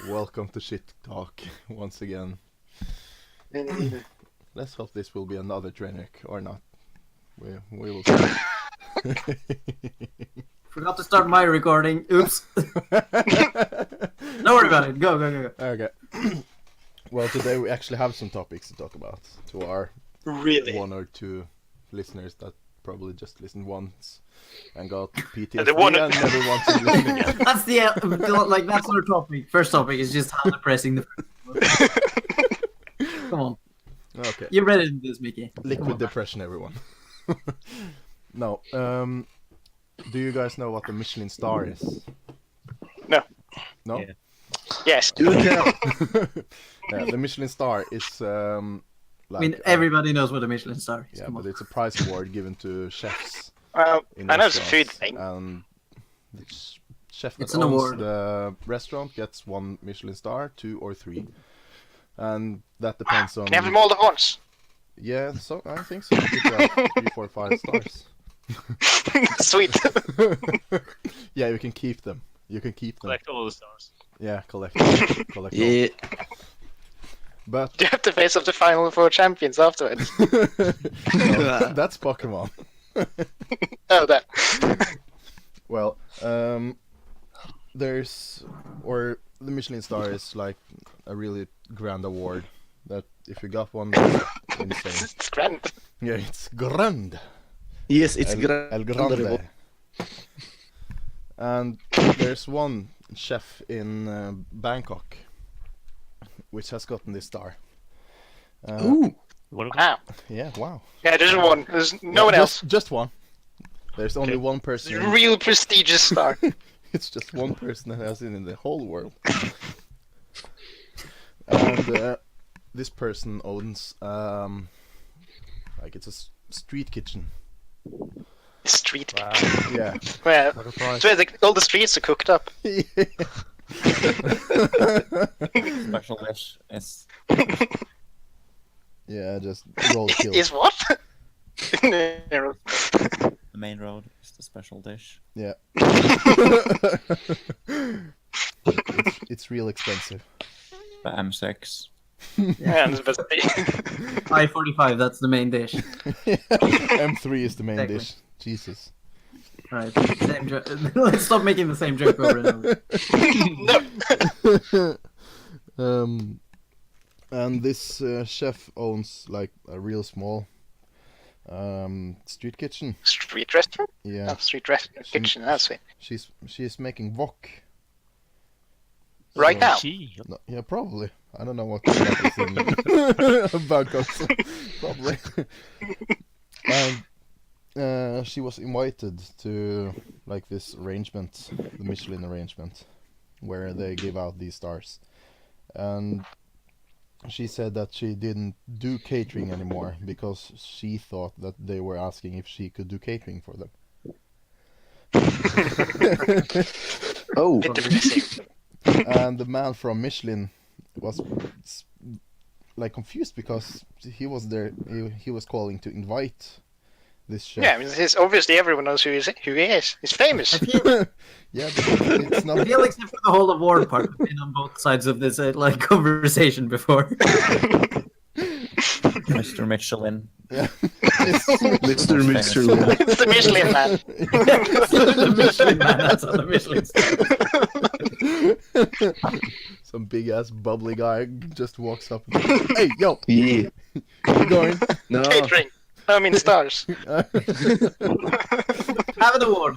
Welcome to ShitTalk once again. Let's hope this will be another train wreck or not. We will see. Forgot to start my recording. Oops. Don't worry about it. Go. Okay. Well, today we actually have some topics to talk about to our one or two listeners that probably just listened once and got PTSD and never want to listen again. That's that's our topic. First topic is just how depressing the Come on. Okay. You're ready to do this, Mickey. Liquid depression, everyone. No. Do you guys know what the Michelin star is? No. No? Yeah. Yes. Yeah, the Michelin star is I mean, everybody knows what a Michelin star is. Yeah, but it's a prize award given to chefs. I in know it's a restaurants, food thing. And the chef that It's an owns award. the restaurant gets 1 Michelin star, 2 or 3. And that depends on... Can you have them all at once? Yeah, so I think so. You could have 3, 4, 5 stars. Sweet. Yeah, you can keep them. You can keep them. Collect all the stars. Yeah, collect all. Yeah. But Do you have to face up the final 4 champions afterwards? no, that's Pokemon. Oh, that. Well, the Michelin star is like a really grand award that if you got one, that's insane. It's grand. Yeah, it's grand. Yes, it's El Grande. And there's one chef in Bangkok which has gotten this star. Ooh. Wow. Yeah, wow. Yeah, there's one. There's no one else. Just one. There's only one It's person. a real prestigious star. It's just one person that has it in the whole world. And this person owns, like it's a street kitchen. Street. Wow. Yeah. Well, What a prize. so all the streets are cooked up. Special dish is Yeah, just roadkill. Is what? the main road. Is the special dish. Yeah. It's real expensive. The M6. Yeah, and it's I-45, that's the main dish. M3 is the main Exactly. dish. Jesus. Right. Same joke. Let's stop making the same joke over and over. No. And this chef owns like a real small street kitchen. Street restaurant? Yeah. No, street restaurant. Kitchen, that's it. She's making wok. Right now? No, yeah, probably. I don't know what that is in Bangkok. So probably. And she was invited to like this arrangement, the Michelin arrangement, where they give out these stars. And she said that she didn't do catering anymore because she thought that they were asking if she could do catering for them. Oh. Bit depressing. And the man from Michelin was like confused because he was there. He was calling to invite this chef. Yeah, I mean, obviously everyone knows who he is. He's famous. Yeah, but it's I not. feel except for the whole award part, I've been on both sides of this conversation before. Mr. Michelin. Yeah. Mr. Michelin. It's the Michelin man. The Michelin man, that's on the Michelin star. Some big ass bubbly guy just walks up. And goes, hey, yo, Yeah. you going? No. Catering. No, I mean stars. Have an award.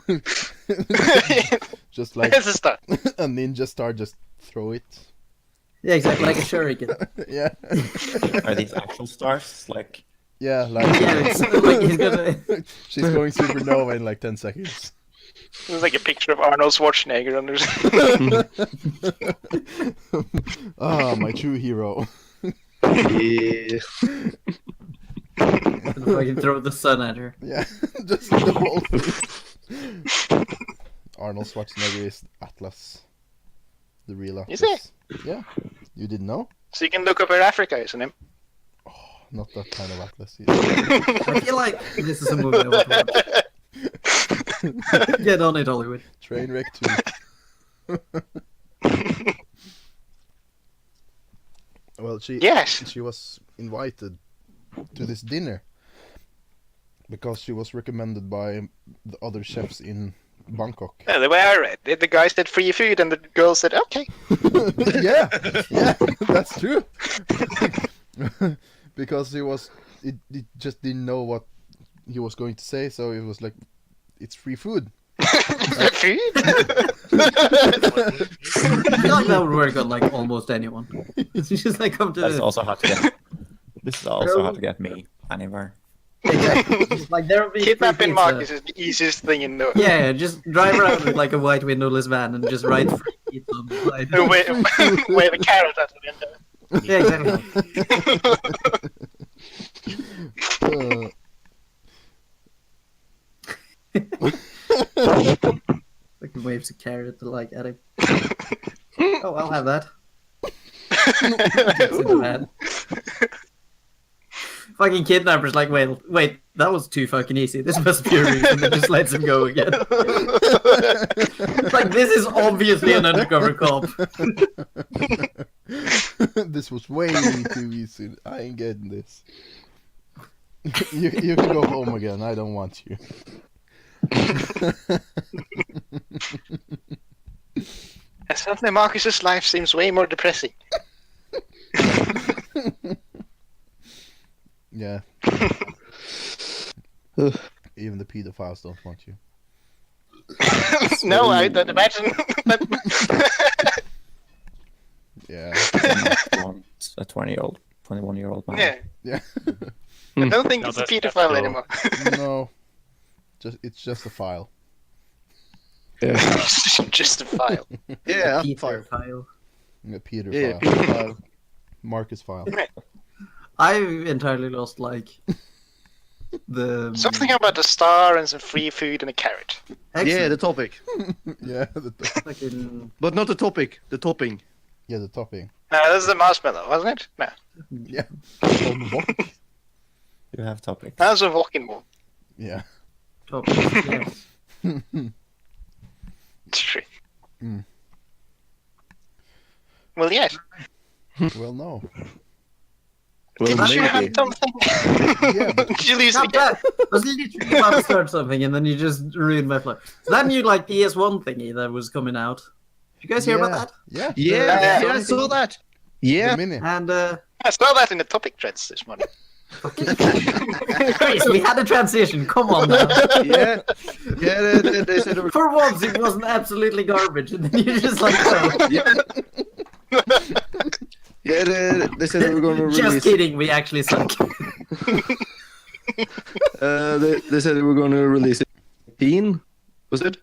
Just like It's a star. a ninja star, just throw it. Yeah, exactly, like a shuriken. Yeah. Are these actual stars? Like. Yeah, like Yeah, it's like he's gonna... she's going supernova in like 10 seconds. It's like a picture of Arnold Schwarzenegger under. Ah, my true hero. Yeah. If I can throw the sun at her. Yeah, just the whole thing. Arnold Schwarzenegger is Atlas. The real Atlas. Is Yeah. You didn't know? So you can look up where Africa is in him. Not that kind of Atlas. I feel like this is a movie I want to watch. Get on it, Hollywood. Trainwreck 2. she was invited to this dinner because she was recommended by the other chefs in Bangkok. Yeah, the way I read it, the guy said free food, and the girl said okay. yeah, that's true. Because it just didn't know what he was going to say, so it was like, it's free food. Food? I feel like that would work on like almost anyone. It's just like come to That's the... also how to get. This is also how to get me anywhere. Exactly. Like there will be free Kidnapping pizza. Marcus is the easiest thing in the Yeah, just drive around with like a white windowless van and just write free pizza on the side. wave a carrot at the window. Yeah, exactly. Like waves a carrot to like at him. Oh, I'll have that. Gets in the van. Fucking kidnappers like, wait, that was too fucking easy. This must be a reason. And just lets him go again. It's like, this is obviously an undercover cop. This was way too easy. I ain't getting this. You can go home again. I don't want you. And suddenly Marcus's life seems way more depressing. Yeah. Even the pedophiles don't want you. No, I don't imagine. Yeah. Want a 21-year-old man. Yeah, Yeah. I don't think No, it's a that's pedophile cool. anymore. No. It's just a file. Just a file. Yeah, Peter file. A Peter Yeah, file. Marcus file. I've entirely lost like the Something about a star and some free food and a carrot. Yeah, the topic. Yeah, fucking But not the topic, the topping. yeah, the topping. No, this is the marshmallow, wasn't it? No, Yeah. On the box. You have topics. that was a walking ball. Yeah. top. Yes. It's true. Mm. Well, yes. Well, no. Well, Did you have maybe. something? Yeah, but Did you lose Not again? bad. I was literally about to start something and then you just ruined my flow. So that new like PS1 thingy that was coming out. Did you guys hear about that? Yeah. Yeah, Yeah. I saw that. The Yeah. mini. And I saw that in the topic threads this morning. Chris, we had a transition. Come on now. Yeah. Yeah, they said it was... For once, it wasn't absolutely garbage, and then you're just like, oh. Yeah. Yeah, they said they were going to release... Just kidding, we actually suck. They said they were going to release it. 18? Was it?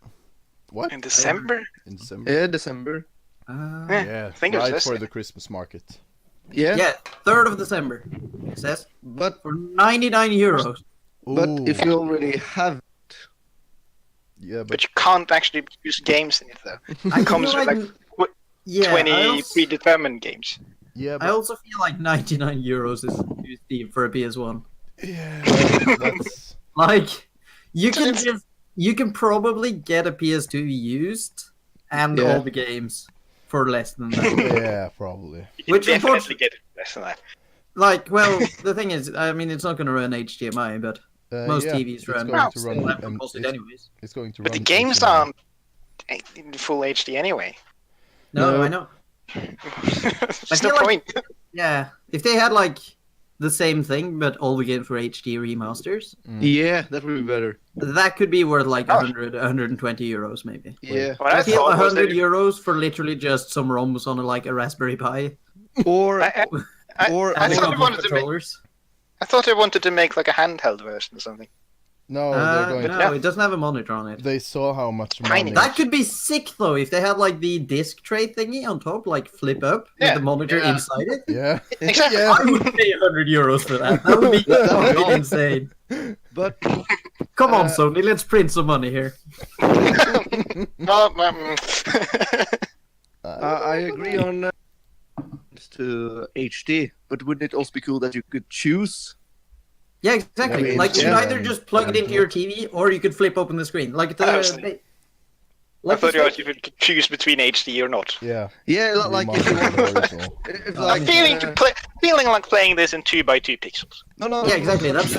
What? In December? In December. Yeah, December. Yeah. I think it was right this for year. the Christmas market. Yeah. Yeah, 3rd of December, it says, But for 99 euros. but if you already have... Yeah, But you can't actually use games in it, though. I It comes feel with like yeah, 20 I also, predetermined games. yeah, I but also feel like 99 euros is too steep for a PS1. yeah, that's Like, you can probably get a PS2 used and Yeah. all the games for less than that. yeah, probably. You can Which definitely get it less than that. Like, well, the thing is, I mean, it's not going to run HDMI, but most Yeah, TVs it's run. going to still run have to and post it it's- anyways. It's going to But run. the games HDMI. aren't in full HD anyway. No, No. I know. That's feel the like- point. Yeah, if they had like the same thing, but all the games were HD remasters, Yeah, that would be better. that could be worth like Oh. 120 euros maybe. Yeah. What I I feel thought was 100 that euros for literally just some ROMs on like a Raspberry Pi Or... I Or- I and a thought couple they of wanted to make. controllers. I thought they wanted to make like a handheld version or something. No, they're going No, to. it doesn't have a monitor on it. They saw how much Tiny. money. That could be sick though if they had like the disc tray thingy on top, like flip up Yeah, with the monitor yeah. inside it. Yeah. Exactly. Yeah. I would pay 100 euros for that. That would be fucking insane. But... Come on, Sony, let's print some money here. Well, I agree on to HD, but wouldn't it also be cool that you could choose? Yeah, exactly. I mean, like you yeah. could either just plug it into your TV or you could flip open the screen. Like the Absolutely. I like thought the you could choose between HD or not. Yeah. Yeah, like if you want... Remastered or so. If, I'm like, feeling to play. feeling like playing this in 2x2 pixels. No. Yeah, exactly. That's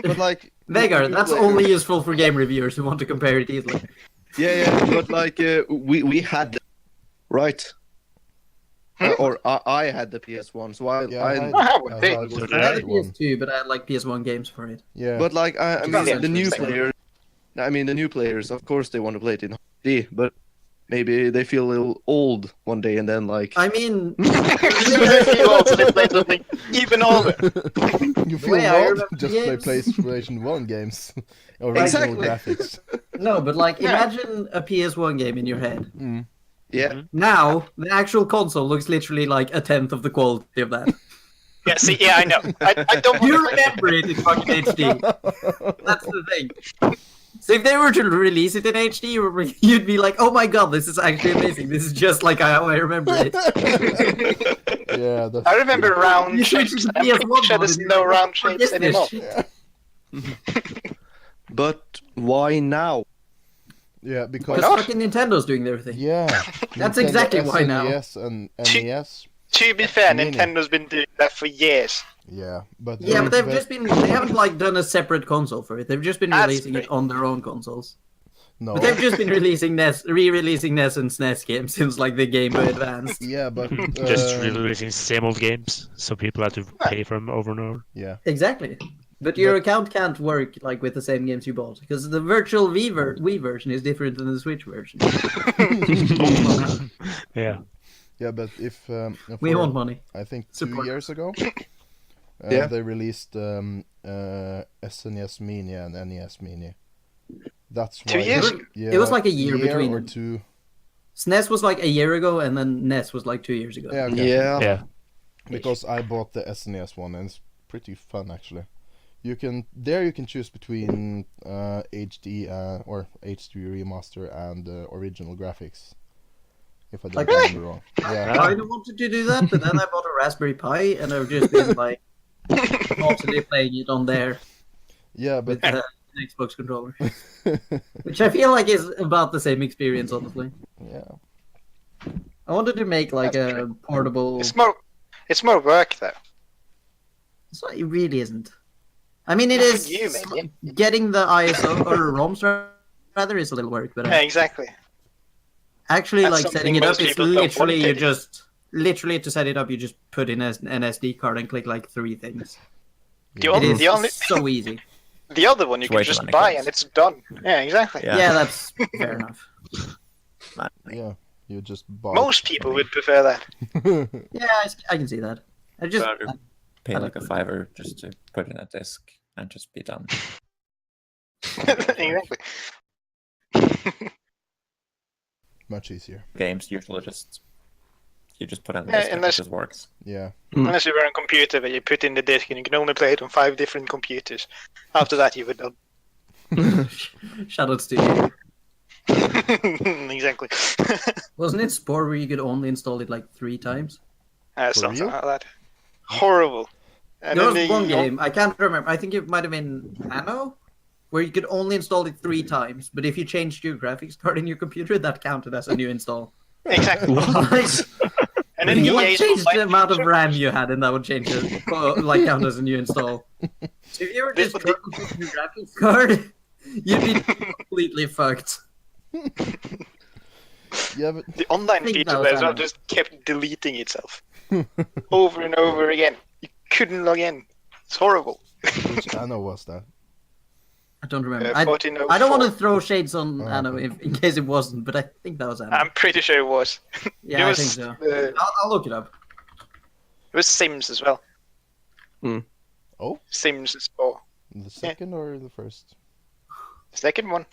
But like Vegard. new That's players- only useful for game reviewers who want to compare it easily. Yeah. But like we had, them, right? Or I had the PS1, so I I would think. had I had the one. PS2, but I had like PS1 games for it. Yeah. But like I mean, Yeah. the new players. I mean, the new players. Of course, they want to play it in HD, but maybe they feel a little old one day, and then like. I mean, You also play something even older. You feel Way I old? remember Just play games. PlayStation 1 games. Original Exactly. graphics. no, but like Yeah. imagine a PS1 game in your head. Mm. Yeah. Now the actual console looks literally like a tenth of the quality of that. Yeah, see, yeah, I know. I don't You want to remember it in fucking HD. That's the thing. So if they were to release it in HD, you'd be like, "Oh my god, this is actually amazing! This is just like how I remember it." Yeah, that's I remember round You switch trips. to I'm pretty PS1 sure there's mode, no you're round like, trips "Forget this anymore. shit." But why now? Yeah, because Because fucking Nintendo's doing their thing. yeah, That's Nintendo exactly why now. SNES and NES. To be fair, Mini. Nintendo's been doing that for years. Yeah, but Yeah, but they haven't like done a separate console for it. They've just been That's releasing it great. on their own consoles. no. But they've just been releasing re-releasing NES and SNES games since like the Game Boy Advance. Yeah, but Just releasing same old games, so people have to pay for them over and over. yeah, Exactly. But your account can't work like with the same games you bought because the virtual Wii version is different than the Switch version. Yeah. yeah, but if We for, want money. I think Support. 2 years ago, Yeah. they released SNES Mini and NES Mini. That's why. 2 years? Yeah, It was like a year between or them. two. SNES was like a year ago, and then NES was like 2 years ago. Yeah, okay. Yeah. Yeah. Because I bought the SNES one and it's pretty fun actually. You can choose between HD or HD remaster and original graphics. If I don't Like- remember wrong. Yeah. I kind of wanted to do that, but then I bought a Raspberry Pi, and I've just been like constantly playing it on there Yeah, but with an Xbox controller, which I feel like is about the same experience, honestly. yeah. I wanted to make like a portable. It's more work though. So it really isn't. I mean, it Not for is. you, maybe. Getting the ISO or ROMs rather is a little work, but Yeah, exactly. actually, That's like something setting it up, most it's people don't want literally to you do. just literally to set it up, you just put in an SD card and click like 3 things. The It only, is the only, so easy. the other one you can Wait just till it buy comes. and it's done. Yeah, exactly. Yeah, that's fair enough. Yeah. You just buy. Most people would prefer that. Yeah, I can see that. I just Rather pay I like a like $5 just to put in a disc and just be done. Exactly. Much easier. Games usually you just put in the Yeah, disc and it unless- just works. Yeah. Unless you were on a computer where you put in the disc and you can only play it on 5 different computers. After that, you would not. shoutouts to you. Exactly. Wasn't it Spore where you could only install it like 3 times? Something real? like that. Horrible. And There then was the- one game, I can't remember, I think it might have been Anno, where you could only install it 3 times, but if you changed your graphics card in your computer, that counted as a new install. Exactly. And then you EA like is change like- the amount of RAM you had, and that would change it, like count as a new install. So if you were just The- troubleshooting your graphics card, you'd be completely fucked. Yeah, but The online I think feature that was as well Anno. just kept deleting itself over and over again. You couldn't log in. It's horrible. which Anno was that? I don't remember. 1404. I don't want to throw shades on Oh, Anno okay. in case it wasn't, but I think that was Anno. I'm pretty sure it was. Yeah, it I was, think so. I'll look it up. It was Sims as well. Oh, Sims is for the second or the first? the second one.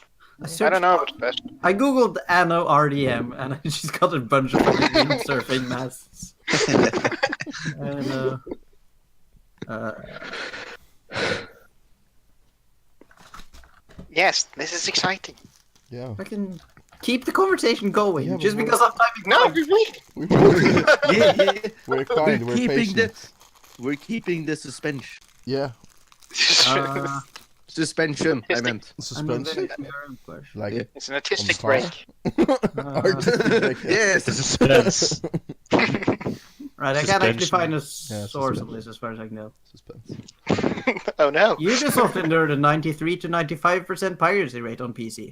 I searched- don't know what's best. I googled Anno RDM and I just got a bunch of fucking windsurfing masks. And, Yes, this is exciting. Yeah. I can keep the conversation going Yeah, but just we're- because I'm typing. No, time. wait. Yeah. We're kind. We're keeping patient. We're keeping the suspension. Yeah. Suspension, I Yes, meant. Suspension. Like Yeah. It's an artistic On the break. artistic break, yeah. Yes. The suspense. Right, I can't actually Suspension. find a source of this as far as I can know. Suspense. Oh no. Ubisoft endured a 93 to 95% piracy rate on PC.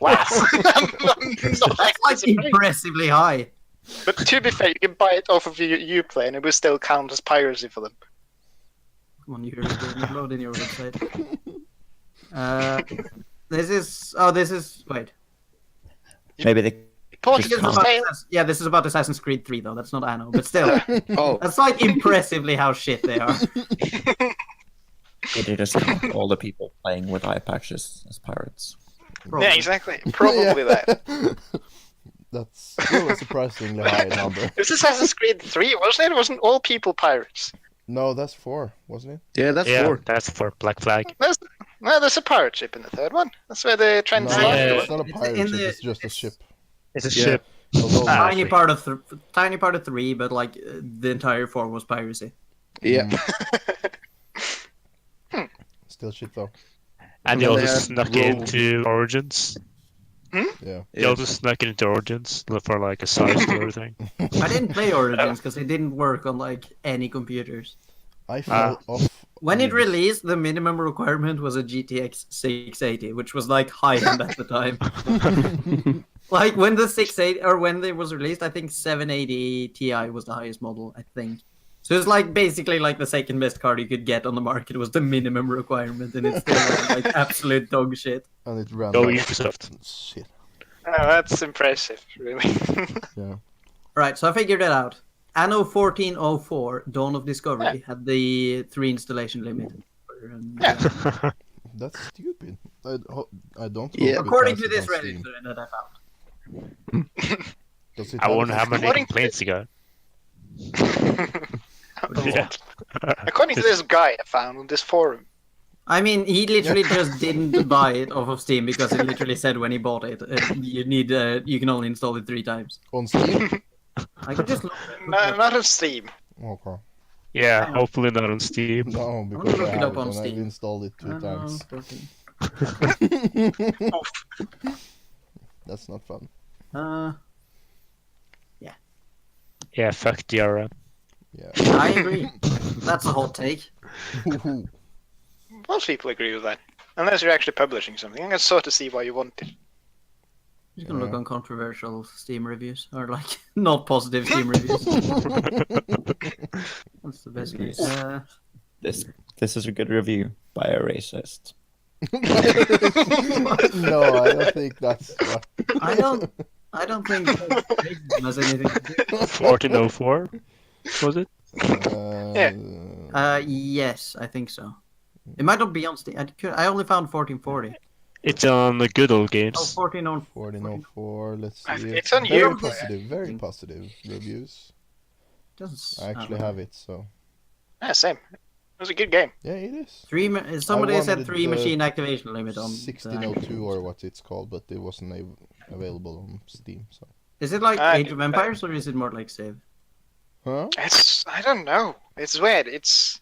Wow. That's like impressively high. But to be fair, you can buy it off of Uplay and it will still count as piracy for them. Come on, you're load in your website. This is. Wait. Maybe they Portugal's Just the same. Yeah, this is about Assassin's Creed 3, though. That's not Anno, but still. Oh, That's like impressively how shit they are. they just count all the people playing with eye patches as pirates. Yeah, exactly. Probably that. That's still a surprisingly high number. It was Assassin's Creed 3, wasn't it? It wasn't all people pirates. No, that's 4, wasn't it? yeah, that's Yeah, 4. that's for Black Flag. There's a pirate ship in the third one. That's where the No, translate. Yeah. it's not a It's pirate in ship, the- it's just a it's- ship. It's a Yeah. ship. Although, Ah. Tiny part of tiny part of 3, but like the entire 4 was piracy. Yeah. still shit though. And they Well, also they had snuck roll- into Origins. Yeah. They also snuck into Origins for like a side story thing. I didn't play Origins because it didn't work on like any computers. I fell off. When it on released, the minimum requirement was a GTX 680, which was like high-end at the time. Like when the 680 or when it was released, I think 780 Ti was the highest model, I think. So it's like basically like the second best card you could get on the market was the minimum requirement, and it's still like absolute dog shit. and it ran Go out. Ubisoft. Shit. Oh, that's impressive, really. Yeah. Right, so I figured it out. Anno 1404, Dawn of Discovery, had the 3 installation limit. And, Yeah. That's stupid. I don't. Yeah. hope it according has to it this on Reddit Steam. thread that I found. Does it I have wonder it how on many According to- complaints he got. Yeah. According to this guy I found on this forum. I mean, he literally just didn't buy it off of Steam because it literally said when he bought it, you can only install it 3 times. On Steam? I could just look. No, not on Steam. Okay. Yeah, hopefully not on Steam. No, gonna because look I it have up it on and I've Steam. installed it 2 times. 14. That's not fun. Yeah, fuck DRM. Yeah. I agree. That's a hot take. Most people agree with that. Unless you're actually publishing something. I can sort of see why you want it. You can look on controversial Steam reviews or like not positive Steam reviews. That's the best case. This is a good review by a racist. No, I don't think that's. I don't think racism has anything to do. 1404, was it? Yes, I think so. It might not be on Steam. I only found 1440. It's on the good old Oh, games. 1404. Let's see. It's on very Uplay. positive. Very positive reviews. Doesn't. I actually have it, so Yeah, same. It was a good game. yeah, it is. Somebody I said wanted 3 the machine activation limit on. 1602 or what it's called, but it wasn't available on Steam. So. Is it like Ah, Age of Empires or is it more like Civ? Huh? I don't know. It's weird. It's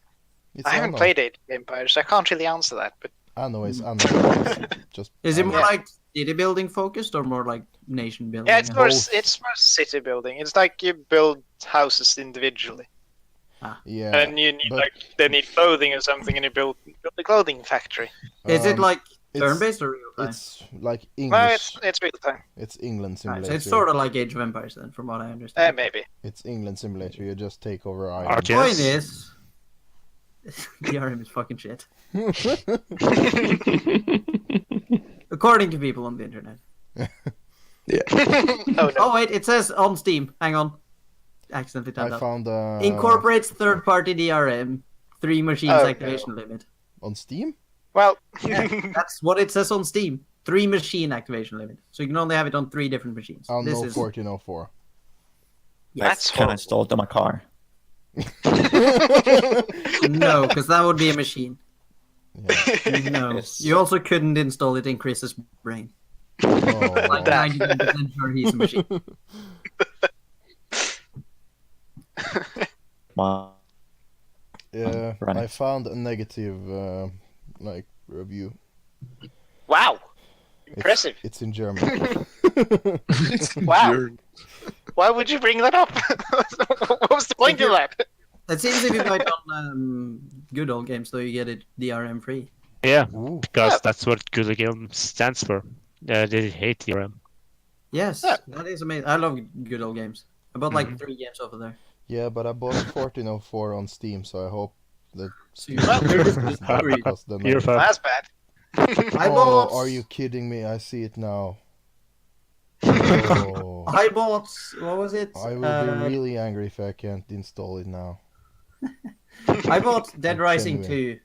I haven't Anno. played Age of Empires, so I can't really answer that. But Anno is Anno. It's just. Is it Anno. more like city building focused or more like nation building? yeah, it's more Both. it's more city building. It's like you build houses individually, Yeah. and you need but- they need clothing or something, and you build the clothing factory. Is it like it's- turn-based or real time? It's like No, English. it's real time. It's England Alright, simulator. so it's sort of like Age of Empires then, from what I understand. Maybe. It's England simulator. You just take over islands. RTS. Point is, DRM is fucking shit. According to people on the internet. Oh no. Oh wait, it says on Steam. Hang on. Accidentally tabbed I out. found Incorporates third-party DRM, 3 machines Oh, activation limit. on Steam. Well, Yeah, that's what it says on Steam. 3 machine activation limit. So you can only have it on 3 different machines. Anno This is 1404. That's Can I install it on my car? no, because that would be a machine. Yeah. No, Yes. you also couldn't install it in Chris's brain. Like Oh, 99% sure he's a machine. My yeah, Run it. I found a negative like review. wow. Impressive. It's in German. Wow. Why would you bring that up? What was the point of that? It seems if you buy it on good old games, though, you get it DRM free. Yeah, Ooh. because Yeah. that's what good old game stands for. They hate DRM. Yes, Yeah. that is amazing. I love good old games. I bought like 3 games over there. Yeah, but I bought 1404 on Steam, so I hope that Steam Well, you're just does that, hungry. because then You're fine. That's bad. I Oh, bought. are you kidding me? I see it now. Oh, I bought. What was it? I will be really angry if I can't install it now. I bought Dead Rising Genuine. 2.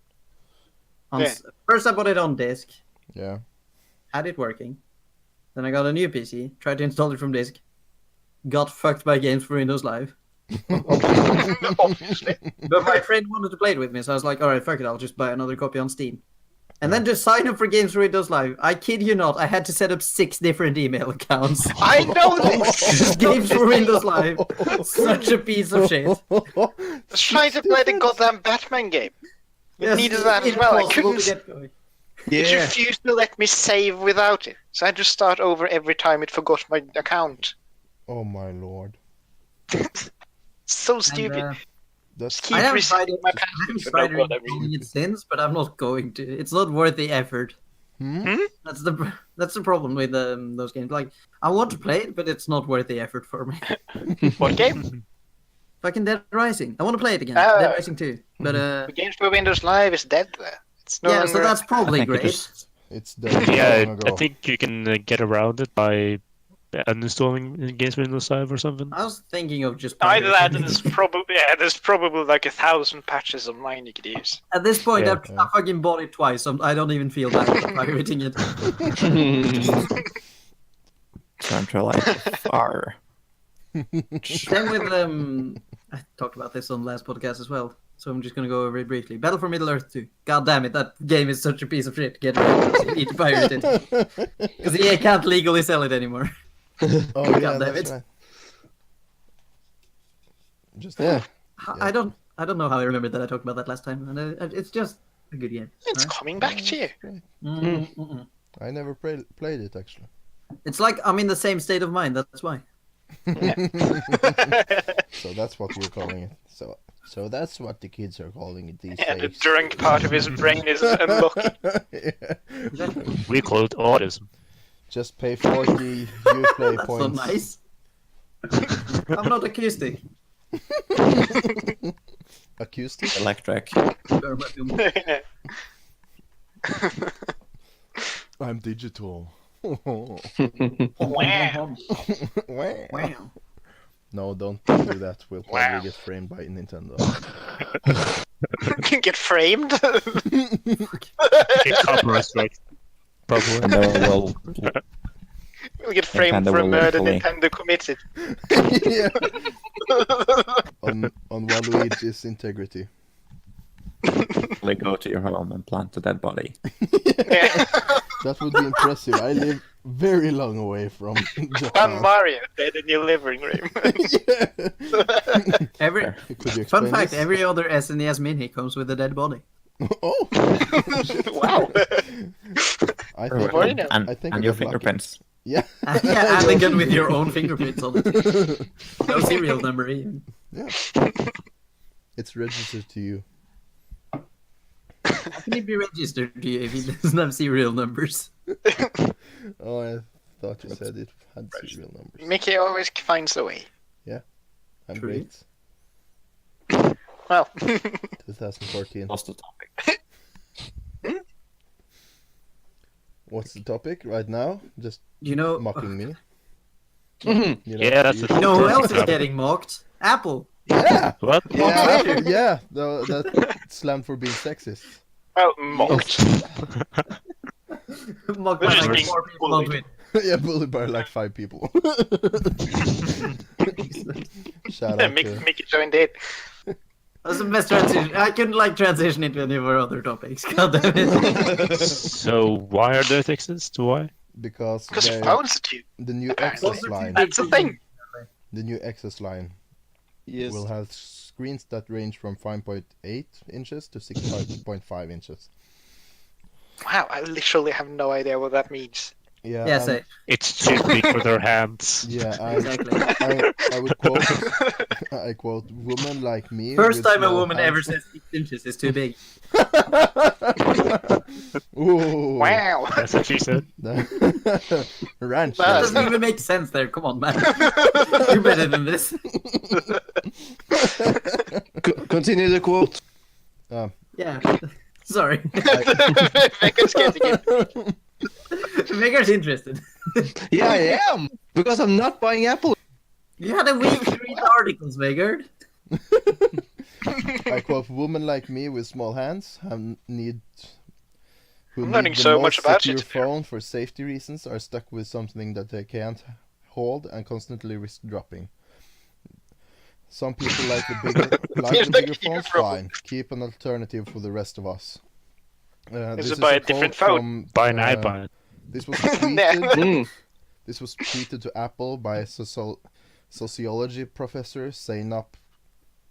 On Yeah. First, I bought it on disc. Yeah. Had it working. Then I got a new PC. Tried to install it from disc. Got fucked by games for Windows Live. Obviously. But my friend wanted to play it with me, so I was like, alright, fuck it, I'll just buy another copy on Steam. And then to sign up for Games for Windows Live, I kid you not, I had to set up 6 different email accounts. I know this. Games for Windows Live. Such a piece of shit. I was trying to play the goddamn Batman game. It Yes, needed that as well. I impossible to couldn't. get going. It Yeah. refused to let me save without it. So I had to start over every time it forgot my account. Oh my lord. So stupid. And, That's Keep I haven't resetting tried it. my I haven't password. tried Oh God, I really- reinstalling it since, but I'm not going to. It's not worth the effort. Hmm? That's the problem with those games. Like, I want to play it, but it's not worth the effort for me. What game? Fucking Dead Rising. I want to play it again. Ah. Dead Rising 2. But The Games for Windows Live is dead there. It's no yeah, longer. so that's probably I think it great. just- It's dead Yeah, long ago. I think you can get around it by uninstalling Games with Windows Live or something. I was thinking of just Either that, pirating and it. there's probably like 1,000 patches online you could use. At this point, Yeah. I fucking bought it twice, so I don't even feel bad for pirating it. Centralize far. Same with I talked about this on the last podcast as well, so I'm just gonna go over it briefly. Battle for Middle Earth 2. God damn it, that game is such a piece of shit. Get rid of it. You need to pirate it because EA can't legally sell it anymore. Oh yeah, damn that's it. right. Just Yeah. I don't know how I remembered that I talked about that last time, and it's just a good game. It's right? coming back to you. Great. Mm-mm. I never played it actually. It's like I'm in the same state of mind. That's why. So that's what you're calling it. So that's what the kids are calling it these Yeah, the days. drunk part of his brain is unlocked. Yeah. We call it autism. Just pay 40 Uplay That's points. not nice. I'm not acoustic. Acoustic? Electric. I'm digital. Wow. Wow. No, don't do that. We'll probably Wow. get framed by Nintendo. Get framed. Get copyright strike. Probably. And then we'll We'll get framed Nintendo for a will murder hopefully- Nintendo committed. Yeah. On Waluigi's integrity. go to your home and plant a dead body. Yeah. That would be impressive. I live very long away from One Japan. Mario dead in your living room. Yeah. Every Could you fun explain fact: this? every other SNES Mini comes with a dead body. Oh! Wow. I Well, think, you know. And, I think I and your got lucky. fingerprints. Yeah. Yeah, and again with your own fingerprints on it. No serial number even. Yeah. It's registered to you. How can it be registered to you if it doesn't have serial numbers? Oh, I thought you said it had serial numbers. Mickey always finds a way. I'm True. great. Well, 2014. What's the topic? What's the topic right now? Just You know, mocking me? Mhm. You know, Yeah, that's you- the you know who else is topic. getting mocked? Apple. Yeah! What? Yeah, yeah, that slammed for being sexist. well, mocked. Mocked by Just like being 4 people on bullied. Twitter. Yeah, bullied by like 5 people. Shout out to... Mickey joined it. That's the best transition. I couldn't like transition into any of our other topics. God damn it. So why are there exist? Why? Because Because they- phones are too. the new Apparently. Access line, That's the thing. the new Access line Yes. will have screens that range from 5.8 inches to 6.5 inches. Wow, I literally have no idea what that means. Yeah, Yeah, and- say It's too big for their hands. Yeah, exactly. I would quote, I quote, woman like me. First with time a small woman hands." ever says 6 inches is too big. Ooh. Wow. That's what she said. Ranch. That That's- doesn't even make sense there. Come on, man. You're better than this. Continue the quote. Yeah. Sorry. Vegard's getting it. Vegard's interested. Yeah, I am because I'm not buying Apple. You had a week to read the articles, Vegard. I quote, woman like me with small hands who I'm need learning the so most much about secure it. phone for safety reasons are stuck with something that they can't hold and constantly risk dropping. Some people like the bigger, Here's the bigger key phones. problem. Fine, keep an alternative for the rest of us. Is This it buy a quote different phone? from, Buy an iPad. This was Yeah. tweeted. This was tweeted to Apple by a sociology professor, Sanan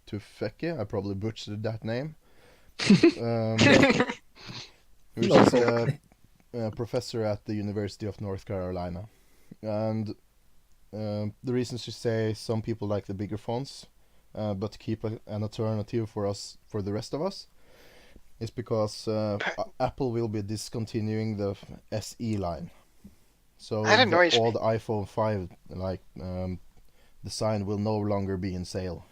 Tufekci. I probably butchered that name. Which is a professor at the University of North Carolina. And the reason she say some people like the bigger phones, but keep an alternative for the rest of us, is because Apple will be discontinuing the SE line. So That annoys all me. the iPhone 5 design will no longer be in sale.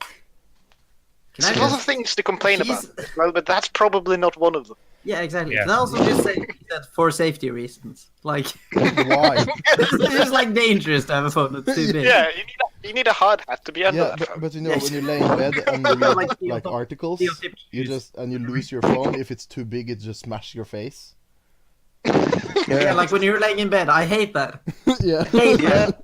There's a lot of things to complain about He's- as well, but that's probably not one of them. Yeah, exactly. Yeah. Can I also just say that for safety reasons? Like, Why? it's just like dangerous to have a phone that's too big. Yeah, you need a hard hat to be under Yeah, that phone. but you know, when you lay in bed and you read Like like steel- articles, steel tip you shoes. you lose your phone. If it's too big, it just smash your face. Yeah, like when you're laying in bed. I hate that. Yeah. Hate that.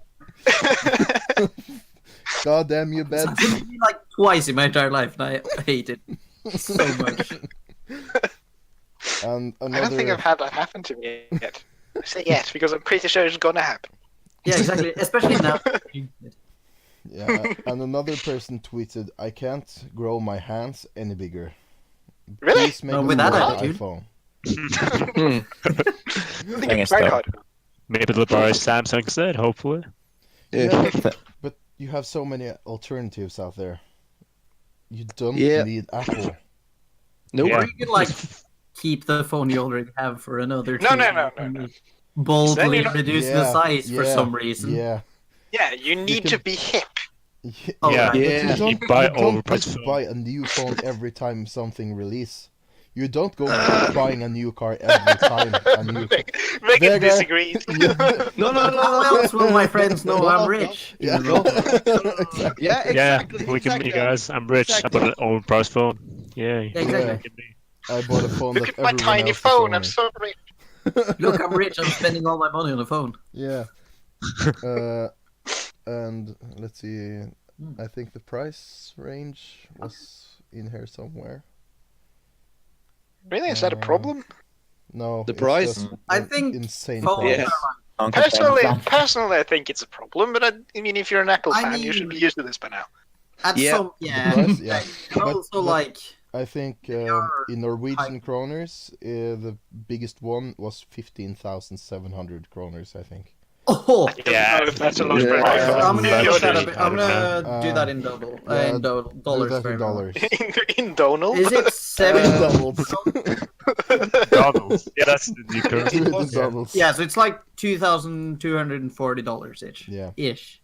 God damn you, bed. It's happened to me like twice in my entire life, and I hate it so much. And I don't think I've another. had that happen to me yet. I say yet because I'm pretty sure it's gonna happen. Yeah, exactly. Especially now. Yeah, and another person tweeted, "I can't grow my hands any bigger. Really? Please make No, me with that buy an attitude. iPhone." I think Thing it's is, quite though- hard. Maybe they'll buy Samsung instead, hopefully. Yeah, but you have so many alternatives out there. You don't Yeah. need Apple. Nope. Yeah. Or you could like keep the phone you already have for another. No, 2 no, years no, no, and no. Boldly Then you're not- reduce the size for yeah, some reason. Yeah. Yeah, you need can- to be hip. Oh, Yeah. right. But Yeah. you don't, You buy you don't overpriced just phone. buy a new phone every time something release. You don't go buying a new car every time a new car. Megan Vegard. disagrees. No, no, no, How no, else will my friends know No, I'm no. rich? Yeah. No. Exactly. Yeah, Yeah, exactly. we can exactly. meet guys. I'm rich. Exactly. I bought an overpriced phone. Yeah. Yeah, exactly. I bought a phone Look that at my everyone tiny else is phone. I'm owning. so rich. Look, I'm rich. I'm spending all my money on a phone. Yeah. And let's see. I think the price range was in here somewhere. Really? Is that a problem? No. The it's price? just I an think insane Phones price. Yeah. are like, Personally, I think it's a problem. But I mean, if you're an Apple I fan, you should mean- be used to this by now. at Yeah. some, yeah. price, yeah. And But- also, but- like, I think are in Norwegian kroners, the biggest one was 15,700 kroners, I think. oh, I don't know if that's a lot for an Yeah. iPhone. I'm gonna Yeah, look that okay. up. I'm gonna do Uh, that in double. yeah, In Do dollars. that for in everyone. dollars. in Donald. Is it seven? Donalds. Donald's. Yeah, that's the new Do currency. it in Donalds. Yeah, so it's like $2,240 ish. Yeah, Ish.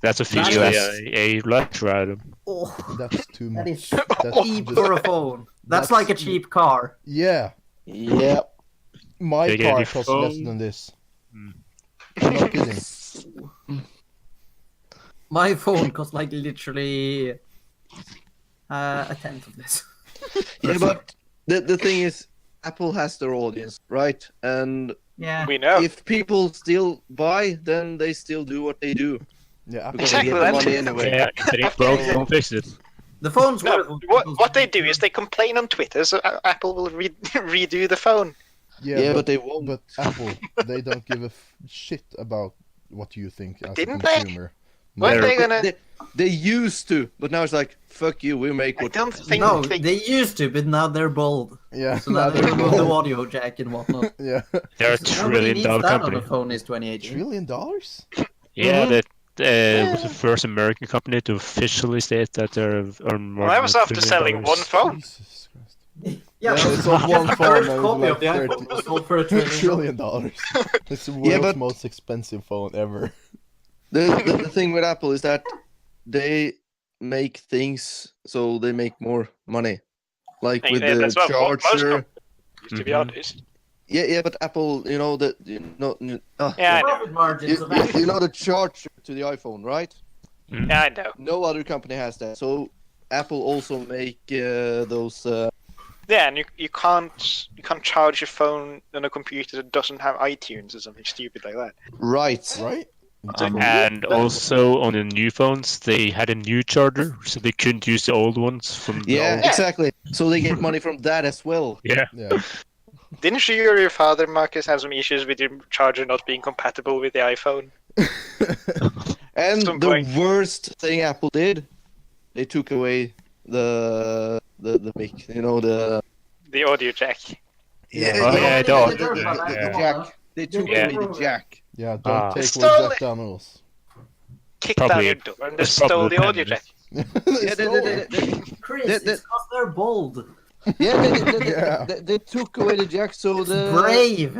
That's officially US. a luxury item. Oh, that's too that much. is That's cheap just- for a phone. That's that's- like a cheap car. Yeah, Yeah. my They get car your costs less phone. than this. Hmm. I'm not kidding. My phone costs like literally a tenth of this. Yeah, but the thing is, Apple has their audience, right? And Yeah. We know. if people still buy, then they still do what they do. Yeah, Apple Because they Exactly, get the that's money it. anyway. Yeah, if it ain't broke, don't fix it. The phone's No, worth what they do is they complain on Twitter, so Apple will redo the phone. Yeah, but they won't. But Apple, they don't give a shit about what you think as a Didn't they? consumer. When They're- they gonna? They used to, but now it's like, fuck you, we make I what. don't think No, they. they used to, but now they're bold. Yeah, So now they they're remove the bold. audio jack and whatnot. Yeah, They're a Nobody trillion needs dollar that company. on a phone is 2080. $1 trillion? Yeah, Mhm. that was the first American company to officially state that they're earn more Well, I than was $1 after trillion. selling one phone. Jesus Christ. Yeah, Yeah, but it's on one the phone first and copy like of the iPhone 30 was sold for $1 trillion. $1 trillion. It's the world's but- most expensive phone ever. The thing with Apple is that they make things so they make more money. Like with Yeah, the that's what most charger. companies used to be Mhm. honest. Yeah, but Apple, you know the Yeah, I know. Profit margins of you know the charger to the iPhone, right? Yeah, I know. No other company has that. So Apple also make those. Yeah, and you can't charge your phone on a computer that doesn't have iTunes or something stupid like that. Right. Right? And also on the new phones, they had a new charger, so they couldn't use the old ones from the Yeah, old. exactly. So they get money from that as well. Yeah. Yeah. Didn't you or your father, Marcus, have some issues with your charger not being compatible with the iPhone? And Some the point. worst thing Apple did, they took away the mic. You know the The audio jack. Oh, yeah, don't. the jack. They took Yeah. away the jack. Yeah, don't take Stole away it. Jack Daniels. Kicked Probably- down your door and they it's probably stole the the audio pen, jack. Yeah, Stole it. Chris, They- it's because they're bold. Yeah. they took away the jack so the Brave.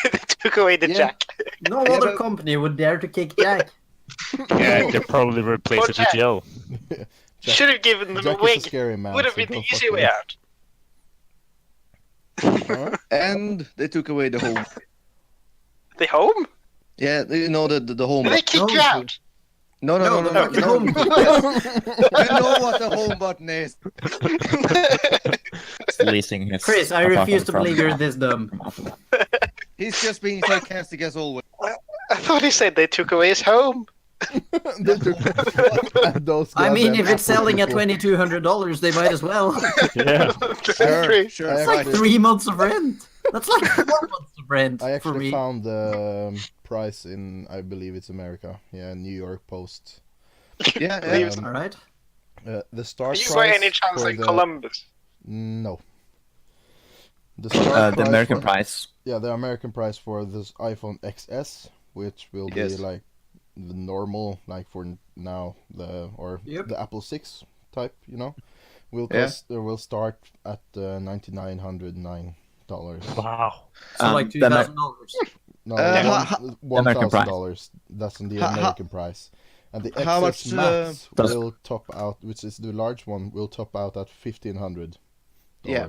They took away the Yeah. jack. No Yeah, other but- company would dare to kick Jack. Yeah, they probably replaced it with Jack. gel. Jack- Should have given them Jack a wig. is a scary man. Would have so been the don't fuck easy with way him. out. Huh? and they took away the home. The home? Yeah, you know the home. Did they kick you No. out? No. the fucking home. You know what the home button is. It's leasing his Chris, I apartment refuse to from- believe you're this dumb. from Apple. He's just being sarcastic as always. I thought he said they took away his home. They took- those I mean, goddamn if it's Apple selling at people. $2,200, they might as well. Yeah. True. Sure. I That's like actually- 3 months of rent. That's like 4 months of rent I for actually me. found the price in, I believe it's America. Yeah, New York Post. Yeah, Believe yeah. it. All right. The start Are you price by any chance for in the... Columbus? No. The start The American for... price. Yeah, the American price for this iPhone XS, which will Yes. be like the normal, like for now, Yep. the Apple 6 type, you know, will Yeah. cost will start at $9,909. Wow. So like the Amer- $2,000. No, American price. $1,000. That's in the Ha- ha- American price. And the How XS much, Max does- will top out, which is the large one, will top out at $1,500. Yeah.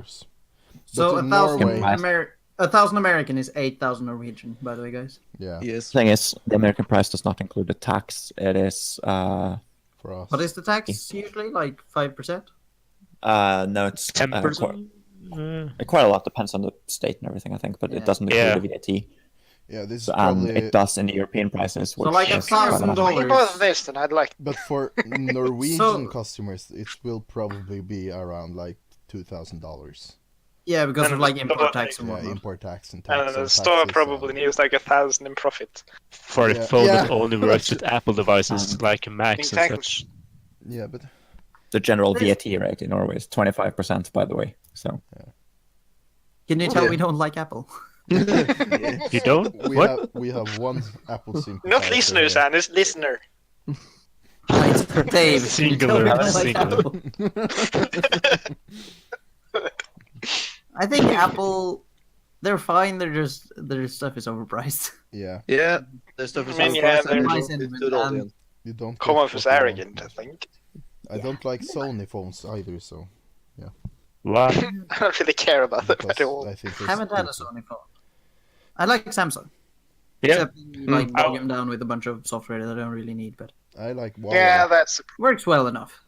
So in 1,000 Norway- 1,000 American is 8,000 Norwegian, by the way, guys. Yeah, Yes. Thing is, the American price does not include the tax. It is for us. What is the tax usually? Like 5%? no, it's 10%. quite a lot. Depends on the state and everything, I think, but Yeah. it doesn't include Yeah. the VAT. Yeah, this is So, and probably. it does in the European prices. So Which like is quite a lot. $1,000. Way more than this, then I'd like. But for Norwegian So- customers, it will probably be around like $2,000. Yeah, because And of like the- import tax and Yeah, whatnot. import tax and And tax. the and store taxes, probably needs like 1,000 in profit. For a Yeah. phone that Yeah. only works with Apple devices like Macs and Exactly. such. Yeah, but The general VAT rate in Norway is 25%, by the way. So Can you tell Yeah. we don't like Apple? You don't? What? we have one Apple sympathizer. Not listeners, here. and it's listener. Right, Dave, can you tell we Singular, don't like singular. Apple? I think Apple, they're fine. They're just their stuff is overpriced. Yeah, Yeah, the stuff is I mean, overpriced yeah, and they're- they My don't sentiment, fit all and- in. you don't. Come get off as what you want. arrogant, I think. I don't like Sony phones either, so Wow. I don't really care about them at because all. I think they're Haven't had a stupid. Sony phone. I like Samsung. Yeah. Except like Mm. bog them down with a bunch of software that I don't really need, but I like Huawei. Yeah, that's works well enough.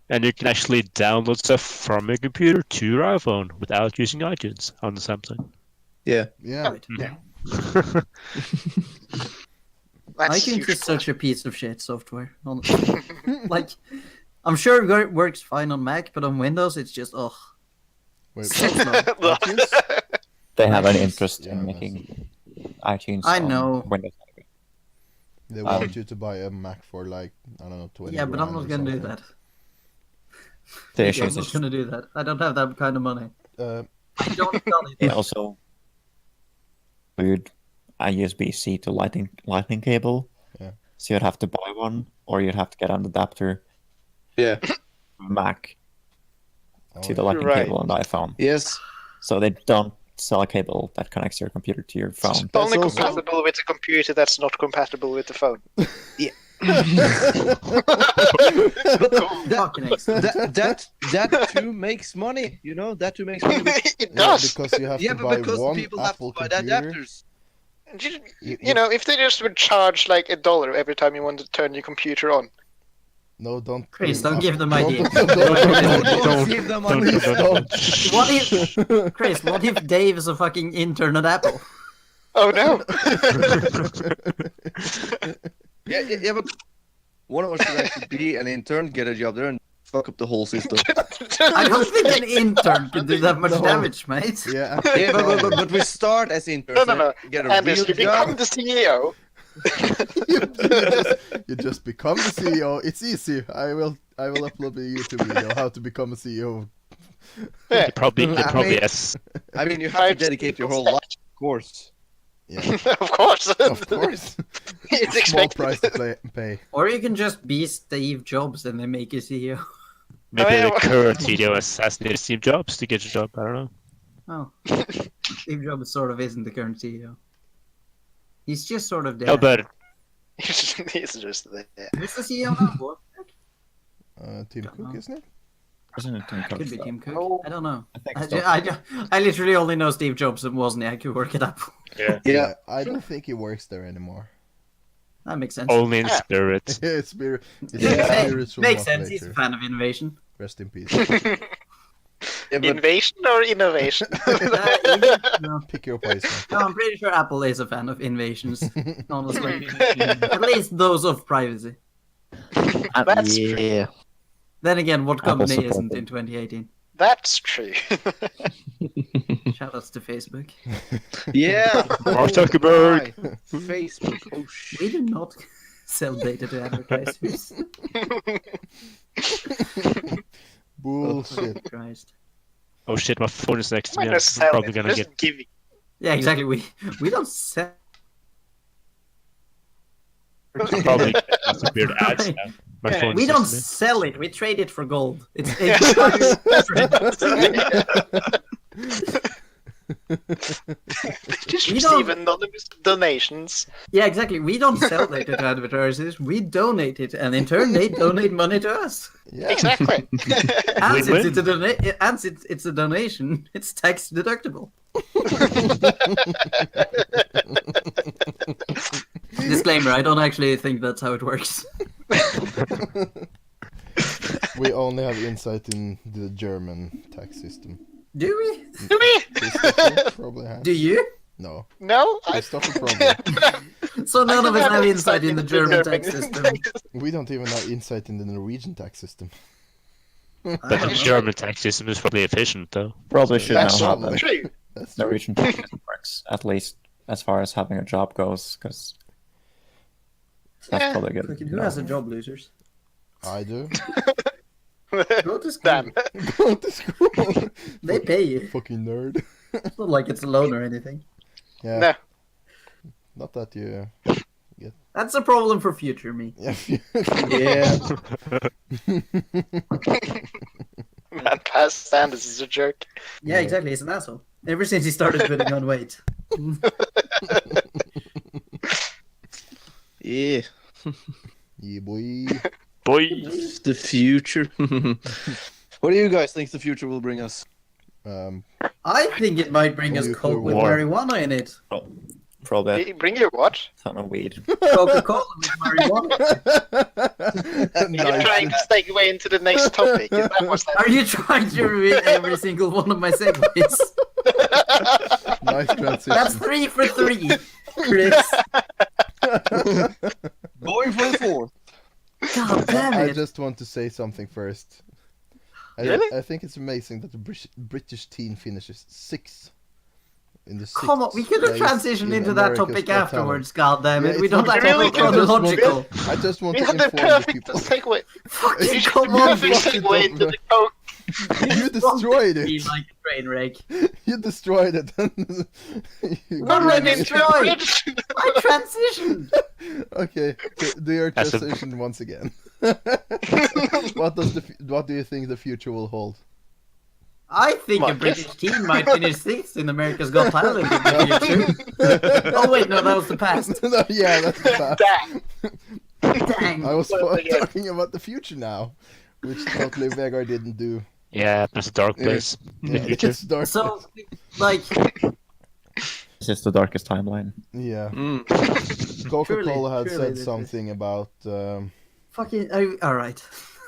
And you can actually download stuff from your computer to your iPhone without using iTunes on the Samsung. Yeah. Yeah, Right. Yeah. iTunes huge. is such a piece of shit software. Honestly. Like, I'm sure it works fine on Mac, but on Windows it's just ugh. Wait, So slow. iTunes? they have an Nice. interest Yeah, in that's- making iTunes I on know. Windows. They want you to buy a Mac for like, I don't know, 20 Yeah, but I'm grand not or gonna do something. that. The Yeah, issue I'm is not it's gonna do that. I don't have that kind of money. Uh, I don't study it that. also weird a USB-C to lightning cable. Yeah. So you'd have to buy one, or you'd have to get an adapter Yeah. Mac to oh, the yeah. lightning Right. cable on the iPhone. Yes. So they don't sell a cable that connects your computer to your It's phone. only also- compatible with a computer that's not compatible with the phone. Fucking excellent. That too makes money. You know, that too makes money. It Yeah, does. because you have Yeah, to but buy because one people have Apple to buy the computer. adapters. You know, if they just would charge like $1 every time you want to turn your computer on. No, don't. Chris, don't give them ideas. Don't give them money. Please don't. What if, Chris? What if Dave is a fucking intern at Apple? Oh no! Yeah, but one of us should actually be an intern, get a job there, and fuck up the whole system. I don't think an intern can do that much No. damage, mate. Yeah, Yeah, but we start as interns. No. Get a Anders, real you become job. the CEO. you just become the CEO. It's easy. I will upload a YouTube video how to become a CEO. Yeah. It probably mean- yes. I mean, you have to Five dedicate your whole steps. life, of course. Yeah, Of course. of course. It's Small expected. price to pay. Or you can just be Steve Jobs and they make you CEO. Maybe Oh, yeah. the current CEO assassinated Steve Jobs to get a job. I don't know. Oh, Steve Jobs sort of isn't the current CEO. He's just sort of there. How about It's just there. Who's the CEO now? What? Tim Cook, isn't it? Isn't it Tim Cook? Could be Tim Cook. Oh. I don't know. I think I, so. I literally only know Steve Jobs and Wozniak who work at Apple. Yeah. I don't think he works there anymore. That makes sense. only in Yeah. spirit? Yeah, it's spirit. It's Hey, spiritual makes sense. He's a motivator. fan of innovation. Rest in peace. Yeah, but Invasion or innovation? No, Pick your poison. I'm pretty sure Apple is a fan of invasions. Honestly, at least those of privacy. That's true. yeah. Then again, what Apple company isn't supported. in 2018? That's true. Shoutouts to Facebook. yeah. Mark Zuckerberg. Right. Facebook. Oh We shit. do not sell data to advertisers. Bullshit. Christ. Oh shit, my phone is next to me. Might I'm just sell probably it. gonna Just get. give it. Yeah, exactly. We don't sell. Probably get lots of weird ads now. My Yeah, phone We is don't next to me. sell it. We trade it for gold. It's They just We receive don't- anonymous donations. yeah, exactly. We don't sell data to advertisers. We donate it, and in turn, they donate money to us. Yeah. Exactly. And since Win-win. it's a donation, it's tax deductible. Disclaimer: I don't actually think that's how it works. We only have insight in the German tax system. Do we? Do we? Christopher probably has. Do you? No, No, I Christopher probably. So none of us don't have insight in the German tax German system. We don't even have insight in the Norwegian tax system. I But don't the know. German tax system is probably efficient, though. Probably should That's know how probably the true. That's true. Norwegian tax system works, at least as far as having a job goes, because that's Yeah. probably good. Fucking who has a job, losers? I do. Go to school. Damn. Go to school. They pay you. Fucking nerd. It's not like it's a loan or anything. Yeah. No. Not that you. That's a problem for future me. Yeah. Yeah. Man, Paz Sanders is a jerk. Yeah, exactly. He's an asshole. Ever since he started putting on weight. Yeah. Yeah, boy. Boy, The future. What do you guys think the future will bring us? I think it might bring us Nuclear Coke with war. marijuana in it. Probably a Bring your what? ton of weed. Coca-Cola with marijuana. You're trying to segue away into the next topic. Is that what's Are you trying to ruin every single one of my segues? Nice transition. That's 3 for 3, Chris. Going for the fourth. God damn I it. just want to say something first. Really? I think it's amazing that the British teen finishes 6th in the Come on, we could have sixth transitioned place into in that America's topic Got afterwards. Talent. God damn it, Yeah, we it's don't not have the to really be topic, chronological. I just want We to had the inform the perfect people. segue. Fucking You come should on, perfect fucked it segue up, into man. the coke. You destroyed Be it. like a train wreck. You destroyed it. You What gave did I me- destroy? I transitioned. Okay, do your That's a- transition once again. What do you think the future will hold? I think a Marcus? British team might finish 6th in America's Got Talent in the future. Oh wait, no, that was the past. No, yeah, that's bad. Damn. Dang. I was Well, again. talking about the future now, which totally Vegard didn't do. Yeah, there's a dark Yeah. place in the Yeah, future. it's dark. So, like, It's just the darkest timeline. Yeah, Mm. Coca-Cola had surely said this is- something about. fucking, alright.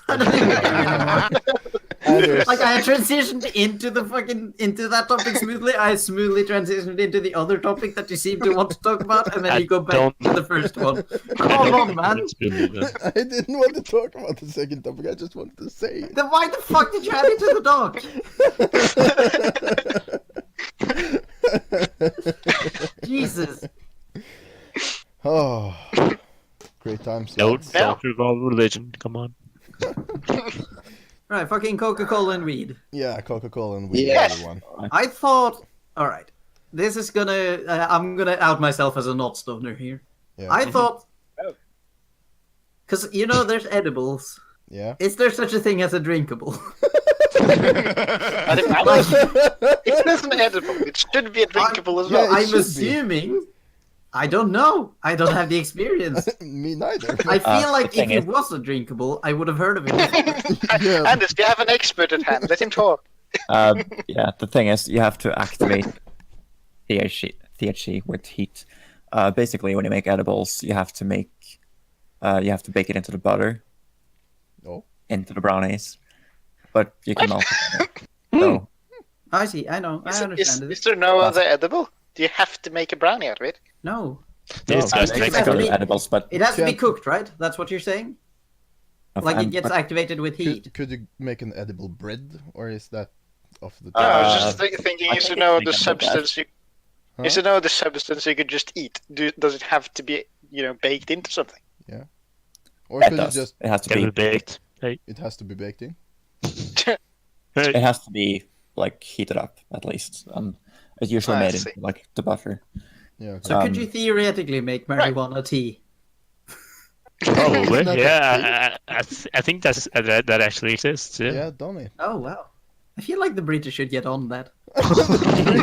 I don't even care anymore. Others. Like, I transitioned into that topic smoothly. I smoothly transitioned into the other topic that you seem to want to talk about, and then I you go back don't- to the first one. Come on, man. I didn't want to talk about the second topic. I just wanted to say it. Then why the fuck did you add it to the doc? Jesus. Oh, great times. No, lads. don't involve religion. Come on. Right, fucking Coca-Cola and weed. Yeah, Coca-Cola and weed, Yes. everyone. I thought, all right, this is gonna. I'm gonna out myself as a not stoner here. Yeah. I thought, because you know, there's edibles. Yeah. Is there such a thing as a drinkable? And if it isn't edible, it should be a drinkable as well. Yeah, it I'm should be. assuming. I don't know. I don't have the experience. Me neither. I feel like the if thing it is- was a drinkable, I would have heard of it. Yeah. Anders, do you have an expert at hand? Let him talk. Yeah, the thing is, you have to activate THC with heat. Basically, when you make edibles, you have to bake it into the butter, Oh. into the brownies, but you can also. So I see. I know. I Is understand it. there no other edible? Do you have to make a brownie out of it? No, It's No, just it's like like- other edibles, but it has to be Can't- cooked, right? That's what you're saying. Like it gets activated with heat. Could you make an edible bread, or is that off the No, I was Uh, just thinking. I You should think know they the can do that. substance. You should know the substance you could just eat. Does it have to be, baked into something? Or it could you does. just? It has to can be be. baked. Hey, It has to be baked in. It hey. has to be like heated up at least. It's usually I made see. into like the butter. Yeah. Okay. So could you theoretically make marijuana tea? Probably. Not Yeah, I think that actually exists. Yeah. Yeah, done it. Oh wow. I feel like the British should get on that.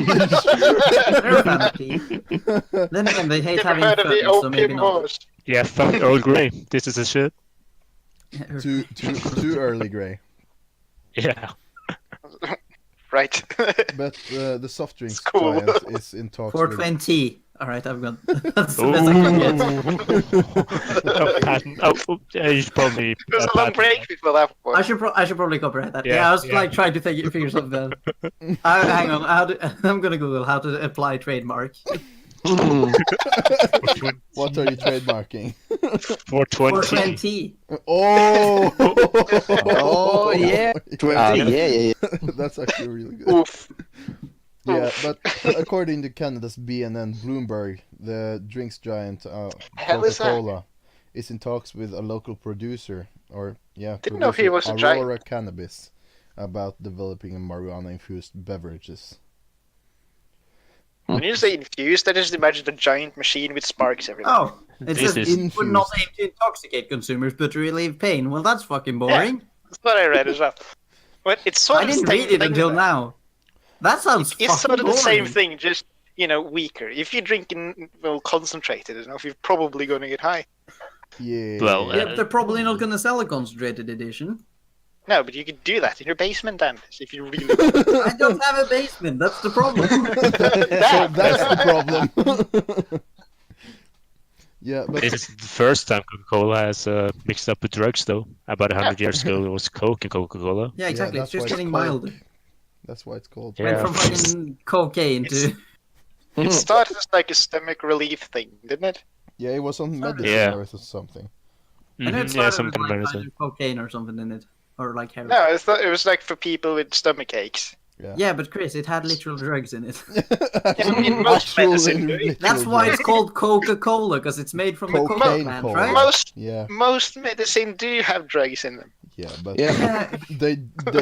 They're a fan of tea. Then again, they hate Never having heard of the fun, so maybe opium not. wars. Yeah, fuck Earl Grey. This is the shit. Too early, Grey. Yeah. Right. But the soft drinks cool. giant is in talks with. 420. Alright, I've got. That's the best I can get. Oh, patent. Yeah, you should probably. There's a long patent break before that one. I should probably copyright that. Yeah, Yeah, I was yeah. like trying to figure something out. Hang on, I'm gonna Google how to apply trademark. What are you trademarking? 420. 420. Oh! Oh, yeah. 20, yeah. That's actually really good. Oof. Yeah, but according to Canada's BNN Bloomberg, the drinks giant Hell is that? Coca-Cola is in talks with a local producer, Didn't know he was a Aurora giant. Cannabis, about developing a marijuana-infused beverages. When you say infused, I just imagine a giant machine with sparks everywhere. Oh, it This says is- it would not aim to intoxicate consumers, but to relieve pain. Well, that's fucking boring. That's what I read as well. But it's sort I of didn't the same read it thing, until though. now. That sounds It's fucking sort of the same boring. thing, just weaker. If you're drinking concentrated enough, you're probably going to get high. Yeah. Well, Yeah, they're probably not gonna sell a concentrated edition. No, but you could do that in your basement, Anders, if you really. I don't have a basement. That's the problem. So that's the problem. Yeah, but This is the first time Coca-Cola has mixed up with drugs, though. About 100 years ago, it was Coke and Coca-Cola. Yeah, exactly. Yeah, it's that's just why getting it's milder. that's why it's called. Yeah. Went from fucking cocaine to. It started as like a stomach relief thing, didn't it? Yeah, it was on medicine Yeah. or something. I know it Mhm, started yeah, with some kind of like medicine. either cocaine or something in it, or like heroin. No, I thought it was like for people with stomach aches. Yeah, but Chris, it had literal drugs in it. In most medicine, That's why it's called Coca-Cola, because it's made from the coca Cocaine plant, cola. right? Yeah, most medicine do have drugs in them. yeah, but Yeah. they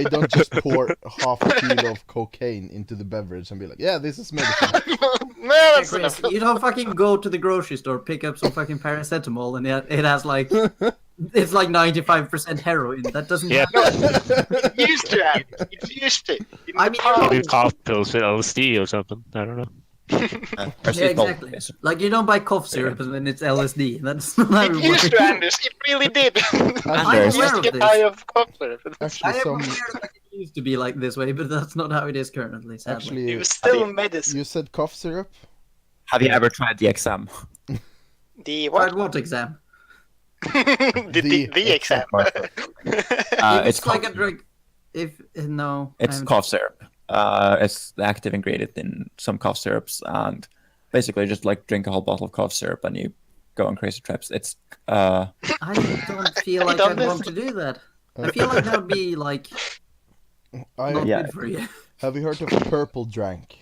don't just pour half a kilo of cocaine into the beverage and be like, yeah, this is medicine. No, that's Chris, enough. you don't fucking go to the grocery store, pick up some fucking paracetamol, and it has like it's like 95% heroin. That doesn't Yeah. happen. It used to have. It used to. In I the mean, past. Maybe cough pills with LSD or something. I don't know. Yeah, exactly. Like you don't buy cough syrup and then it's LSD. That's not how It it used works. to, Anders. It really did. I I'm used aware to of get this. high of cough syrup. I Actually, am some aware that it used to be like this way, but that's not how it is currently. Sadly. actually It was still medicine. you said cough syrup. Have you ever tried the exam? The Tried what? what exam? the exam. If It's it's like a cough, drug. If no, I it's haven't- cough syrup. It's the active ingredient in some cough syrups, and basically just like drink a whole bottle of cough syrup and you go on crazy trips. It's I don't feel like done I'd this? want to do that. I feel like that would be like not Yeah. good for you. Have you heard of purple drank?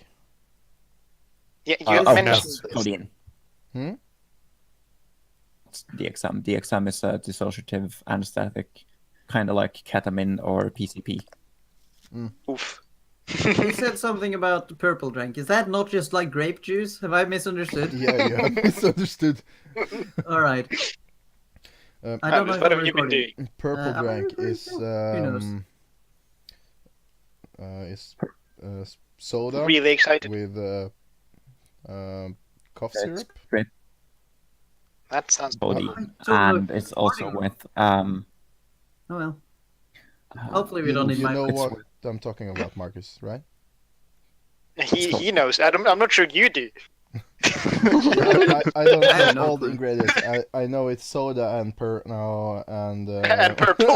Yeah, you oh, mentioned that's this. codeine. Hmm? It's DXM. DXM is a dissociative anesthetic, kind of like ketamine or PCP. Oof. You said something about the purple drink. Is that not just like grape juice? Have I misunderstood? Yeah, you have misunderstood. All right. Um, I don't know Anders, if what I'm have you been recording. doing? Purple I'm drank recording is still. Who knows? Soda Really excited. with cough It's syrup. grape That sounds codeine, I'm so and it's also recording. with Oh well. Hopefully we You, don't need you my. know It's what with- I'm talking about, Marcus, right? He knows. I'm not sure you do. I don't I have know no all the clue. ingredients. I know it's soda and and And purple.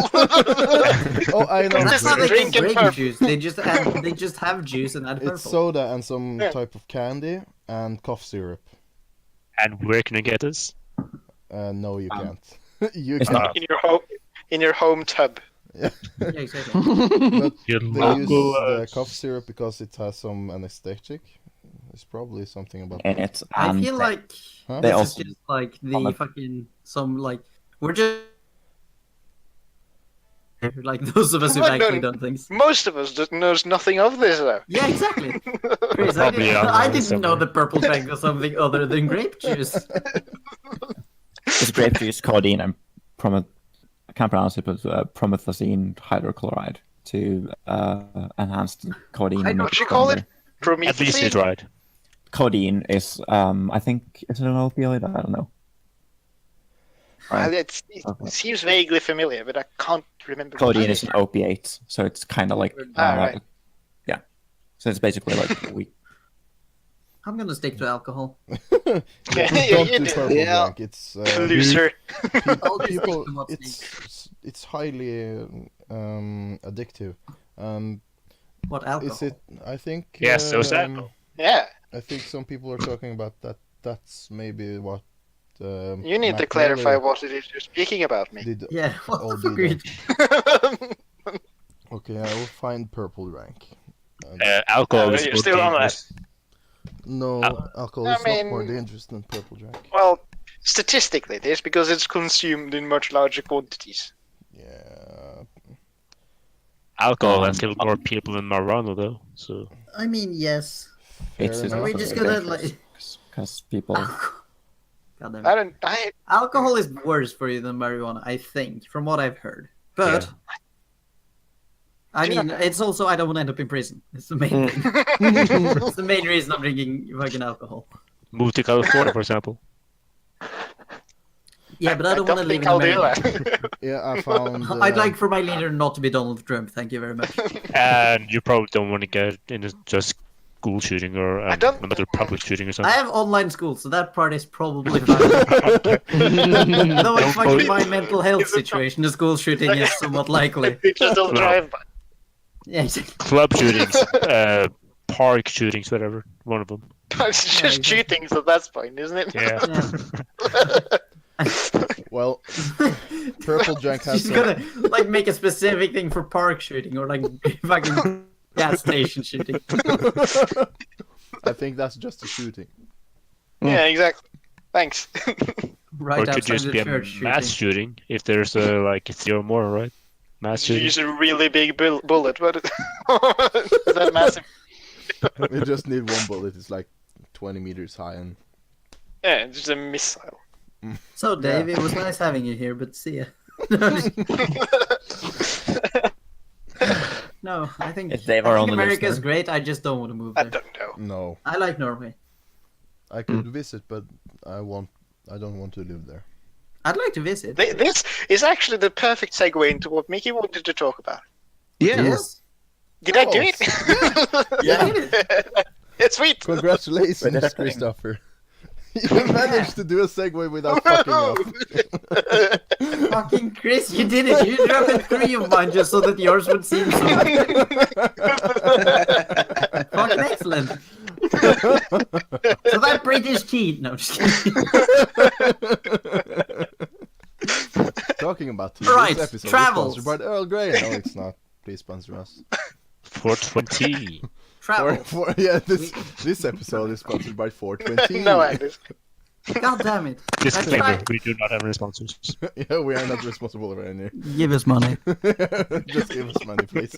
oh, I know. That's how they Drink get and grape purple. juice. They just have juice and add purple. It's soda and some Yeah. type of candy and cough syrup. And where can I get this? No, you Um, can't. You it's can't. not- In your home tub. Yeah, exactly. But Your they use local. the cough syrup because it has some anesthetic. It's probably something about in that. it. I and feel like Huh? They this also- is just like the on the- fucking some like we're just like those of us who've Well, actually no. done things. Most of us knows nothing of this though. Yeah, exactly. Chris, Probably I online didn't know somewhere. the purple drink was something other than grape juice. it's grape juice, codeine, and I can't pronounce it, but promethazine hydrochloride to enhance the codeine. and make What you it call it? stronger. At least you Promethazine? tried. Codeine is, I think, is it an opioid? I don't know. Well, Right. it Okay. seems vaguely familiar, but I can't remember. Codeine is an opiate, so it's kind of like, right. yeah. So it's basically like we. I'm gonna stick to alcohol. Yeah, Don't you do do. purple Yeah. drank. It's Loser. I'll just people. stick to what's It's highly addictive. What alcohol? Is it? I think. Yes, so is alcohol. Yeah, I think some people are talking about that. That's maybe what. you need to clarify what it is you're speaking about, me. Did Yeah, what all the fuck did are you Okay, I will find purple drank. Alcohol Yeah, is you're more still on dangerous. No, Al- alcohol I is not more mean- dangerous than purple drank. Well, statistically, it is because it's consumed in much larger quantities. Yeah. Alcohol has killed more people than marijuana, though. So I mean, yes. Fair It's enough. Are we just gonna because people. God damn I it. don't. Alcohol is worse for you than marijuana, I think, from what I've heard. But I Do you mean, know- it's also I don't want to end up in prison. It's the main thing. It's the main reason I'm drinking fucking alcohol. move to California, for example. Yeah, but I don't want to live think in I'll do America. that. Yeah, I found. I'd like for my leader not to be Donald Trump. Thank you very much. And you probably don't want to get into just school shooting or I don't- another public shooting or I something. have online school, so that part is probably fine. Though it's fucking my mental health situation, the school shooting is somewhat likely. It just don't No. drive by. Yeah, exactly. Club shootings, park shootings, whatever. One of them. It's just exactly. shooting, so that's fine, isn't it? Yeah. Well, purple drank has She's some. gonna like make a specific thing for park shooting or like fucking Gas station shooting. I think that's just a shooting. Yeah, exactly. Thanks. Right Or it could outside just the be a church mass shooting. shooting if there's like 3 or more, right? Mass You shooting. use a really big bullet. What is that massive? We just need one bullet. It's like 20 meters high and Yeah, it's just a missile. So, Dave, it was nice having you here, but see ya. No, I think, If Dave are on the list America's now. great. I just don't want to move I there. don't know. no. I like Norway. I could visit, but I don't want to live there. I'd like to visit. This is actually the perfect segue into what Mickey wanted to talk about. Yeah. Yes. Did I do it? Yeah. It's sweet. Congratulations, Christopher. You managed to do a segue without fucking up. Fucking Chris, you did it. You dropped 3 of mine just so that yours would seem so. Fucking excellent. So that British cheat. No, just kidding. Talking about tea, Right, this episode travels. is sponsored by Earl Grey. No, it's not. Please sponsor us. 420. Travel. This episode is sponsored by 420. No, Agnes. God damn it. Disclaimer: right. we do not have any sponsors. Yeah, we are not responsible for any. Give us money. Just give us money, please.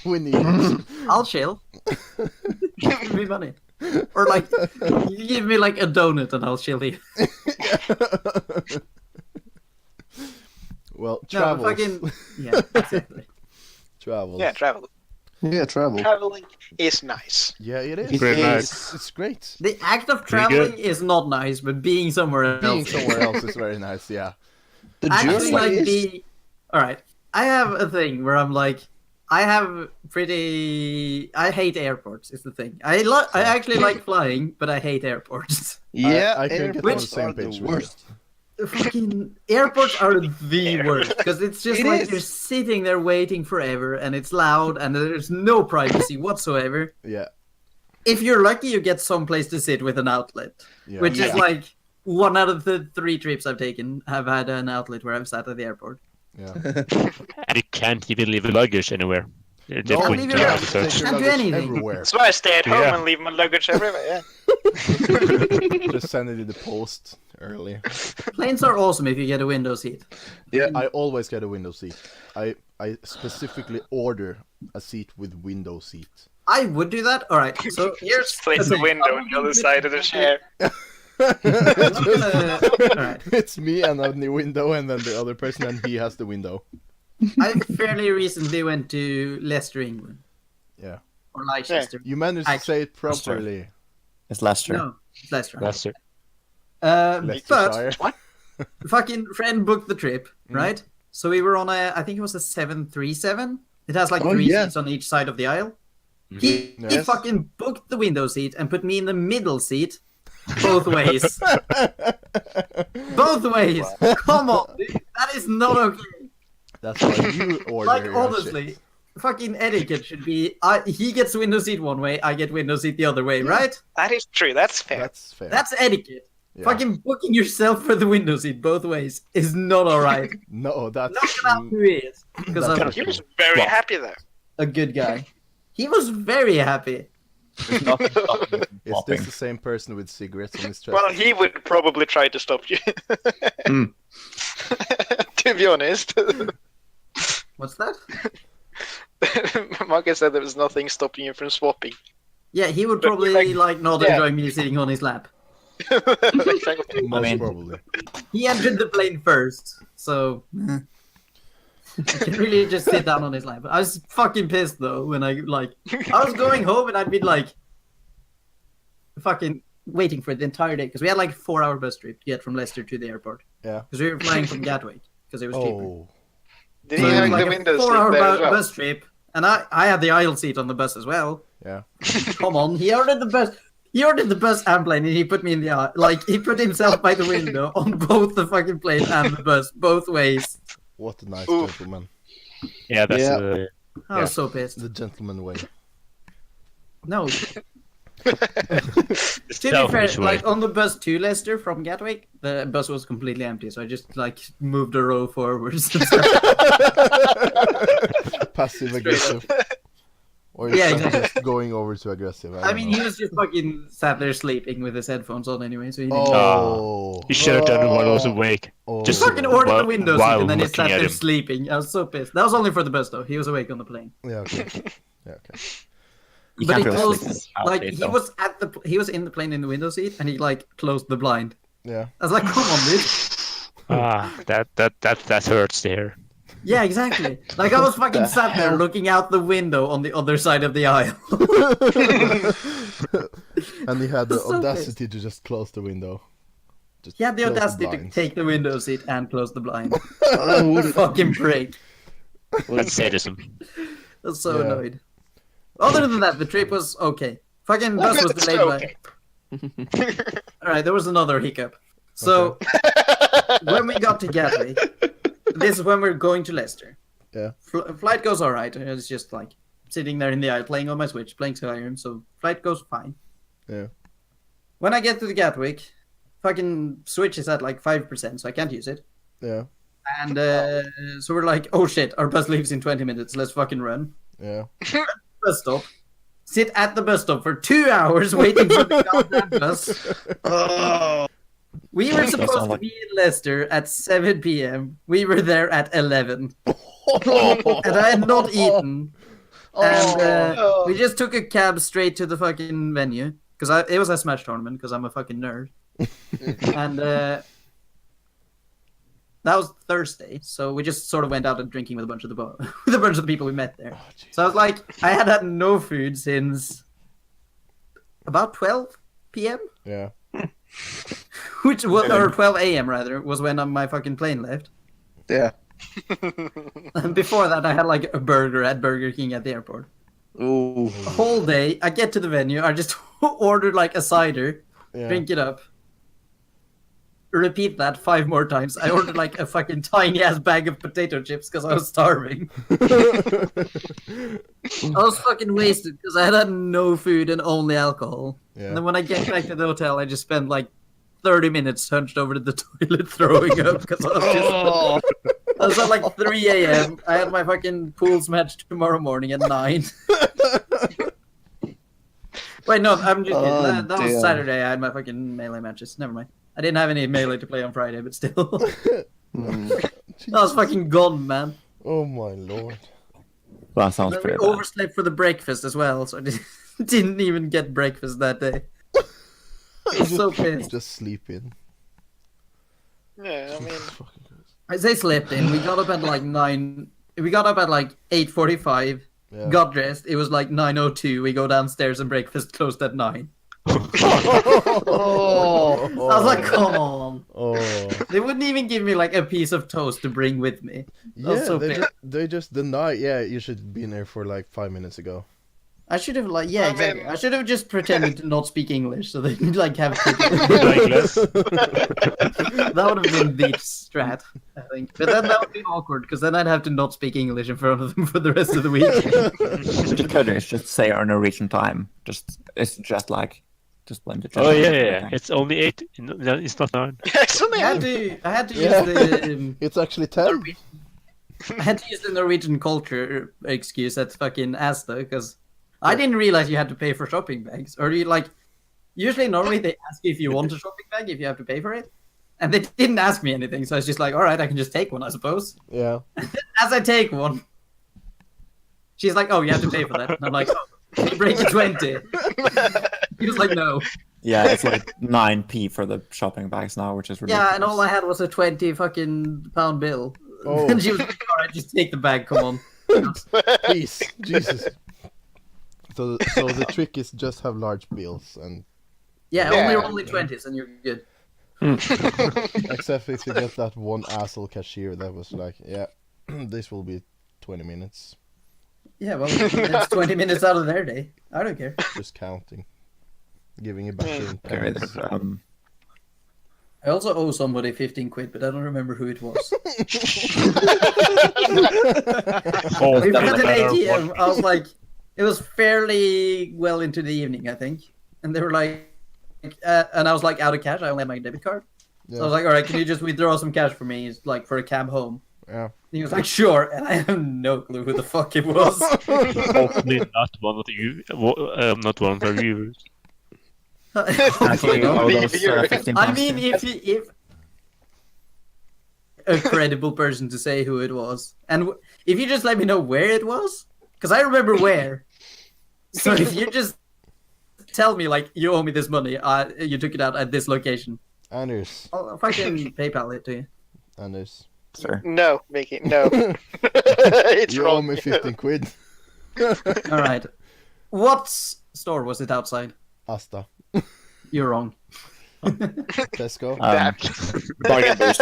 We need it. I'll chill. Give me money. Or like, you give me like a donut and I'll chill here. Well, No, travels. fucking, yeah, exactly. Travels. Yeah, travel. Yeah, travel. Traveling is nice. Yeah, it is. It Pretty is. nice. It's great. The act of Pretty traveling good. is not nice, but being somewhere Being else. somewhere else is very nice, yeah. The Actually, journey like is... Alright, I have a thing where I'm like, I hate airports, is the thing. I actually like flying, but I hate airports. Yeah, I can get on the airports same are the page with worst. Fucking airports are the worst because it's just It like is. you're sitting there waiting forever and it's loud and there's no privacy whatsoever. Yeah. If you're lucky, you get some place to sit with an outlet, Yeah. which is Yeah. like 1 out of the 3 trips I've taken have had an outlet where I've sat at the airport. Yeah. And you can't even leave your luggage anywhere. They No, put leave you your out luggage. of Take search. your Can't do luggage anything. everywhere. That's why I stay at home Yeah. and leave my luggage everywhere. Yeah. Just send it in the post early. Planes are awesome if you get a window seat. Yeah, I always get a window seat. I specifically order a seat with window seat. I would do that. All right, so here's Just place the a thing. window on the other side of the chair. Alright. It's me and a new window, and then the other person, and he has the window. I fairly recently went to Leicester, England. Yeah. Or Leicester. You managed to say it properly. It's Leicester. No, it's Leicester. Leicester. But Leicestershire. fucking friend booked the trip, right? So we were on I think it was a 737. It has like Oh, 3 yeah. seats on each side of the aisle. He Yes. fucking booked the window seat and put me in the middle seat, both ways. Both ways. Come on, dude. That is not okay. That's why you order Like your honestly, shit. fucking etiquette should be: he gets window seat one way, I get window seat the other way, right? That is true. That's fair. That's fair. That's etiquette. Yeah. Fucking booking yourself for the window seat both ways is not alright. No, that's Not about who he is, because That's I'm He was very Well- happy though. a good guy. He was very happy. There's nothing stopping you from Is flopping. this the same person with cigarettes on his chest? Well, he would probably try to stop you. Mm. To be honest. What's that? Marcus said there was nothing stopping you from swapping. Yeah, he would But, probably like, not yeah. enjoy me sitting on his lap. Exactly. Most mean- probably. He entered the plane first, so I can really just sit down on his lap. I was fucking pissed though when I was going home and I'd been like fucking waiting for it the entire day because we had like a 4-hour bus trip to get from Leicester to the airport Yeah. because we were flying from Gatwick because it was cheaper. Oh. Did So he it was have like the a window 4-hour seat there as well? bus trip, and I had the aisle seat on the bus as well. Yeah. Come on, he ordered the bus. He ordered the bus and plane, and he put me in the aisle. Like he put himself by the window on both the fucking plane and the bus, both ways. What a nice Oof. gentleman. Yeah, that's Yeah. I was so pissed. The gentleman way. No, the to be fair, selfish way. like on the bus to Leicester from Gatwick, the bus was completely empty, so I just like moved a row forwards. Passive aggressive. Or is Yeah, that exactly. just going over to aggressive? I don't mean, know. he was just fucking sat there sleeping with his headphones on anyway, so he didn't. Oh. You should have done it while I was awake. Oh. Just Fucking ordered while- the window seat while and then he looking sat at there him. sleeping. I was so pissed. That was only for the bus though. He was awake on the plane. Yeah, okay. Yeah, okay. You But can't he really closed, sleep in like outfit, he though. was in the plane in the window seat and he like closed the blind. Yeah. I was like, come on, dude. That hurts there. Yeah, exactly. Like I was fucking the sat there hell? looking out the window on the other side of the aisle. And he had the So audacity to just close the window. Just He had the close audacity to blinds. take the window seat and close the blind. I wouldn't- Fucking break. That's sadism. I was so Yeah. annoyed. Other than that, the trip was okay. Fucking bus was It's delayed by. Alright, there was another hiccup. So when we got to Gatwick, this is when we're going to Leicester. Yeah. Flight goes alright. It's just like sitting there in the aisle playing on my Switch, playing Skyrim, so flight goes fine. Yeah. When I get to the Gatwick, fucking Switch is at like 5%, so I can't use it. Yeah. And so we're like, oh shit, our bus leaves in 20 minutes, let's fucking run. Yeah. Bus stop. Sit at the bus stop for 2 hours waiting for the goddamn bus. Oh, We were That supposed sounds to like- be in Leicester at 7 p.m. We were there at 11. Oh. And I had not eaten. And Oh. we just took a cab straight to the fucking venue. Because it was a Smash tournament, because I'm a fucking nerd. And that was Thursday. So we just sort of went out and drinking with a bunch of with a bunch of the people we met there. Oh, jeez. So I was like, I had had no food since about 12 p.m. Yeah. Which was, or 12 a.m. rather, was when my fucking plane left. yeah. And before that, I had like a burger at Burger King at the airport. Ooh. The whole day, I get to the venue, I just ordered like a cider, Yeah. drink it up, repeat that 5 more times. I ordered like a fucking tiny ass bag of potato chips because I was starving. I was fucking wasted because I had no food and only alcohol. Yeah. And then when I get back to the hotel, I just spent like 30 minutes hunched over to the toilet throwing up because I was just. Oh, I was at like 3 a.m. I had my fucking pools match tomorrow morning at 9. Wait, no, I'm just kidding. Oh, That was damn. Saturday. I had my fucking melee matches. Never mind. I didn't have any melee to play on Friday, but still. I was fucking gone, man. Oh my lord. That sounds Then we pretty bad. overslept for the breakfast as well, so I didn't even get breakfast that day. I was so pissed. Just sleep in. Yeah, I mean, Fucking Christ. I say slept in. We got up at like 9. We got up at like 8:45. Yeah. Got dressed. It was like 9:02. We go downstairs and breakfast closed at 9. oh. I was like, come on. Oh. They wouldn't even give me like a piece of toast to bring with me. Yeah, so they big. they just deny. Yeah, you should have been there for like 5 minutes ago. I should have like, yeah, I exactly. mean- I should have just pretended to not speak English so they could like have. Ridiculous. That would have been the strat, I think. But then that would be awkward because then I'd have to not speak English in front of them for the rest of the week. What you could do is just say our Norwegian time. It's just blend it. Oh yeah. It's only 8. No, it's not 9. it's only I had to use Yeah. the. It's actually 10. I had to use the Norwegian culture excuse at fucking Asta because I didn't realize you had to pay for shopping bags. Or you like, usually normally they ask you if you want a shopping bag if you have to pay for it, and they didn't ask me anything. So I was just like, all right, I can just take one, I suppose. Yeah. As I take one, she's like, oh, you have to pay for that. And I'm like, oh, can you break it 20? He was like, no. Yeah, it's like 9p for the shopping bags now, which is ridiculous. Yeah, and all I had was a 20 fucking pound bill. Oh. And she was like, all right, just take the bag, come on. Please, Jesus. So the trick is just have large bills, and Yeah, Yeah. only 20s and you're good. except if you get that one asshole cashier that was like, yeah, this will be 20 minutes, Yeah, well, it's 20 minutes out of their day. I don't care. just counting, giving it back in Okay, pence. I also owe somebody 15 quid, but I don't remember who it was. Oh, We went that's to the better. ATM. I was like, it was fairly well into the evening, I think. And they were like, and I was like out of cash. I only had my debit card. So I was Yeah. like, all right, can you just withdraw some cash for me, like for a cab home? Yeah. He was like, sure, and I have no clue who the fuck it was. Hopefully not one of you, not one of the viewers. Hopefully not. all those 15 I pounds mean, too. if a credible person to say who it was, and if you just let me know where it was, because I remember where. So if you just tell me like you owe me this money, you took it out at this location, Anders. I'll fucking PayPal it to you. Anders. Sir. No, Mickey, no. It's You owe wrong. me 15 quid. All right. What store was it outside? Asta. You're wrong. Tesco. Bargain boost.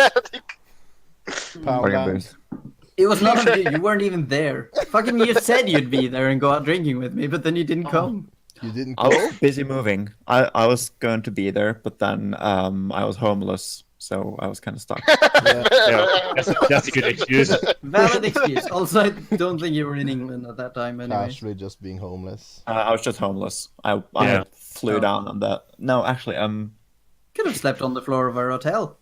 Bargain Poundland. boost. It was not of you. You weren't even there. Fucking you said you'd be there and go out drinking with me, but then you didn't come. You didn't I go? was busy moving. I was going to be there, but then I was homeless, so I was kind of stuck. Yeah. Yeah, that's a good excuse. Valid excuse. Also, I don't think you were in England at that time anyway. Casually just being homeless. I was just homeless. I Yeah. flew down on that. No, actually, Could have slept on the floor of our hotel.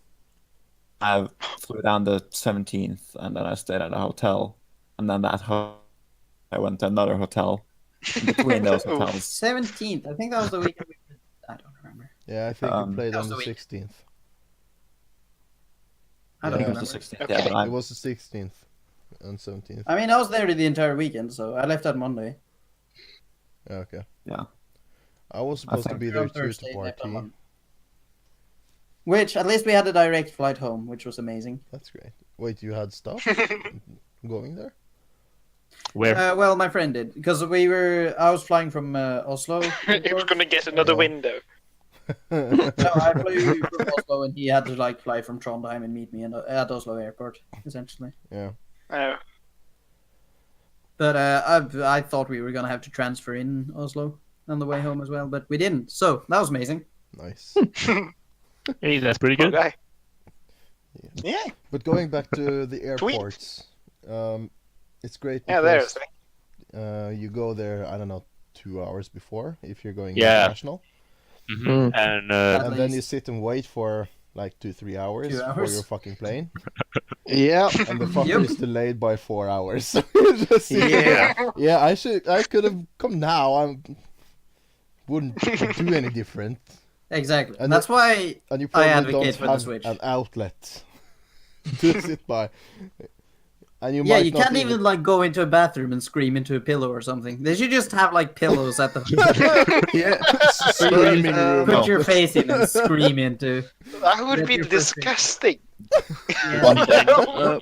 I flew down the 17th, and then I stayed at a hotel, and then I went to another hotel. In between those hotels. 17th. I think that was the weekend we did. I don't remember. Yeah, I think you played that on was the the week. 16th. I I don't think it remember. was the 16th. Okay. Yeah, but It was the 16th and 17th. I mean, I was there the entire weekend, so I left on Monday. Yeah, okay. Yeah. I was supposed to think- be there On too Thursday, to left on party. Monday. Which, at least we had a direct flight home, which was amazing. That's great. Wait, you had stuff going there? Where? Well, my friend did, because I was flying from Oslo. He was gonna get another Yeah. window. No, I flew from Oslo, and he had to like fly from Trondheim and meet me at Oslo airport, essentially. Yeah. Oh. But I thought we were gonna have to transfer in Oslo on the way home as well, but we didn't. So that was amazing. Nice. Hey, that's pretty good. Okay. Yeah. But going back to the airports, it's great Yeah, because there's. you go there, I don't know, 2 hours before if you're going Yeah. international. Mhm. And And then you least. sit and wait for like 2-3 hours 2 for hours. your fucking plane. Yeah. And the fucker Yep. is delayed by 4 hours. So you just sit there. Yeah, I could have come now. I wouldn't do any different. Exactly. And That's why And you I probably advocate don't for the have Switch. an outlet to sit by. And you yeah, might you not can't even like go into a bathroom and scream into a pillow or something. They should just have like pillows at the Yeah. Screaming room. put your face in and scream into. That would Let be your first disgusting. Yeah,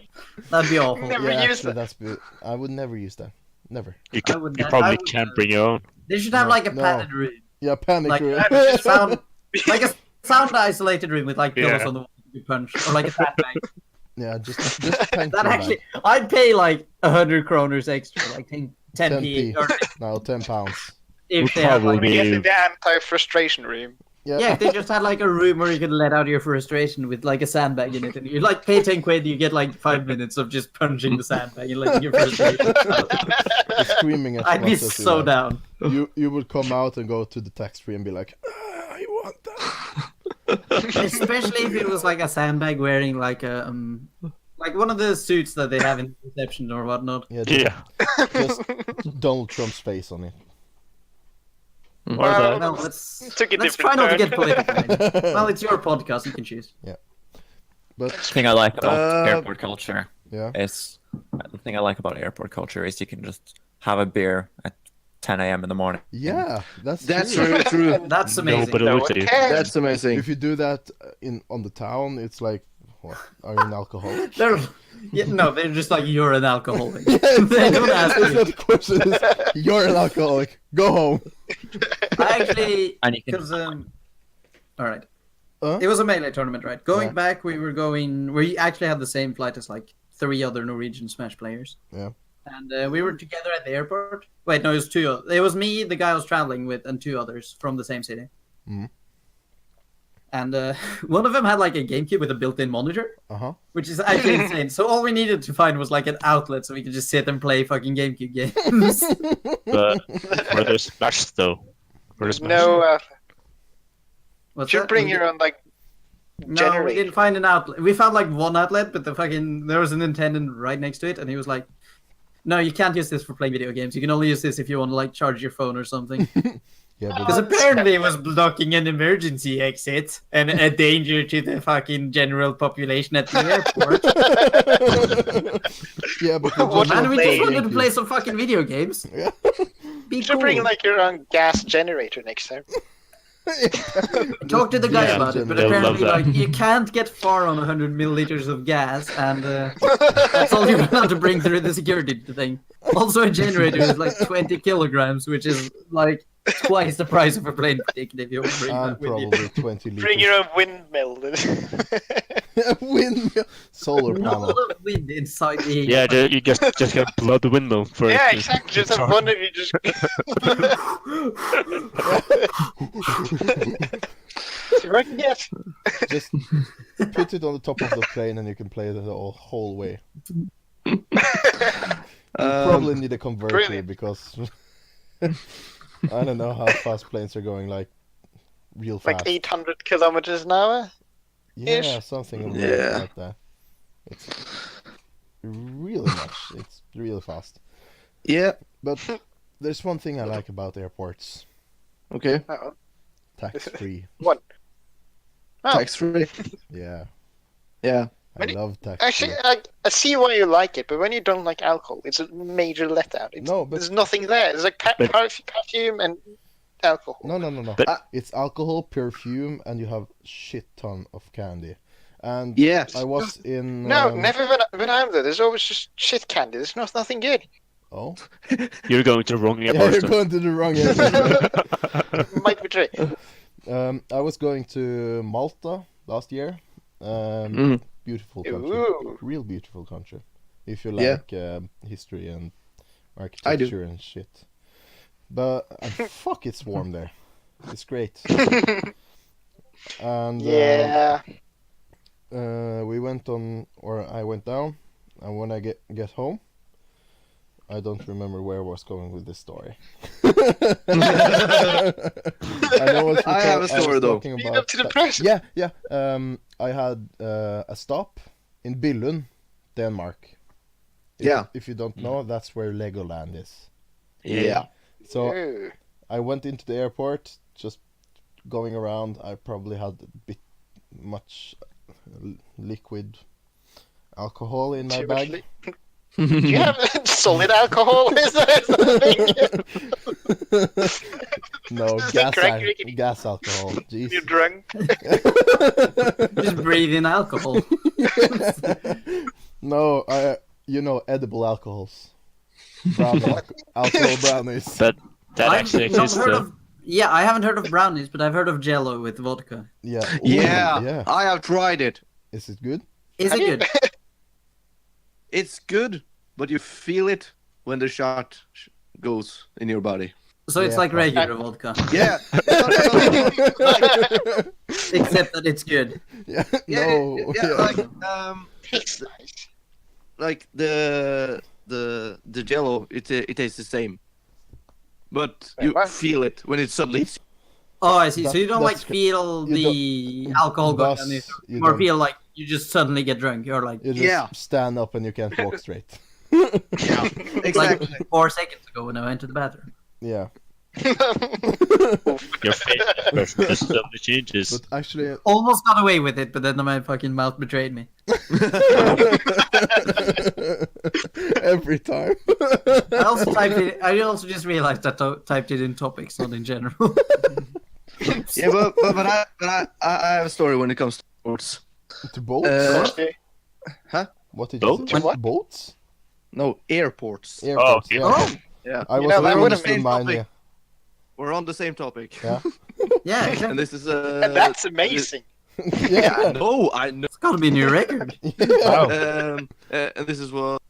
that'd be awful. Never Yeah, use actually, that. I would never use that. Never. you, I would you not- probably I would can't not. bring your own. They should have No, like a no. padded room, Yeah, panic like room. sound, like a sound isolated room with like pillows Yeah. on the wall to be punched, or like a sandbag. Yeah, just panic That room actually, bag. I'd pay like 100 kroners extra, like 10p, 10p. or No, £10. if Would they had like, probably- Get in the anti-frustration room. yeah, if they just had like a room where you could let out your frustration with like a sandbag in it, and you like pay 10 quid, you get like 5 minutes of just punching the sandbag and letting your frustration out. Just screaming as I'd be much as you so like. down. You would come out and go to the tax-free and be like, I want that. Especially if it was like a sandbag wearing like a like one of the suits that they have in reception or whatnot. Yeah, Yeah. just Donald Trump's face on it. Well, Well, let's took a let's different try not to turn. get political. Well, it's your podcast, you can choose. But The thing I like about Uh, airport culture yeah, is airport culture is you can just have a beer at 10 a.m. in the morning. yeah, that's That's true. really true. That's amazing. Nobody No looks one at you. cares. That's amazing. If you do that on the town, it's like, what? Are you an alcoholic? They're just like you're an alcoholic. Yeah, They don't ask it's you. not the question. It's, you're an alcoholic. Go home. I actually, And you can because all right, Huh? it was a melee tournament, right? Going Yeah. back, we actually had the same flight as like 3 other Norwegian Smash players. Yeah. And we were together at the airport. Wait, no, it was 2. It was me, the guy I was traveling with, and 2 others from the same city. Mhm. And one of them had like a GameCube with a built-in monitor, Uh-huh. which is actually insane. So all we needed to find was like an outlet so we could just sit and play fucking GameCube games. But were there Smash though? Were there Smash? No, What's should that? bring your own like No, we generator. didn't find an outlet. We found like one outlet, but there was an attendant right next to it, and he was like, "No, you can't use this for playing video games. You can only use this if you want to like charge your phone or something." Yeah, Because apparently it was blocking an emergency exit and a danger to the fucking general population at the airport. yeah, but What Man, we just wanted to Thank play you. some fucking video games. Yeah. Be You should cool. bring like your own gas generator next time. Talk to the guy Yeah, about it, but they'll love apparently, that. like, you can't get far on 100 milliliters of gas, and that's all you're allowed to bring through the security thing. Also, a generator is like 20 kilograms, which is like twice the price of a plane ticket if you bring And that with you. probably 20 liters. Bring your own windmill. Windmill. Solar Not a panel. lot of wind inside the Yeah, you just can blow the windmill for it Yeah, to exactly. Just have charge. one of you just. Right? Yes. Just put it on the top of the plane and you can play it the whole way. You probably need a converter brilliant. because I don't know how fast planes are going, like real fast. Like 800 kilometers an hour. Yeah, ish. something Yeah. like that. It's really much. It's really fast. Yeah. But there's one thing I like about airports: Okay. Uh-oh. tax free. What? Oh, Tax free. Yeah, Yeah. I Really? love tax actually, free. I see why you like it, but when you don't like alcohol, it's a major letdown. No, but There's nothing there. There's like But- perfume and alcohol. No. But- It's alcohol, perfume, and you have shit ton of candy. And Yeah. I was in. No, never when I'm there. There's always just shit candy. There's nothing good. Oh, You're going to the wrong yeah, airport. you're going to the wrong airport. Might be true. I was going to Malta last year. Beautiful country, Ooh. real beautiful country. If you Yeah. like history and I do. architecture and shit. But fuck, it's warm there. It's great. And Yeah. we went on, or I went down, and when I get home, I don't remember where I was going with this story. I have a story, though. Lead up to the press. Yeah. I had a stop in Billund, Denmark. Yeah. If you don't know, that's where Legoland is. Yeah. So Ooh. I went into the airport, just going around. I probably had a bit much liquid alcohol in my Too much bag. Do you have solid alcohol? Is that something? No, Is that correct, Ricky? gas alcohol. You're Jeez. drunk. Just breathe in alcohol. No, edible alcohols. Alcohol brownies. That I've actually not exists. heard of. Yeah, I haven't heard of brownies, but I've heard of Jello with vodka. Yeah. Ooh, Yeah. Yeah. I have tried it. Is it good? Is it good? It's good, but you feel it when the shot goes in your body. So it's Yeah, like probably. regular vodka, Yeah. except that it's good. Yeah. Yeah, No. yeah, Yeah. It's nice. like the Jello, it tastes the same, but you What? feel it when it suddenly. Oh, I see. That- So you don't like that's good. feel You the alcohol go Thus, down your you or don't- feel like you just suddenly get drunk. You're like, You just Yeah. stand up and you can't walk straight. Exactly. like 4 seconds ago when I went to the bathroom. Yeah. Your face just suddenly changes. But actually, Almost got away with it, but then my fucking mouth betrayed me. every time. I also just realized that I typed it in topics, not in general. Yeah, but I have a story when it comes to sports. To boats? What did you Boats? say? What? Boats? No, airports. Airports, okay. yeah. Oh, Yeah, I You was know, that around would've in been mine, topic. yeah. we're on the same topic. Yeah. yeah, And exactly. this is And that's amazing. Yeah, I Yeah. know, I know. It's gotta be a new record. Wow. And this is what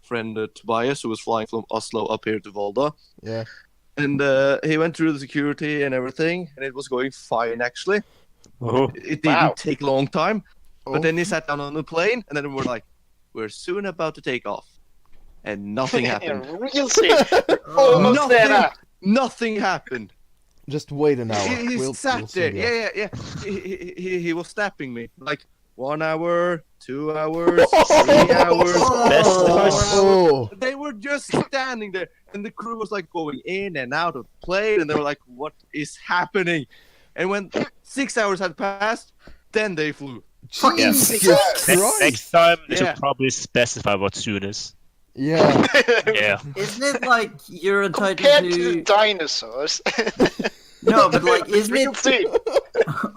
friend Tobias, who was flying from Oslo up here to Volda, Yeah. and he went through the security and everything, and it was going fine actually. Oh. It didn't Wow. take a long time, Oh. but then he sat down on the plane, and then we're like, we're soon about to take off, and nothing happened. Real soon. Almost there now. Nothing happened. Just wait an hour. He We'll sat soon there. go. Yeah. He was snapping me like 1 hour, 2 hours, 3 hours. Oh, They were just standing there, and the crew was like going in and out of the plane, and they were like, "What is happening?" And when 6 hours had passed, then they flew. Jesus Next Christ! time, they Yeah. should probably specify what soon is. Yeah, Yeah. Isn't it like you're entitled Compared to the to? dinosaurs. No, but like, isn't Real it? thing.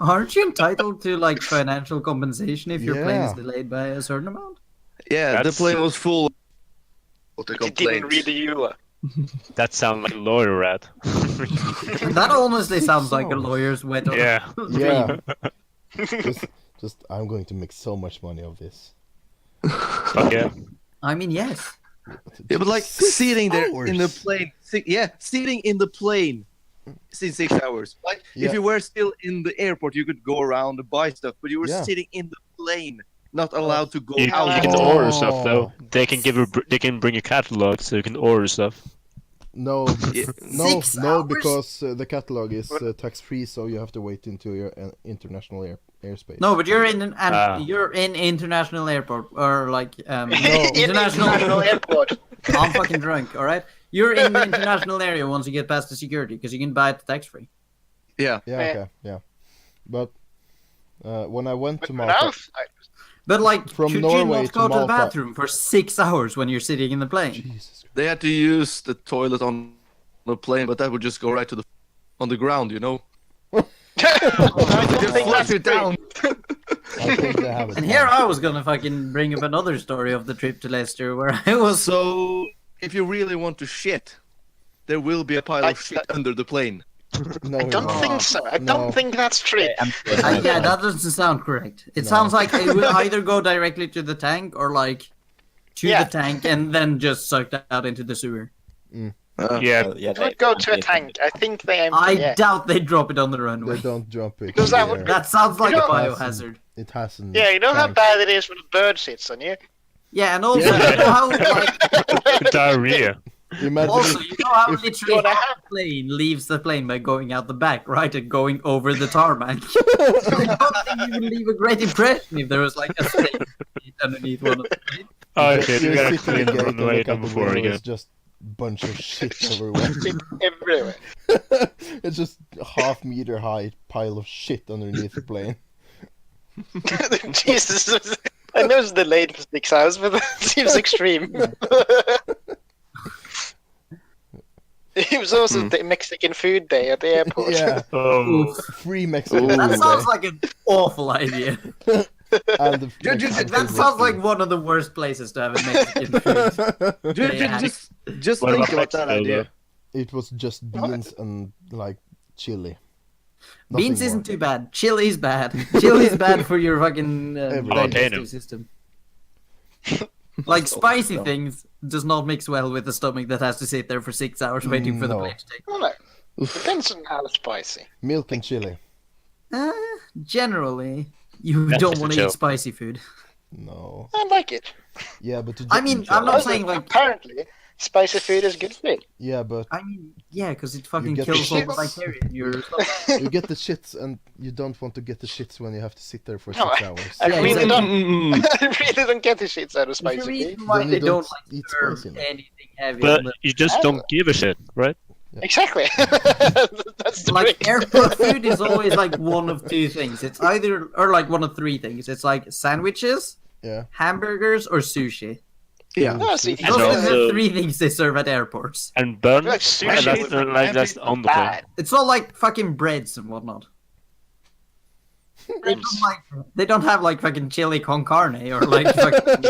Aren't you entitled to like financial compensation if your plane is Yeah. delayed by a certain amount? Yeah, That's- the plane was full. Of He didn't read the EULA. That sounds like a lawyer rat. That honestly sounds like a lawyer's wet Yeah. yeah. Just, I'm going to make so much money of this. Fuck yeah. I mean, yes. Yeah, but like 6 sitting there in the hours. plane. Sitting in the plane since 6 hours. Like Yeah. if you were still in the airport, you could go around and buy stuff, but you were Yeah. sitting in the plane, not allowed to go You, out. you can Oh. order stuff though. They can they can bring a catalog so you can order stuff. No, Yeah. no, 6 no, hours? because the catalog is tax-free, so you have to wait into your international airspace. No, but you're in Ah. you're in international airport or like In international. international airport. I'm fucking drunk. All right, you're in the international area once you get past the security because you can buy it tax free. Yeah. Yeah, Yeah. okay, yeah. But when I went to But Malta, now, But like, From could Norway you not to go to the Malta. bathroom for 6 hours when you're sitting in the plane? Jesus They had to use the toilet on the plane, but that would just go right to on the ground, you know. I don't Just think flush that's it down. I think they have it. And here I was gonna fucking bring up another story of the trip to Leicester where I was. So if you really want to shit, there will be a pile of shit under the plane. No, I don't no. think so. I No. don't think that's true. Yeah, that doesn't sound correct. It sounds like it will either go directly to the tank or like to Yeah. the tank and then just sucked out into the sewer. Yeah. Yeah, It would go to a tank. I think they empty. I Yeah. doubt they drop it on the They runway. don't drop it. Because in that the would air. be- That sounds like You a know- biohazard. It hasn't. Yeah, you know how tank. bad it is when a bird sits on you. Yeah, and also you know how like, Diarrhea. Imagine also if- you know how if- literally Gonna half the plane leaves the plane by going out the back, right, and going over the tarmac. I don't think you would leave a great impression if there was like a snake underneath one of the planes. Oh you're shit, we gotta sitting clean in the gate and runway look out the before window, again. It's just bunch of shit everywhere. Shit everywhere. It's just a half-meter high pile of shit underneath the plane. Jesus. I know it's delayed for 6 hours, but that seems extreme. It was also the Mexican food day at the airport. Yeah, Oh, free Mexican Ooh. That food sounds day. like an awful idea. And the Ju- ju- Mexican That food sounds was like one of the worst places to have a Mexican food. Ju- ju- Yeah. Just What think about about that Mexico, idea. It was just beans and like chili. Nothing Beans more. isn't too bad. Chili's bad. Chili's bad for your fucking Everything. digestive system. Like spicy things does not mix well with a stomach that has to sit there for 6 hours waiting for the No. plane to take. Well, no. Depends on how spicy. Milk and chili. Generally, you That's don't just want a to eat joke. spicy food. No. I like it. Yeah, but to I mean, I'm not Also, saying like. apparently, spicy food is good for you. Yeah, but I mean, yeah, because it fucking get the kills all the shits. bacteria in your stomach. you get the shits, and you don't want to get the shits when you have to sit there for No, 6 hours. I Yeah, really exactly. don't. I really don't get the shits out of If spicy you food. reason why Then they you don't don't like eat serve spicy enough. anything heavy but on the you just don't give a shit, right? Exactly. That's the like trick. airport food is always like one of two things. It's either or like one of three things. It's like sandwiches, Yeah. hamburgers, or sushi. Yeah. No, see, And Those are also- the three things they serve at airports. And burn. Like and sushi that's, is like, that's on the plane. bad. It's all like fucking breads and whatnot. They don't have like fucking chili con carne or like fucking,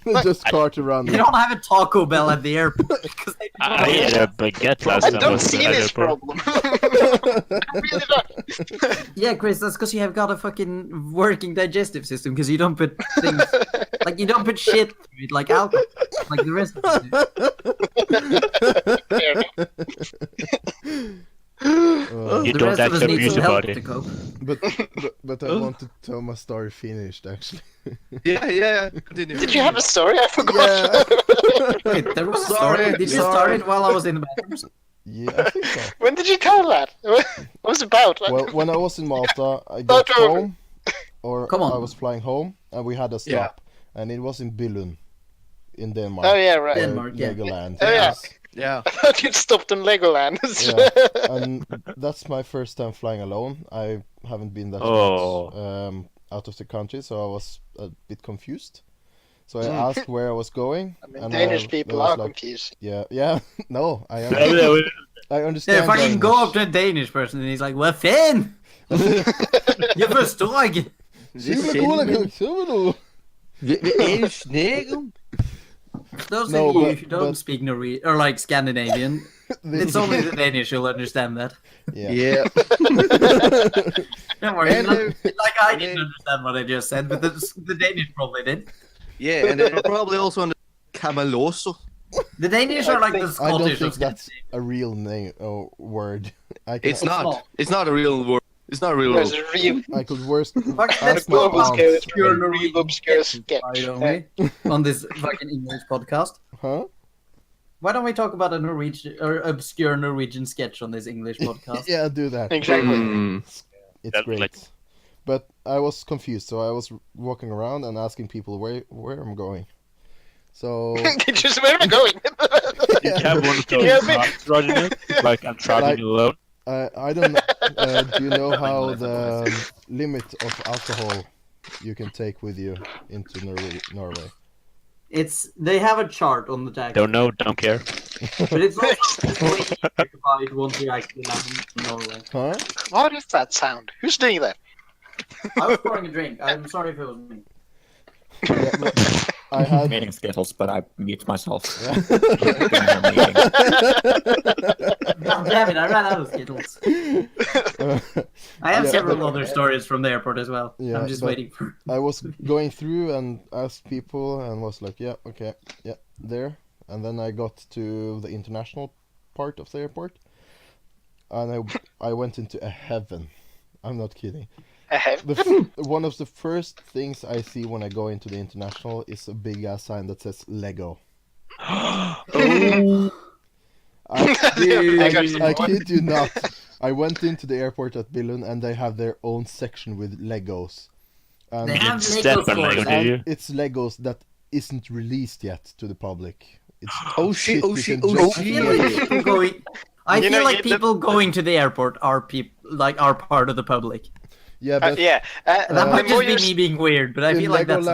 They just cart around. they don't have a Taco Bell at the airport because they don't I ate a baguette last I time. don't was see at this airport. problem. I really don't. Yeah, Chris, that's because you have got a fucking working digestive system because you don't put things like you don't put shit through it like alcohol, like the rest of us do. You The don't rest of us actually need abuse some your help body. to cope. But I want to tell my story finished actually. Yeah. Continue. Did you have a story? I forgot. Yeah. Wait, there was a Sorry, story. Did you sorry. start it while I was in the bathroom? Yeah, I think so. When did you tell that? What was it about? Well, when I was in Malta, I got Start over. home, or Come on. I was flying home, and we had a stop, and it was in Billund, in Denmark. Oh yeah, right. Denmark, yeah. Legoland. Oh, yeah. is. Yeah. I thought you'd stopped in Legoland. Yeah, and that's my first time flying alone. I haven't been that Oh. much out of the country, so I was a bit confused. So I asked where I was going, I mean, and Danish there people was are like, confused. yeah, no, I am. Yeah, I Yeah, understand. if I can go up Danish. to a Danish person and he's like, "Vad fan? Jag förstår inte." Those No, of you but- who don't but- speak Norwegian or like Scandinavian, it's only the Danish who'll understand that. Yeah. Don't worry, And, like I didn't understand what I just said, but the Danish probably did. Yeah, and they're probably also on the Camaloso. The Danish are like the I don't Scottish think of that's Scandinavia. a real name or word. I It's can, not. It's not a real word. It's not a real There's word. a real, I could worst Fuck, ask let's my talk about obscure, aunt. obscure real Norwegian obscure sketches, why sketch. don't we? On this fucking English podcast. Huh? Why don't we talk about a Norwegian or obscure Norwegian sketch on this English podcast? Yeah, do that. Exactly. It's That, great. like- But I was confused, so I was walking around and asking people where I'm going. So Did you say where am I going? You have one of Can you those help me? cards, Roger, like I'm traveling Like- alone. I don't know. Do you know how the limit of alcohol you can take with you into Norway? They have a chart on the tag, Don't know, don't care. but it's also way easier to buy it once you actually land in Norway. Huh? What is that sound? Who's doing that? I was pouring a drink. I'm sorry if it was me. Yeah, but I had. Meeting Skittles, but I mute myself. God damn it! I ran out of Skittles. I have Yeah, several but- other stories from the airport as well. Yeah, I'm just but- waiting for. I was going through and asked people and was like, yeah, okay, yeah, there. And then I got to the international part of the airport, and I went into a heaven. I'm not kidding. One of the first things I see when I go into the international is a big ass sign that says Lego. I kid you not. I went into the airport at Billund and they have their own section with Legos. And They have Step Lego on Lego, stores. did you? and it's Legos that isn't released yet to the public. It's Oh shit! Oh you shit! can Oh just- I feel like shit! people going. I You feel know, like you- people going to the airport are part of the public. Yeah, but Yeah. That The might more just be you me being weird, but I in feel like that's.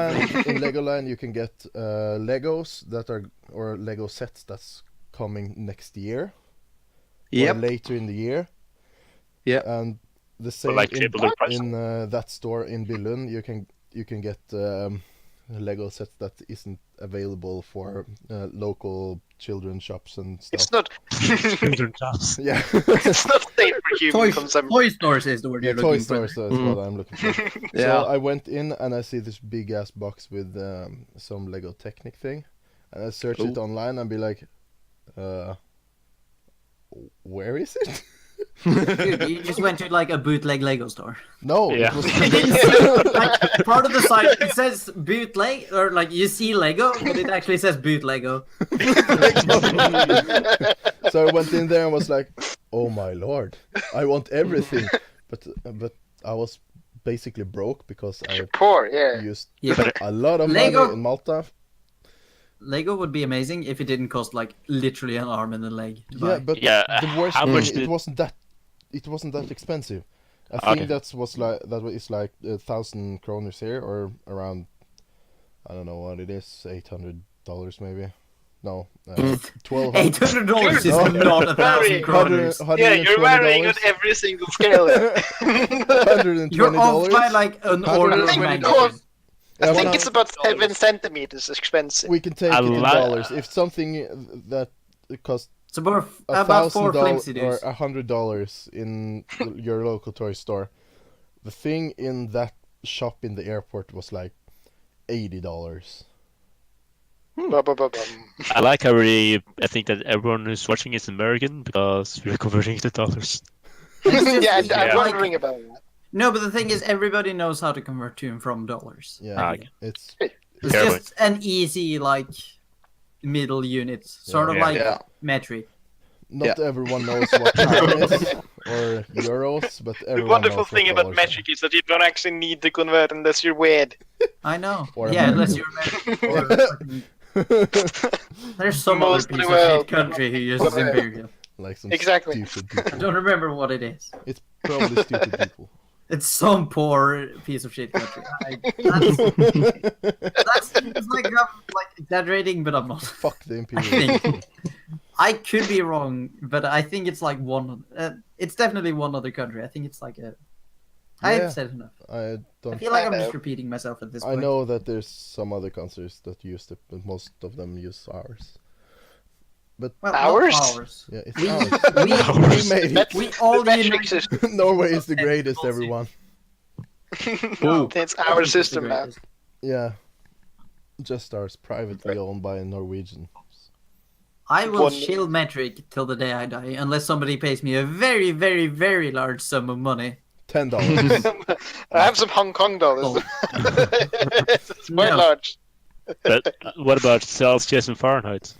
in Legoland you can get Legos that are or Lego sets that's coming next year. Yep. Or later in the year. Yeah. And the same like triple the price. in that store in Billund, you can get Lego sets that isn't available for local children shops and stuff. it's not Children jobs. Yeah. it's not safe for human consumption. Toy stores is the word Yeah, you're toy looking for. stores is what I'm looking for. Yeah. So I went in and I see this big ass box with some Lego Technic thing, and I search it online and be like, where is it? Dude, you just went to like a bootleg Lego store. No, Yeah. it was It didn't say, like, part of the site it says bootleg or like you see Lego, but it actually says boot Lego. So I went in there and was like, oh my lord, I want everything, but I was basically broke because I Poor, yeah. used Yeah, but a lot of Lego- money in Malta. Lego would be amazing if it didn't cost like literally an arm and a leg to buy. Yeah, but Yeah, the worst how thing, much it did- wasn't that expensive. I Okay. think that is like 1,000 kroners here, or around, I don't know what it is, $800 maybe. No, $1,200. $800 is No. not 1,000 Very- kroners. Yeah, you're varying on every single scale there. $120. You're off by like an order of think magnitude. I Yeah, think one- it's about 7 centimeters expensive. we can take A it in lot- dollars. If something that costs So about four $1,000 flimsy or dudes. $100 in your local toy store, the thing in that shop in the airport was like $80. Ba-ba-ba-bum. I like how I think that everyone who's watching is American because we're converting it to dollars. Yeah, I'm Yeah. wondering about that. No, but the thing is, everybody knows how to convert to and from dollars. Yeah, Ah, it's It's Fair just an easy like middle unit, sort of Yeah. like Yeah. metric. Not everyone knows what time is or euros, but The everyone wonderful knows thing what about dollars metric is that you don't actually need to convert unless you're weird. I know. Or Yeah, unless American. you're American. Or fucking- There's some other Most of piece the of world. shit country who uses Yeah. imperial. Like some Exactly. stupid I people. don't remember what it is. It's probably stupid people. It's some poor piece of shit country. That's it's like I'm like exaggerating, but I'm not. Fuck the I imperial. think I could be wrong, but I think it's like one. It's definitely one other country. I think it's like a. Yeah. I've said enough. I I don't. feel like I'm I know. just repeating myself at this I point. know that there's some other countries that use it, but most of them use ours. Well, Ours? not ours. Yeah, it's We- ours. we- We made Met- it. We all the metric unite- system. Norway is the greatest, everyone. No, It's our it's the system now. greatest. Yeah. Just ours, privately owned by a Norwegian. I will One- shill metric till the day I die, unless somebody pays me a very, very, very large sum of money. $10. I have some Hong Kong dollars. It's quite No. large. But what about Celsius and Fahrenheit?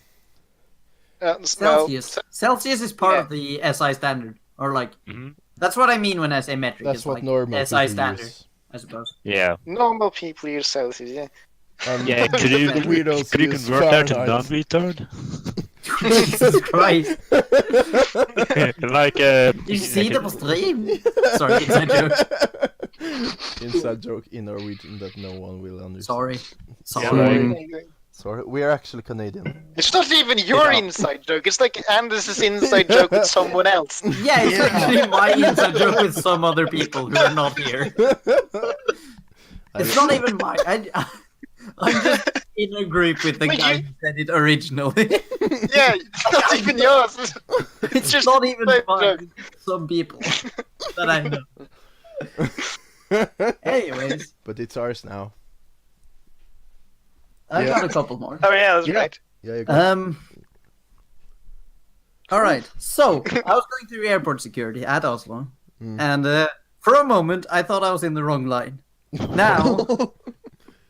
Celsius. No, Celsius is part Yeah. of the SI standard, or like Mhm. that's what I mean when I say metric. That's it's what like normal SI people standard, use. I suppose. Yeah. normal people use Celsius, yeah. Yeah, could you, The weirdos could you use convert that to Fahrenheit. non-retard? Jesus Christ! Like, You see the stream? Sorry, inside joke. Inside joke in Norwegian that no one will understand. Sorry. like- Sorry, we're actually Canadian. It's not even your inside joke. It's like Anders' inside joke with someone else. Yeah, it's actually my inside joke with some other people who are not here. It's not even mine. I'm just in a group with the But guy you- who said it originally. Yeah, it's not even yours. It's just not even inside mine. joke. It's some people that I know. Anyways, But it's ours now. I Yeah. got a couple more. Oh yeah, that's Yeah. right. Yeah, you got All right. So I was going through airport security at Oslo, Mm. and for a moment I thought I was in the wrong line. Now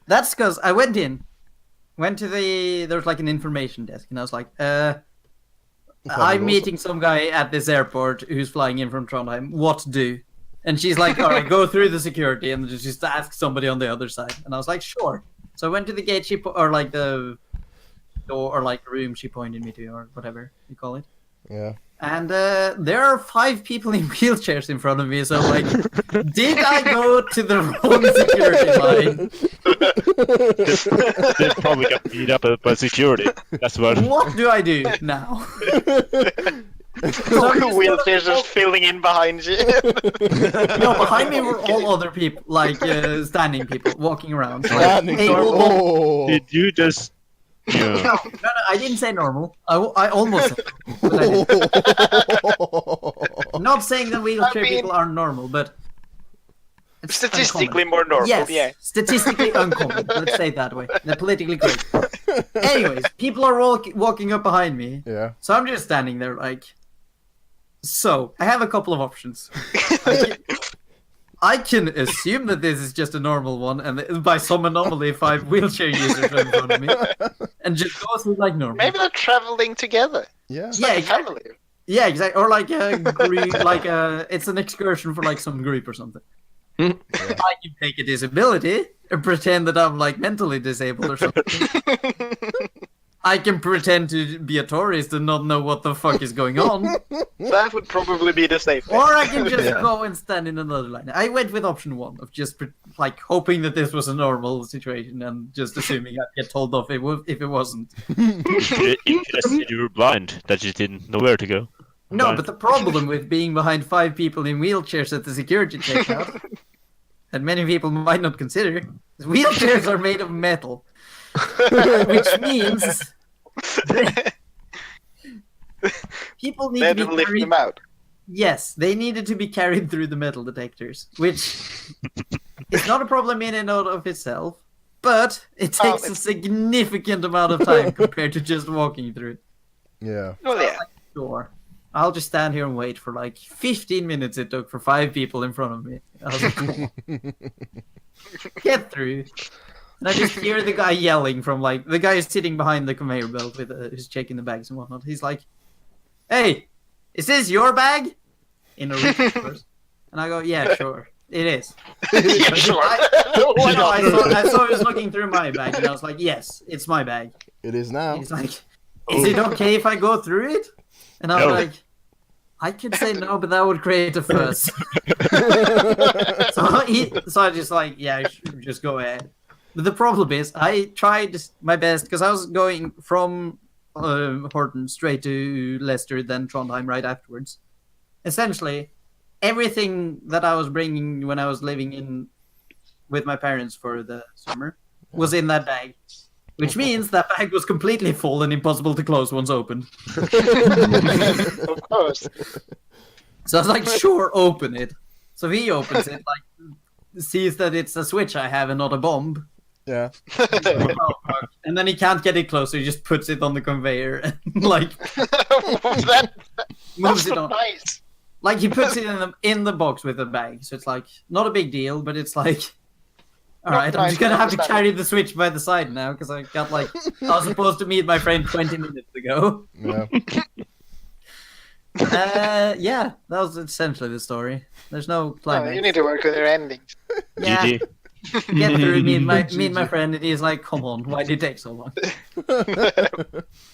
that's because I went to there was like an information desk, and I was like, I'm meeting some guy at this airport who's flying in from Trondheim. What to do? And she's like, all right, go through the security and just ask somebody on the other side. And I was like, sure. So I went to the gate, or like the door, or like the room she pointed me to, or whatever you call it. Yeah. And there are 5 people in wheelchairs in front of me. So like, did I go to the wrong security line? They probably got beat up by security. That's what. What do I do now? So I'm just Wheelchairs just filling in behind you. No, behind me were all other people, like standing people walking around. So, like, Standing hey, door. oh, Oh. Did you just? Yeah. no, I didn't say normal. I almost said normal, but I didn't. I'm not saying that wheelchair I mean- people are normal, but it's Statistically uncommon. more normal, Yes, yeah. statistically uncommon. Let's say it that way. They're politically correct. Anyways, people are walking up behind me, Yeah. so I'm just standing there like. So I have a couple of options. I can assume that this is just a normal one, and by some anomaly, 5 wheelchair users are in front of me, and just go through like normal. Maybe they're traveling together. Yeah. It's Yeah, like a exactly. family. Yeah, exactly. Or like a group, it's an excursion for like some group or something. I can take a disability and pretend that I'm like mentally disabled or something. I can pretend to be a tourist and not know what the fuck is going on. That would probably be the safe bet. Or I can just Yeah. go and stand in another line. I went with option 1 of just like hoping that this was a normal situation and just assuming I'd get told off if it wasn't. You could have said you were blind, that you didn't know where to go. No, Blind. but the problem with being behind 5 people in wheelchairs at the security checkout, that many people might not consider, is wheelchairs are made of metal. Which means people need They had to to be lift carried. them out. Yes, they needed to be carried through the metal detectors, which is not a problem in and of itself, but it Oh, takes a significant amount of time compared to just walking through it. Yeah. Well, yeah. Sure. I'll just stand here and wait for like 15 minutes it took for 5 people in front of me. I was like, "Come on, get through." And I just hear the guy yelling from like, the guy is sitting behind the conveyor belt with who's checking the bags and whatnot. He's like, "Hey, is this your bag?" In Norwegian, of course. And I go, "Yeah, sure, it is." Yeah, sure. Why No, I not? saw he was looking through my bag, and I was like, "Yes, it's my bag." It is now. He's like, "Is it okay if I go through it?" And I was No. like, "I could say no, but that would create a fuss." So I just like, "Yeah, just go ahead." But the problem is, I tried my best because I was going from Horton straight to Leicester, then Trondheim right afterwards. Essentially, everything that I was bringing when I was living in with my parents for the summer was in that bag, which means that bag was completely full and impossible to close once opened. Of course. So I was like, "Sure, open it." So he opens it, like sees that it's a switch I have and not a bomb. Yeah. And then he can't get it closed, so he just puts it on the conveyor and like That's moves it so on. nice. Like he puts it in the box with the bag, so it's like not a big deal, but it's like, all right, I'm just gonna have to carry the switch by the side now because I got like I was supposed to meet my friend 20 minutes ago. Yeah. Yeah, that was essentially the story. There's no Oh, climax. you need to work with your endings. Yeah, GG. get through meet my friend, and he's like, "Come on, why did it take so long?"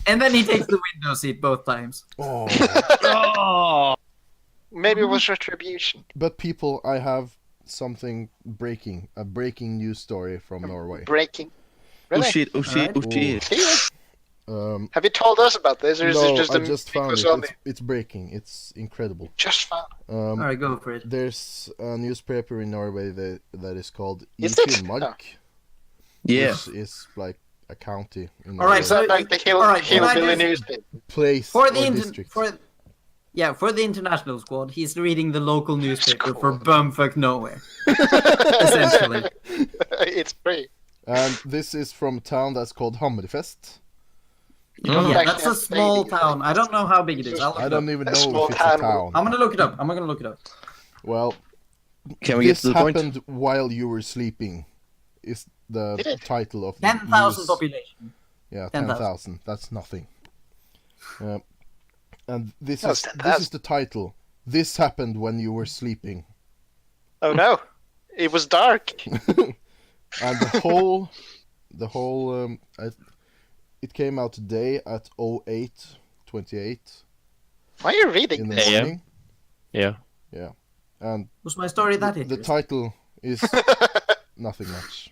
And then he takes the window seat both times. Oh. Oh. Maybe it was retribution. But people, I have something a breaking news story from Norway. Breaking. Oh Really? shit! Oh shit! Oh shit! Seriously? Have you told us about this, or is No, it just I a just found because it. only- It's breaking. It's incredible. Just found? All right, go for it. There's a newspaper in Norway that is called Is it? Finnmark, Yeah. which is like a county in All right, Norway. Is that like the can I hillbilly just- newspaper? Place For or the district. for the international squad, he's reading the local newspaper cool. for bumfuck nowhere. Essentially. It's free. And this is from a town that's called Hammerfest. Oh. Yeah, Like that's a that small lady. town. I don't know how big it is. I'll look I it don't up. even A know small if it's a town. town. I'm gonna look it up. I'm gonna look it up. Well, Can we get this to the point? happened while you were sleeping. Is the Did it? title of the 10,000 news. population. Yeah, 10,000. 10,000. That's nothing. And this No, is it's 10,000. this is the title. This happened when you were sleeping, Oh no, it was dark. and it came out today at 08:28 Why are you reading in the this? morning. Yeah. And Was my story that the interesting? title is nothing much.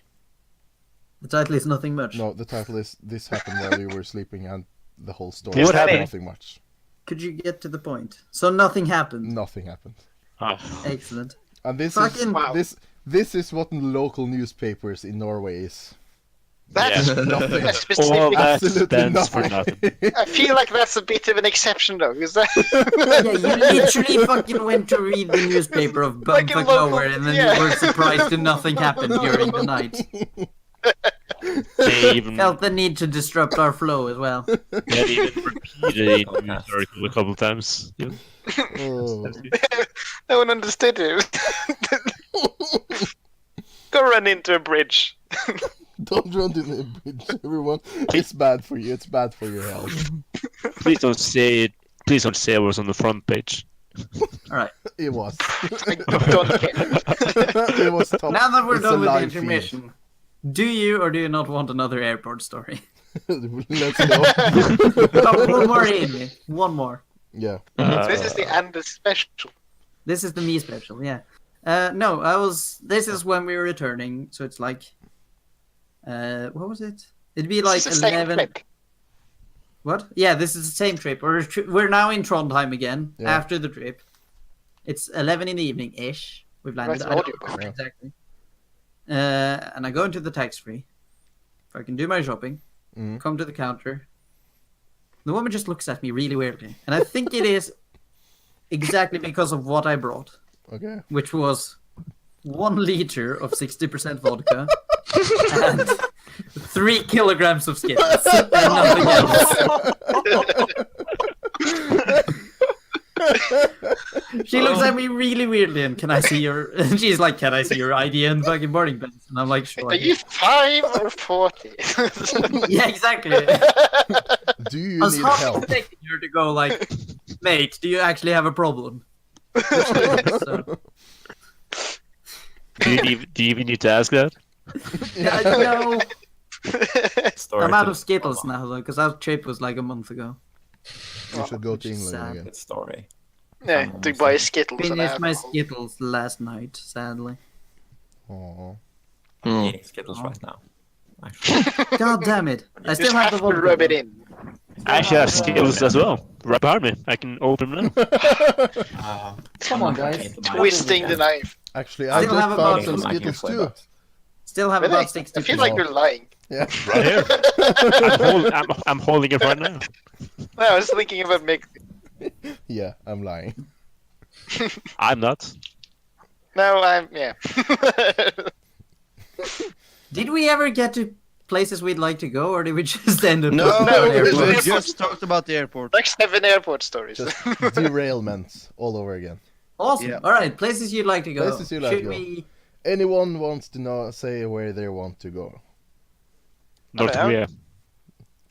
The title is nothing much. No, the title is "This happened while you were sleeping," and the whole story What is happened? nothing much. Could you get to the point? So nothing happened. Nothing happened. Ah. Excellent. And this Fucking- is Wow. this is what the local newspapers in Norway is. That's Nothing. a All specific. that Absolutely stands for nothing. nothing. I feel like that's a bit of an exception, though. Is that? Yeah, you literally fucking went to read the newspaper of Like a bumfuck local- nowhere, and then yeah. you were surprised that nothing happened during the night. They even, Felt the need to disrupt our flow as well. they even repeated it in the news article a couple times. Yeah. Oh. No one understood it. Go run into a bridge. Don't run in the bridge, everyone. It's bad for you. It's bad for your health. Please don't say it. Please don't say it was on the front page. It was. I don't care. It was top. Now that we're It's a done with the live feed. intermission, do you or do you not want another airport story? Let's go. Oh, one more in me. One more. Yeah. This is the Anders special. This is the me special, yeah. No, this is when we were returning, so it's like, what was it? It'd be like This is the same 11. trip. What? Yeah, this is the same trip. We're now in Trondheim again Yeah. after the trip. It's 11 in the evening ish. We've landed. That's I don't audiobook. remember exactly. And I go into the tax free. If I can do my shopping, Mhm. come to the counter. The woman just looks at me really weirdly, and I think it is exactly because of what I brought, Okay. which was 1 liter of 60% vodka and 3 kilograms of Skittles and nothing else. She looks at me really weirdly and can I see your and she's like, can I see your ID and fucking boarding pass? And I'm like, sure. Are you 5 or 40? Yeah, exactly. Do I you was need half help? expecting her to go like, Mate, do you actually have a problem? So, Do you even need to ask that? yeah, no. Story I'm out to- of Skittles now, though, because our trip was like a month ago. You should go to Which is England sad. again. Good story. Yeah, to buy Skittles and Finished my alcohol. Skittles last night, sadly. Aww. I'm eating Skittles right now. Actually. God damn it! I You still just have have the to vodka. rub it in. I actually have skills as well. Right behind me. I can open them now. Come on, guys. Twisting the knife. Actually, I Still just have a found bottle. some Skittles too. Still have Really? about I 60 feel like you're lying. Yeah. Right here. I'm holding it right now. No, I was thinking about make. Yeah, I'm lying. I'm not. No, I'm yeah. Did we ever get to places we'd like to go, or did we just end up? No, talking No, about it was we airports? just talked about the airport. Like 7 airport stories. Just derailments all over again. Awesome. Yeah. All right, places you'd like to go. Places you'd like Should to go. we? Anyone wants to know? Say where they want to go. North Hello? Korea.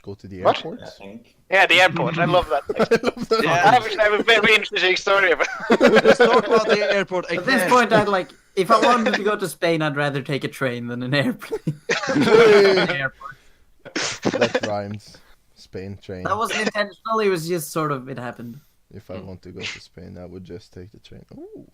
Go to the What? airport. I think. Yeah, the airport. I love that. I love that. Yeah. I have a very interesting story about. Let's talk about the airport At again. this point, I'd like. If I wanted to go to Spain, I'd rather take a train than an airplane. Airport. That rhymes. Spain train. That wasn't intentional. It was just sort of it happened. If I want to go to Spain, I would just take the train. Ooh.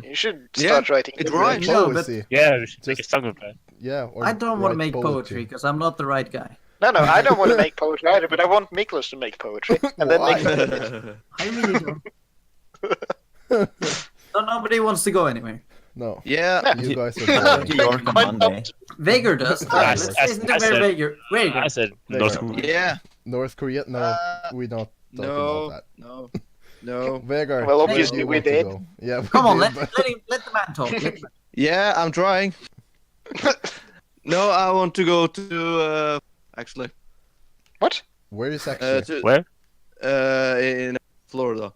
You should Yeah, start writing. it the rhymes. No, but- Poesy. Yeah, we should make a Just- song of that. Yeah. Or I don't want to write make poetry because I'm not the right guy. No, I don't want to make poetry either, but I want Miklos to make poetry. And then Why? make I really don't. So nobody wants to go anywhere. No. Yeah, You guys Go are to boring. York on Monday. Vegard does. Alright, Yes, let's listen to I where said- Vegard. I said North Korea. yeah. North Korea? No, we're not talking No, about no, no. that. Vegard. Well, where do obviously you we want to did. go? Yeah. we Come on, did, let but- let the man talk. Let the man- Yeah, I'm trying. No, I want to go to actually What? Where is actually to Where? in Florida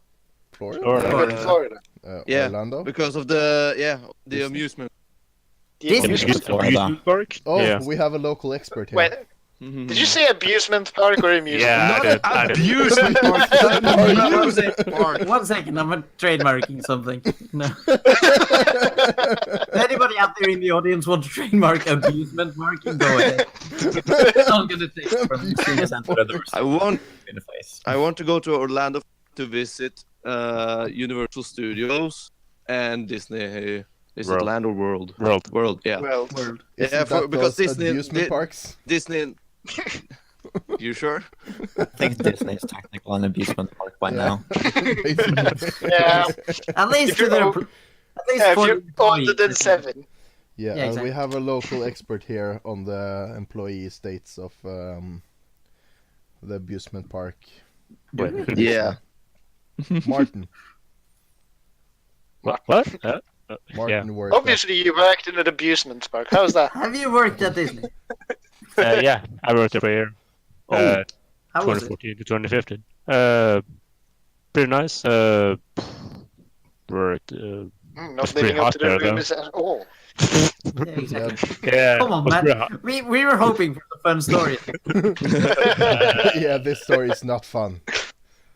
Florida? Florida. Go to Florida. yeah. Orlando? because of the Disney. amusement. Disney. Amusement park? Oh, Yeah. we have a local expert here. Wait, did you say abusement park or amusement? Yeah, Not I did. amusement park. Amusement park. 1 second, I'm trademarking something. No. Anybody out there in the audience want to trademark abusement marking? Go ahead. I'm gonna take it from you. I want to go to Orlando to visit Universal Studios and Disney. Is it World. Land or World? World. Yeah. Well, World. Isn't Yeah, that because those Disney- amusement Di- parks? Disney. You sure? I think Disney is technical an amusement park by Yeah. now. Basically. Yeah. At least If to you're their. old- At least if for you're the older employees, than it's- 7. Yeah, Yeah, and exactly. we have a local expert here on the employee states of the amusement park. Wait. Yeah. Martin. What? Martin worked. Obviously, you worked in an abusement park. How's that? Have you worked at Disney? Yeah, I worked there for a year. Oh, how was it? 2014 to 2015. Pretty nice. Worked. Not It's pretty living up hot to the there, though. rumors at all. Yeah, exactly. Yeah. Come on, was pretty man. hot. We were hoping for a fun story. Yeah, this story is not fun.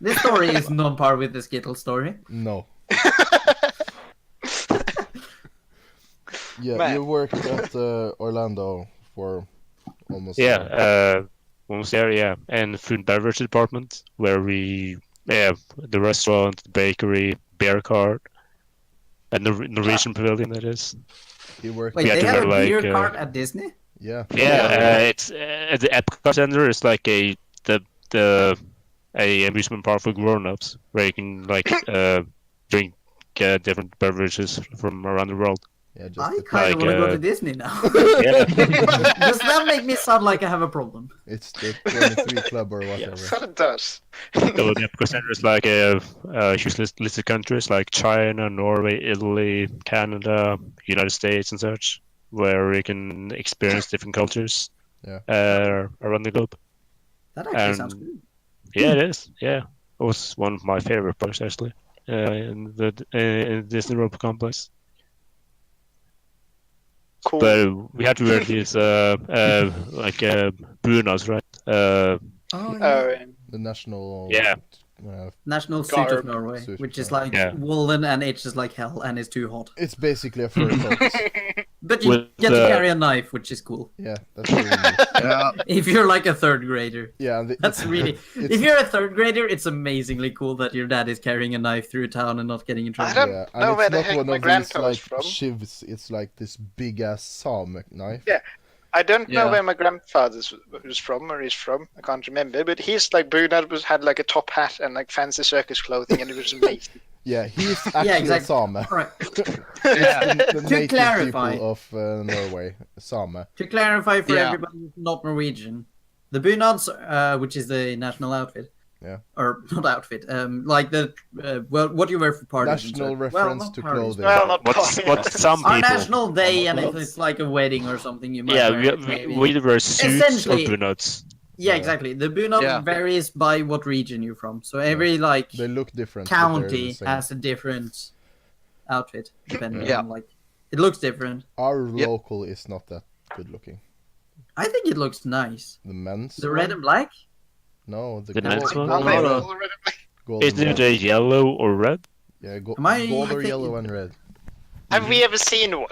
This story is non par with the Skittle story. No. Yeah, Man. you worked at Orlando for almost. Yeah, almost there, yeah. And the food and beverage department, where we, the restaurant, the bakery, beer cart, and the Norwegian pavilion, that is. You worked. Wait, We had they to have a wear, beer like, cart at Disney? Yeah. Yeah, it's the Epcot Center is like a amusement park for grown-ups, where you can like drink different beverages from around the world. Yeah, just I the- kind of like, want to go uh, to Disney now. Yeah. Does that make me sound like I have a problem? it's the 23 club or whatever. Yes. That it does. So the Epcot Center is like a huge list of countries like China, Norway, Italy, Canada, United States, and such, where you can experience different cultures Yeah. around the globe. That actually sounds good. Yeah, it is. Yeah, it was one of my favorite parks actually in the Disney World complex. Cool. But we had to wear these like bunas, right? Oh, yeah. The national. Yeah. National suit of Garb. Norway, Suit, which is yeah. like Yeah. woolen and itches like hell and is too hot. It's basically a fur coat. But you With get to the- carry a knife, which is cool. Yeah, that's really neat. Yeah. If you're like a third grader. Yeah, and That's really. It's- If you're a third grader, it's amazingly cool that your dad is carrying a knife through town and not getting in trouble. I don't yeah, know and where it's the not heck one my of these grandpa was like from. shivs. It's like this big ass saw knife. Yeah. I don't know Yeah. where my grandfather was from or is from. I can't remember. But his like bunad had like a top hat and like fancy circus clothing, and it was amazing. Yeah, he's actually exactly. a Same. Alright. Yeah. The native clarify. people of Norway, Same. To clarify for Yeah. everybody who's not Norwegian, the bunads, which is the national outfit. Yeah. Or not outfit. Like the well, what you wear for parties. and National such. reference not to parties. clothing. Well, not What some Our people. national day, and if clothes. it's like a wedding or something, you might Yeah, wear it, maybe. we wear suits or Essentially- bunads. Yeah, Yeah. exactly. The bunad Yeah. varies by what region you're from. So every like They look different. but they're county the same. has a different outfit depending Yeah. on like it looks different. Our Yep. local is not that good looking. I think it looks nice. The men's. The red and black. No, the The men's gold, one? Are they No, no. already- golden Isn't it brown. a yellow or red? Yeah, Am I- gold I or think yellow it- and red. Have we ever seen one?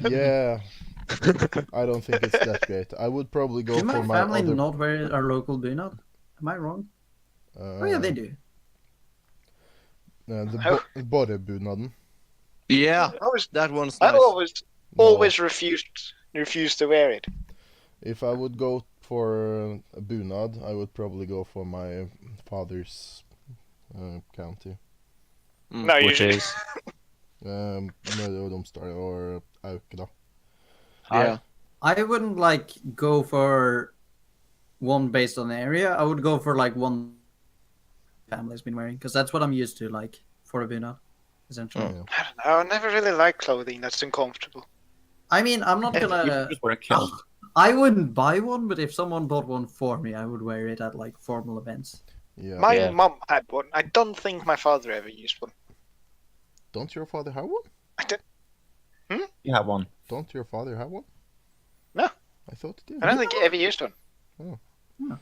Yeah. I don't think it's that great. I would probably go Do for my my family other. not wear our local bunad? Am I wrong? Oh yeah, they do. The Oh. Borrebunaden. Yeah. I was That one's I nice. always refused to wear it. If I would go for a bunad, I would probably go for my father's county. No, Which usually. is Møre og Romsdal or Aukra. Yeah. I wouldn't like go for one based on the area. I would go for like one family's been wearing because that's what I'm used to, like for a bunad, essentially. I don't know. I never really like clothing that's uncomfortable. I mean, I'm not gonna. Just wear a kilt. I wouldn't buy one, but if someone bought one for me, I would wear it at like formal events. Yeah. My Yeah. mum had one. I don't think my father ever used one. Don't your father have one? You have one. Don't your father have one? No. I thought he did. I don't think he ever used one. Oh. No.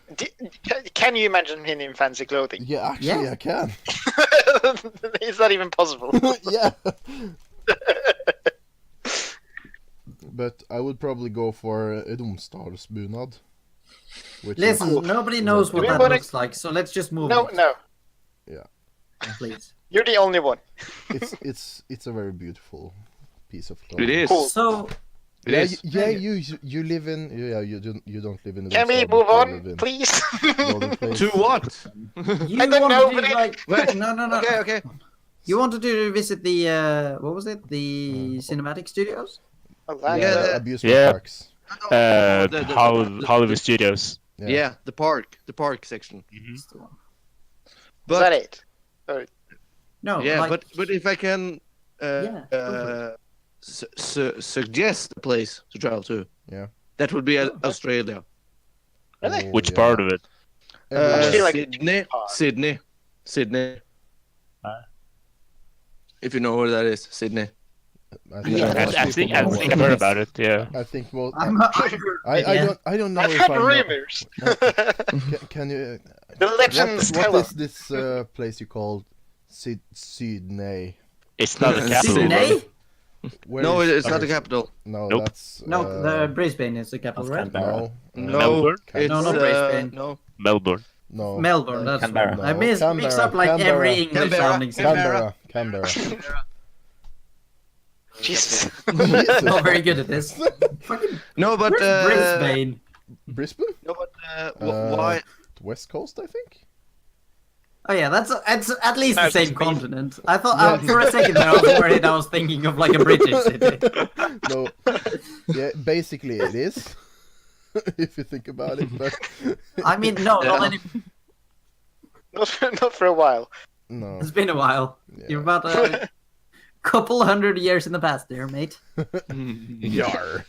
Can you imagine him in fancy clothing? Yeah, actually, Yeah. I can. Is that even possible? Yeah. But I would probably go for Romsdalsbunad. Which Listen, is, nobody knows what Do we that wanna- looks like, so let's just move No, on, no. please. You're the only one. it's a very beautiful piece of clothing. It is. Cool. So, It Yeah, is. you live in you don't live in. Can we Romsdal, move but you on, live in please? Golden Place. To what? you I don't want know, to but do it- like... Wait. No. Okay. You wanted to visit the, what was it? The cinematic studios? Oh, Yeah, that- the Yeah. amusement Yeah. parks. Hollywood Studios. Yeah. the park section. That's the one. Is that it? No, Yeah, like, but if I can Yeah, go suggest a place to travel to, Yeah. that would be Australia. Really? Oh, Which yeah. part of it? Everywhere. feel like- Sydney. If you know where that is, Sydney. I think, Yeah. most I people think know I've what heard it about it. Yeah. is. I think most. Yeah. I don't know I've if had I know. rumors. Can you? The legends What tell is us. this place you call Sydney? It's not a capital. Sydney? Where No, is- it's not the capital. No, Nope. that's No, the Brisbane is the capital, That's right? Canberra. no, No, Melbourne? it's No, not Brisbane. no. Melbourne. no, Melbourne, that's Canberra. no. I mix Canberra, up like Canberra, every English Canberra, sounding city. Canberra. Jesus. Not very good at this. Fucking No, but where's Brisbane? Brisbane, No, but Uh, why? West Coast, I think. Oh yeah, that's at least No, the it's same Spain. continent. I thought for a second there I was worried I was thinking of like a British city. No, yeah, basically it is. If you think about it, but I mean, no, not Yeah. any. Not for a while. no. It's been a while. Yeah. You're about a couple hundred years in the past there, mate. Yar.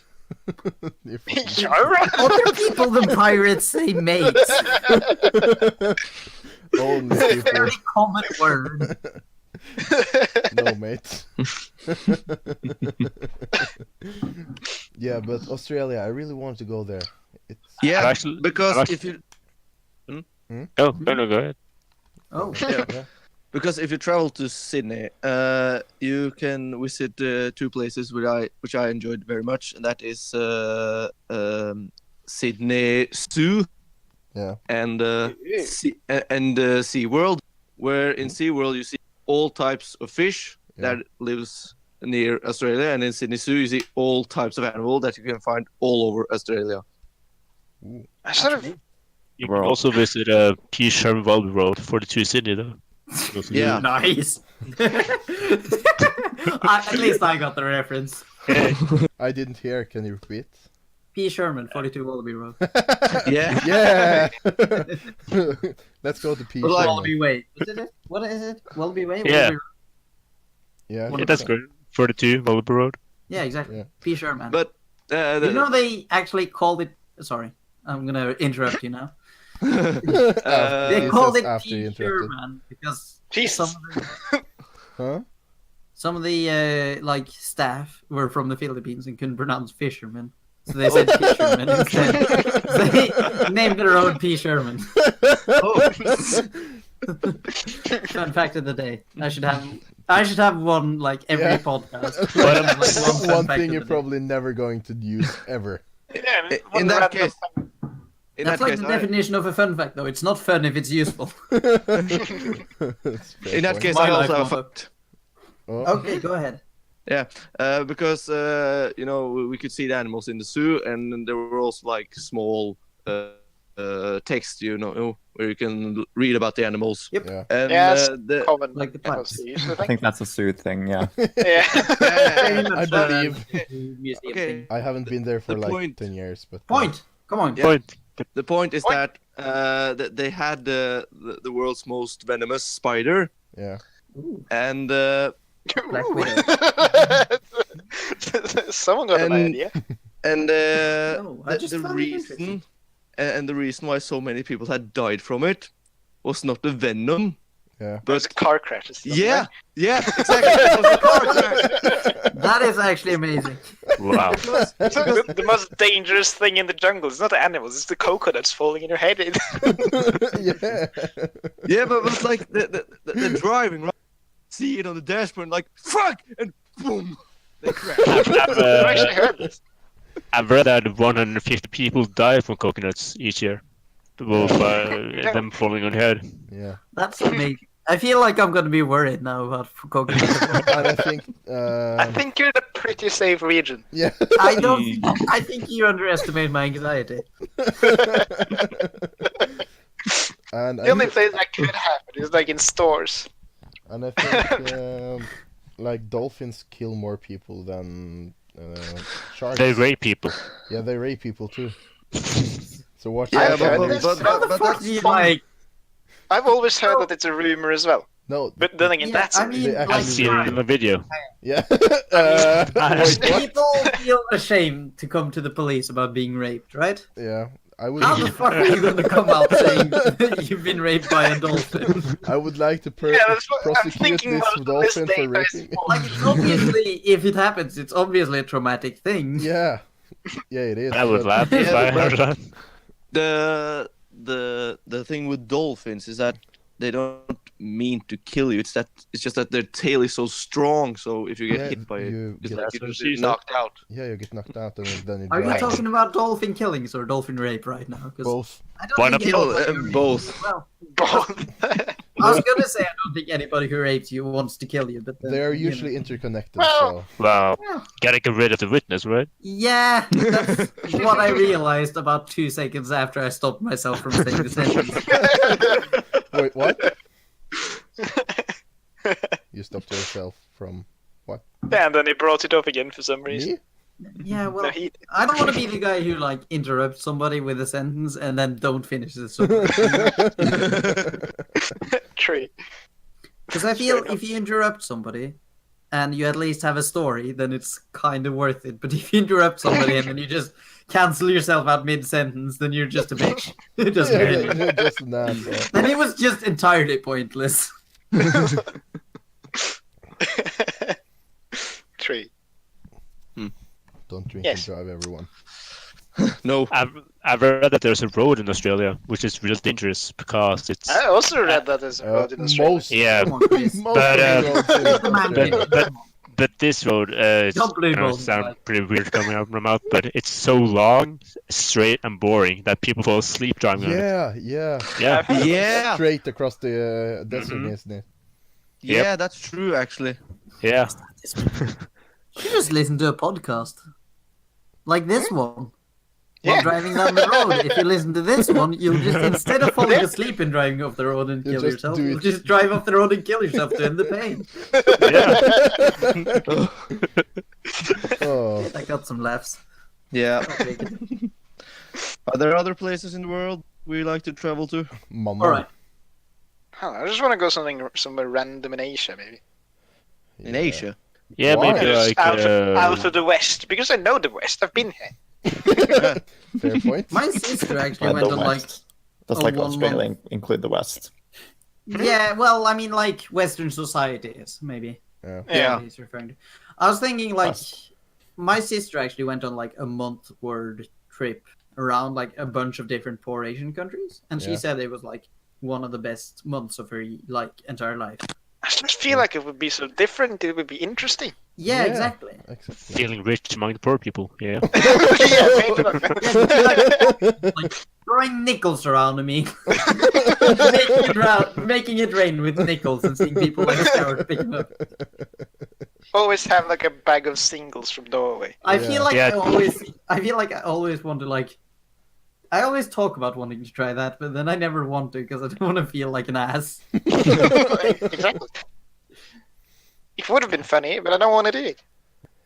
You fucking- Other people than pirates say mates. Only people. Very common word. No, mate. Yeah, but Australia, I really want to go there. It's Yeah, I've actually- because I've if you Oh, no, go ahead. Oh, Yeah. Because if you travel to Sydney, you can visit two places which I enjoyed very much, and that is Sydney Zoo Yeah. and SeaWorld, where in SeaWorld you see all types of fish that lives near Australia, and in Sydney Zoo you see all types of animal that you can find all over Australia. I sort of You can also visit P. Sherman Welby Road, 42 Sydney, though. Yeah. nice. At least I got the reference. I didn't hear. Can you repeat? P. Sherman, 42 Wallaby Road. Yeah. Yeah. Let's go to P. Well, like- Wallaby Way. Is it? What is it? Wallaby Way? Yeah. Wallaby Road? Yeah. Yeah, that's good. 42 Welby Road. Yeah, exactly. Yeah. P. Sherman. But you know they actually called it. Sorry, I'm gonna interrupt you now. They He called says it after you P. interrupted. Sherman because Jesus. Huh? some of the like staff were from the Philippines and couldn't pronounce fisherman, so they said P. Sherman instead. They named their own P. Sherman. Fun fact of the day. I should have one like every Yeah. podcast. But, Like, fun One fact thing of you're the day. probably never going to use ever. Yeah, in that case, That's like the definition of a fun fact, though. It's not fun if it's useful. That's fair in that point. case, My I life also have motto. fact. Oh, Okay, go ahead. Yeah, because you know we could see the animals in the zoo, and there were also like small text, you know, where you can read about the animals. Yep. yeah. And Yes. the, Common. Like the pipes. I think that's a suit thing, yeah. Yeah. I believe. Museum Okay. thing. I haven't been there for The like point- 10 years, but Point. Come on. Yeah. Point. the point is What? that they had the world's most venomous spider, yeah. and Black Widow. Someone got an And- idea. and No, I the, just the found it reason interesting. and the reason why so many people had died from it was not the venom, Yeah. But it's but car crashes. yeah, exactly. It was the car crash. That is actually amazing. Wow. The most dangerous thing in the jungle is not the animals, it's the coconuts falling in your head. Yeah. Yeah, but like the driving, right? See it on the dashboard, like fuck, and boom, they crash. I've actually heard this. I've read that 150 people die from coconuts each year. Both them falling on your head. Yeah. That's amazing. I feel like I'm going to be worried now about coconut. And I think, I think you're in a pretty safe region. yeah. I think you underestimate my anxiety. And The only place that could happen is like in stores. And I think like dolphins kill more people than sharks. They rape people. Yeah, they rape people too. So watch Yeah, out. but- Dennis. How the fuck do you like? I've always heard that it's a rumor as well. No, But then again, Yeah, that's I mean, They I've actually- seen it in the video. yeah. I- Wait, what? People feel ashamed to come to the police about being raped, right? Yeah, I would. How the fuck are you going to come out saying that you've been raped by a dolphin? I would like to Yeah, that's what I'm prosecute thinking this about dolphin this for data is raping. false. Like, it's obviously, if it happens, it's obviously a traumatic thing. Yeah, yeah, it is. I would but- laugh if I heard that. The thing with dolphins is that they don't mean to kill you. It's just that their tail is so strong. So if you get Yeah, hit by it, you it's get- like That's you what just she get said. knocked out. Yeah, you get knocked out and then you Are you die. talking about dolphin killings or dolphin rape right now? 'Cause Both. I don't Why think not anybody who both? rapes you- Well, Both. I was gonna say I don't think anybody who rapes you wants to kill you, but then, They are you know. usually interconnected. Well- So Wow. Well, Gotta get rid of the witness, right? yeah, that's what I realized about 2 seconds after I stopped myself from saying the sentence. wait, what? You stopped yourself from Yeah, and then he brought it up again for some reason. me? Yeah, well, No, he... I don't want to be the guy who like interrupts somebody with a sentence and then don't finish the sentence. Tree. Because I feel if you interrupt somebody and you at least have a story, then it's kind of worth it. But if you interrupt somebody and then you just cancel yourself out mid-sentence, then you're just a bitch. It doesn't really. Yeah, just an asshole. Then it was just entirely pointless. Tree. Don't drink Yes. and drive, everyone. No. I've read that there's a road in Australia which is real dangerous because it's I also read that there's a road in Australia. Most, yeah, Come on, Chris. most But, of the roads in The man Australia. did. but this road is Don't blue gonna ball, sound like- pretty weird coming out of my mouth, but it's so long, straight, and boring that people fall asleep driving on it. Yeah. Yeah, Yeah. Straight across the desert, Mhm. isn't it? Yeah, that's true actually. yeah. You just listen to a podcast. Like this one. While Yeah. driving down the road. If you listen to this one, you'll just, instead of falling asleep and driving off the road and You kill just yourself, do you'll it. just drive off the road and kill yourself to end the pain. Oh, I got some laughs. Yeah. I'll take it. Are there other places in the world we like to travel to? mama. Alright. I just want to go somewhere random in Asia, maybe. In Asia? Yeah, Why? maybe Just like out of the West, because I know the West. I've been here. Fair point. My sister actually And went the on like, West. Does a like 1 Australia month. include the West? Yeah, well, I mean, like Western society is maybe. Yeah. He's referring to. I was thinking like, West. my sister actually went on like a month-word trip around like a bunch of different poor Asian countries, and she Yeah. said it was like one of the best months of her like entire life. I just feel like it would be so different. It would be interesting. Yeah, Yeah. exactly. Exactly. feeling rich among the poor people. Yeah. Yeah, maybe not. Like throwing nickels around me, making it rain with nickels, and seeing people like scared pick them up. Always have like a bag of singles from Norway. I Yeah. feel like Yeah. I feel like I always want to like. I always talk about wanting to try that, but then I never want to because I don't want to feel like an ass. Exactly. It would have been funny, but I don't want to do it.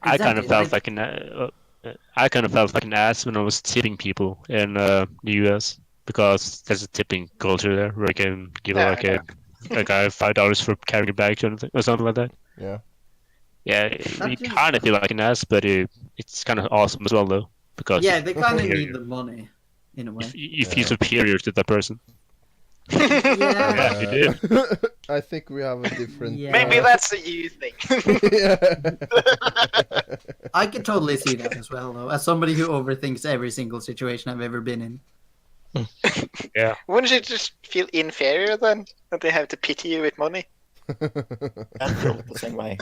I kind of Exactly, felt like- I kind of felt like an ass when I was tipping people in the US because there's a tipping culture there where I can give Yeah, like yeah. a guy $5 for carrying a bag or something like that. Yeah. Yeah, That you is- kind of feel like an ass, but it's kind of awesome as well though because Yeah, they kind of Yeah, need yeah. the money, in a way. you feel Yeah. superior to that person. Yeah. Yeah, you do. I think we have a different. Yeah. Maybe that's a you thing. I could totally see that as well, though. As somebody who overthinks every single situation I've ever been in. Wouldn't you just feel inferior then? That they have to pity you with money? I feel the same way.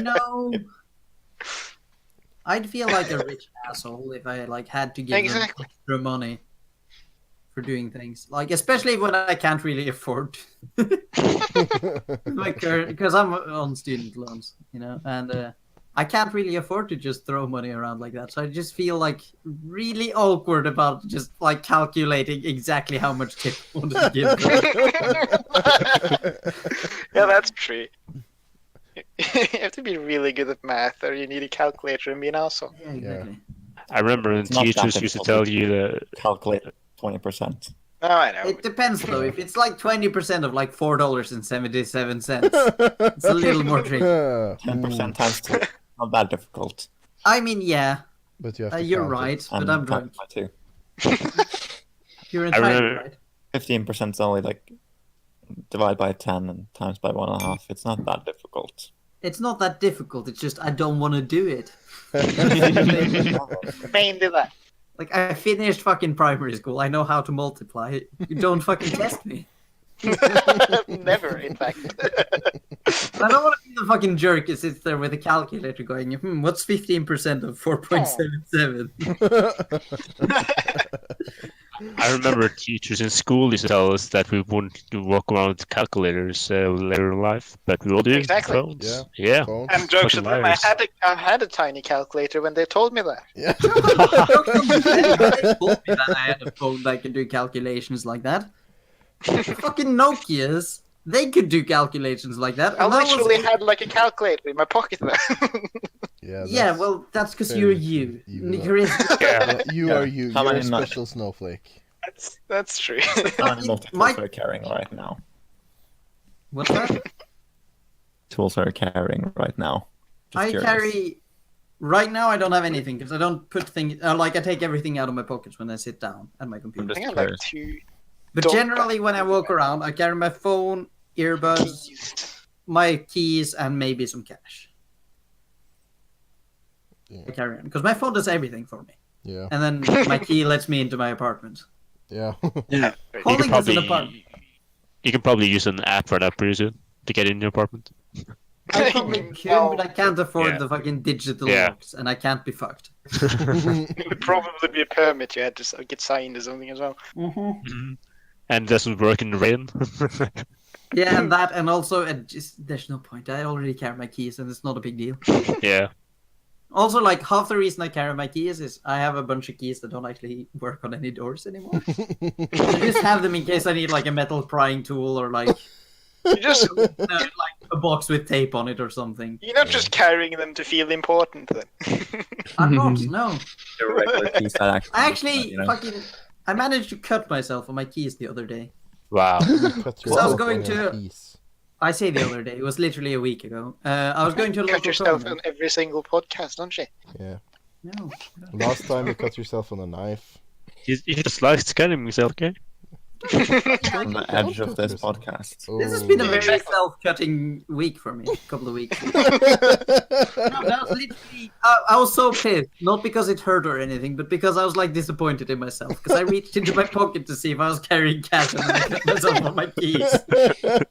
No. I'd feel like a rich asshole if I like had to give Exactly. them extra money for doing things. Like especially when I can't really afford my current, because I'm on student loans, you know, and I can't really afford to just throw money around like that. So I just feel like really awkward about just like calculating exactly how much tip I wanted to give. Yeah, that's true. You have to be really good at math, or you need a calculator and be an asshole. Yeah, exactly. I remember when It's not that teachers used to difficult. tell you that Calculate 20%. Oh, I know. It depends though. If it's like 20% of like $4.77, it's a little more tricky. 10% times 2. Not that difficult. I mean, yeah, But you have to you're count it. right, but And I'm drunk. times by 2. You're I entirely remember- right. 15% is only like divide by 10 and times by 1.5. It's not that difficult. It's not that difficult. It's just I don't want to do it. Mainly that. Like I finished fucking primary school. I know how to multiply. You don't fucking test me. Never, in fact. I don't want to be the fucking jerk who sits there with a calculator going, what's 15% of 4.77? I remember teachers in school used to tell us that we wouldn't walk around with calculators later in life, but we all do. Exactly. Phones. Yeah. Phones. And jokes Fucking at them, liars. I had a tiny calculator when they told me that. Yeah. They told me that I had a phone that could do calculations like that. Fucking Nokias, they could do calculations like that. I and that was- literally had like a calculator in my pocket there. Yeah. Yeah, that's- well, that's because very you're you. you. Chris, Yeah. You Yeah. are you. How You're a many not- special snowflake. That's true. How many multi-tools Mike- are you carrying right now? what's that? Tools are you carrying right now? Just I curious. carry. Right now, I don't have anything because I don't put things. Like I take everything out of my pockets when I sit down at my computer. I just think I had like curious. 2 But don't- generally, when I walk around, I carry my phone, earbuds, keys. my keys, and maybe some cash. Yeah. I carry on because my phone does everything for me. Yeah. and then my key lets me into my apartment. Yeah. Yeah. Calling this an apartment. You can probably use an app for that pretty soon to get in your apartment. I probably could, No. but I can't afford Yeah. the fucking digital Yeah. locks, and I can't be fucked. It would probably be a permit you had to get signed or something as well. And it doesn't work in the rain. Yeah, and that, and also, there's no point. I already carry my keys, and it's not a big deal. Yeah. Also, like, half the reason I carry my keys is I have a bunch of keys that don't actually work on any doors anymore. I just have them in case I need, like, a metal prying tool or, like, You just like a box with tape on it or something. you're not just carrying them to feel important then. I'm not, no. Your regular keys that I actually you know. I managed to cut myself on my keys the other day. Wow. Cut So I was yourself going on your to- piece. I say the other day, it was literally a week ago. I was going to a Cut local yourself on tournament. every single podcast, don't you? Yeah. No. Last time you cut yourself on a knife. You just like scanning himself, okay? On the edge of this yourself. podcast. This has been a Oh. very self-cutting week for me, a couple of weeks. No, that was literally, I was so pissed, not because it hurt or anything, but because I was like disappointed in myself. Because I reached into my pocket to see if I was carrying cash and then I cut myself on my keys.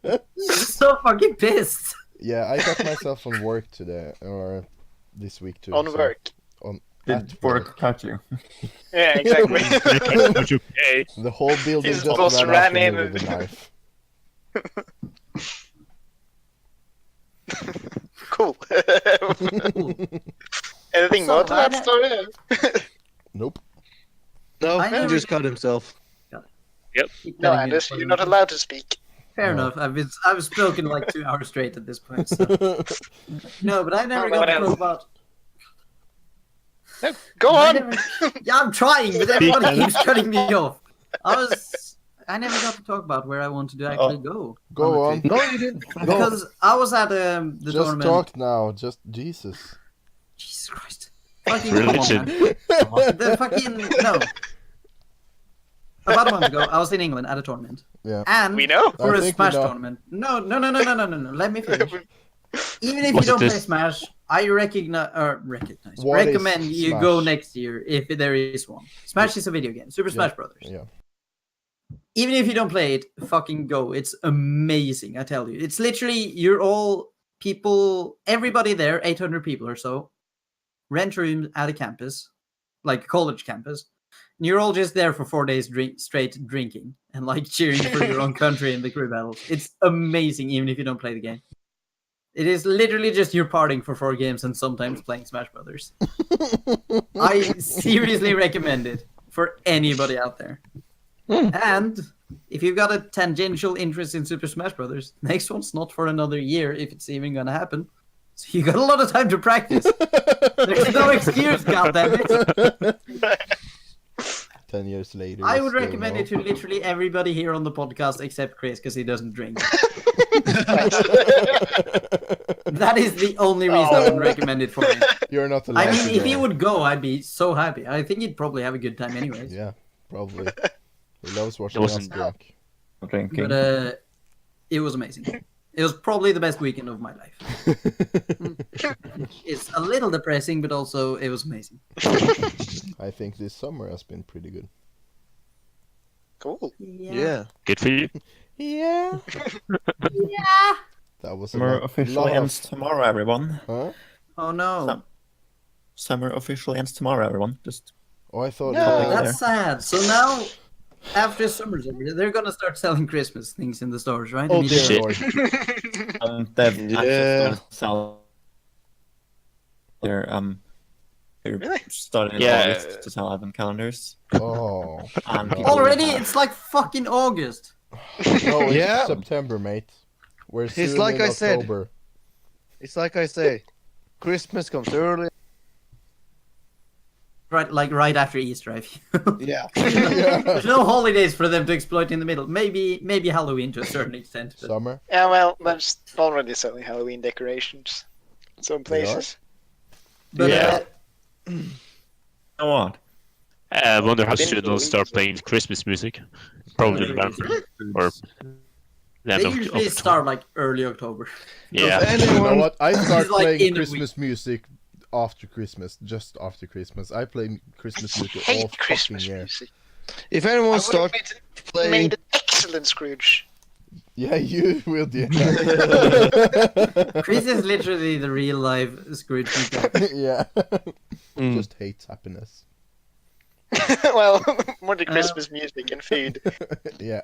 I was so fucking pissed. Yeah, I cut myself on work today, or this week too. On so- work. At Did work cut you? Yeah, exactly. Okay. The whole building His just boss ran ran after me in with a and- knife. Cool. Anything So more to that I- story? Nope. No, I he never- just cut himself. Keep No, telling me Anders, to- you're not allowed to speak. Fair No. enough. I've spoken like 2 hours straight at this point. So. No, but I never Oh, got what to else? talk about. No, go I on! never- Yeah, I'm trying, but everybody keeps cutting me off. I never got to talk about where I wanted to actually go. Go the on. trip. No, you didn't. Because I was at the Just tournament. talk now. Just Jesus. Jesus Christ. Fucking come on, Religion. man. The fucking no. About a month ago, I was in England at a tournament. Yeah. And We know. for I a think we Smash know. tournament. No. Let me finish. Even if Was you it don't play this- Smash, I What is recommend you go Smash? next year if there is one. Smash is a video game. Super Smash Brothers. Yeah. Even if you don't play it, fucking go. It's amazing, I tell you. It's literally, you're all people, everybody there, 800 people or so, rent rooms at a campus, like a college campus. And you're all just there for 4 days straight drinking and like cheering for your own country in the crew battles. It's amazing, even if you don't play the game. It is literally just you're partying for 4 games and sometimes playing Smash Brothers. I seriously recommend it for anybody out there. And if you've got a tangential interest in Super Smash Brothers, next one's not for another year if it's even gonna happen. So you got a lot of time to practice. There's no excuse, goddammit. 10 years later. I you would still recommend know. it to literally everybody here on the podcast except Chris because he doesn't drink. That is the only reason I would recommend it for him. You're not allowed I mean, to if go. he would go, I'd be so happy. I think he'd probably have a good time anyways. Yeah, probably. He loves watching It us wasn't- drink. Drinking. But it was amazing. It was probably the best weekend of my life. It's a little depressing, but also it was amazing. I think this summer has been pretty good. Cool. Yeah. Good for you. Yeah. That was a Summer lot officially of- ends tomorrow, everyone. Huh? Oh no. Summer officially ends tomorrow, everyone. Just Oh, I thought. No. it was- That's sad. So now, after summer's over, they're gonna start selling Christmas things in the stores, right? Oh dear Immediately. lord. they've Yeah. actually started sell their they're Really? starting in Yeah. August to sell advent calendars. Oh. And No. people Already, have- it's like fucking August. No, it's Yeah. September, mate. We're It's soon like in I said. October. It's like I say, Christmas comes early. Right after Easter, I feel. Yeah. Yeah. There's no holidays for them to exploit in the middle. Maybe Halloween to a certain extent. But Summer. Yeah, well, there's already selling Halloween decorations. Some places. but, Yeah. You know what? I wonder how I've been soon for a they'll week, start so- playing Christmas music. Probably November or the end they of usually start like early October. Yeah. You know Anyone, what? I start like playing in a Christmas music after Christmas, just after Christmas. I play Christmas I music all hate fucking Christmas year. music. If anyone I starts made playing, an excellent Scrooge. Yeah, you will, yeah. Chris is literally the real life Scrooge McDuck. Yeah. Mm. Just hates happiness. Well, more the Christmas music and food. Yeah.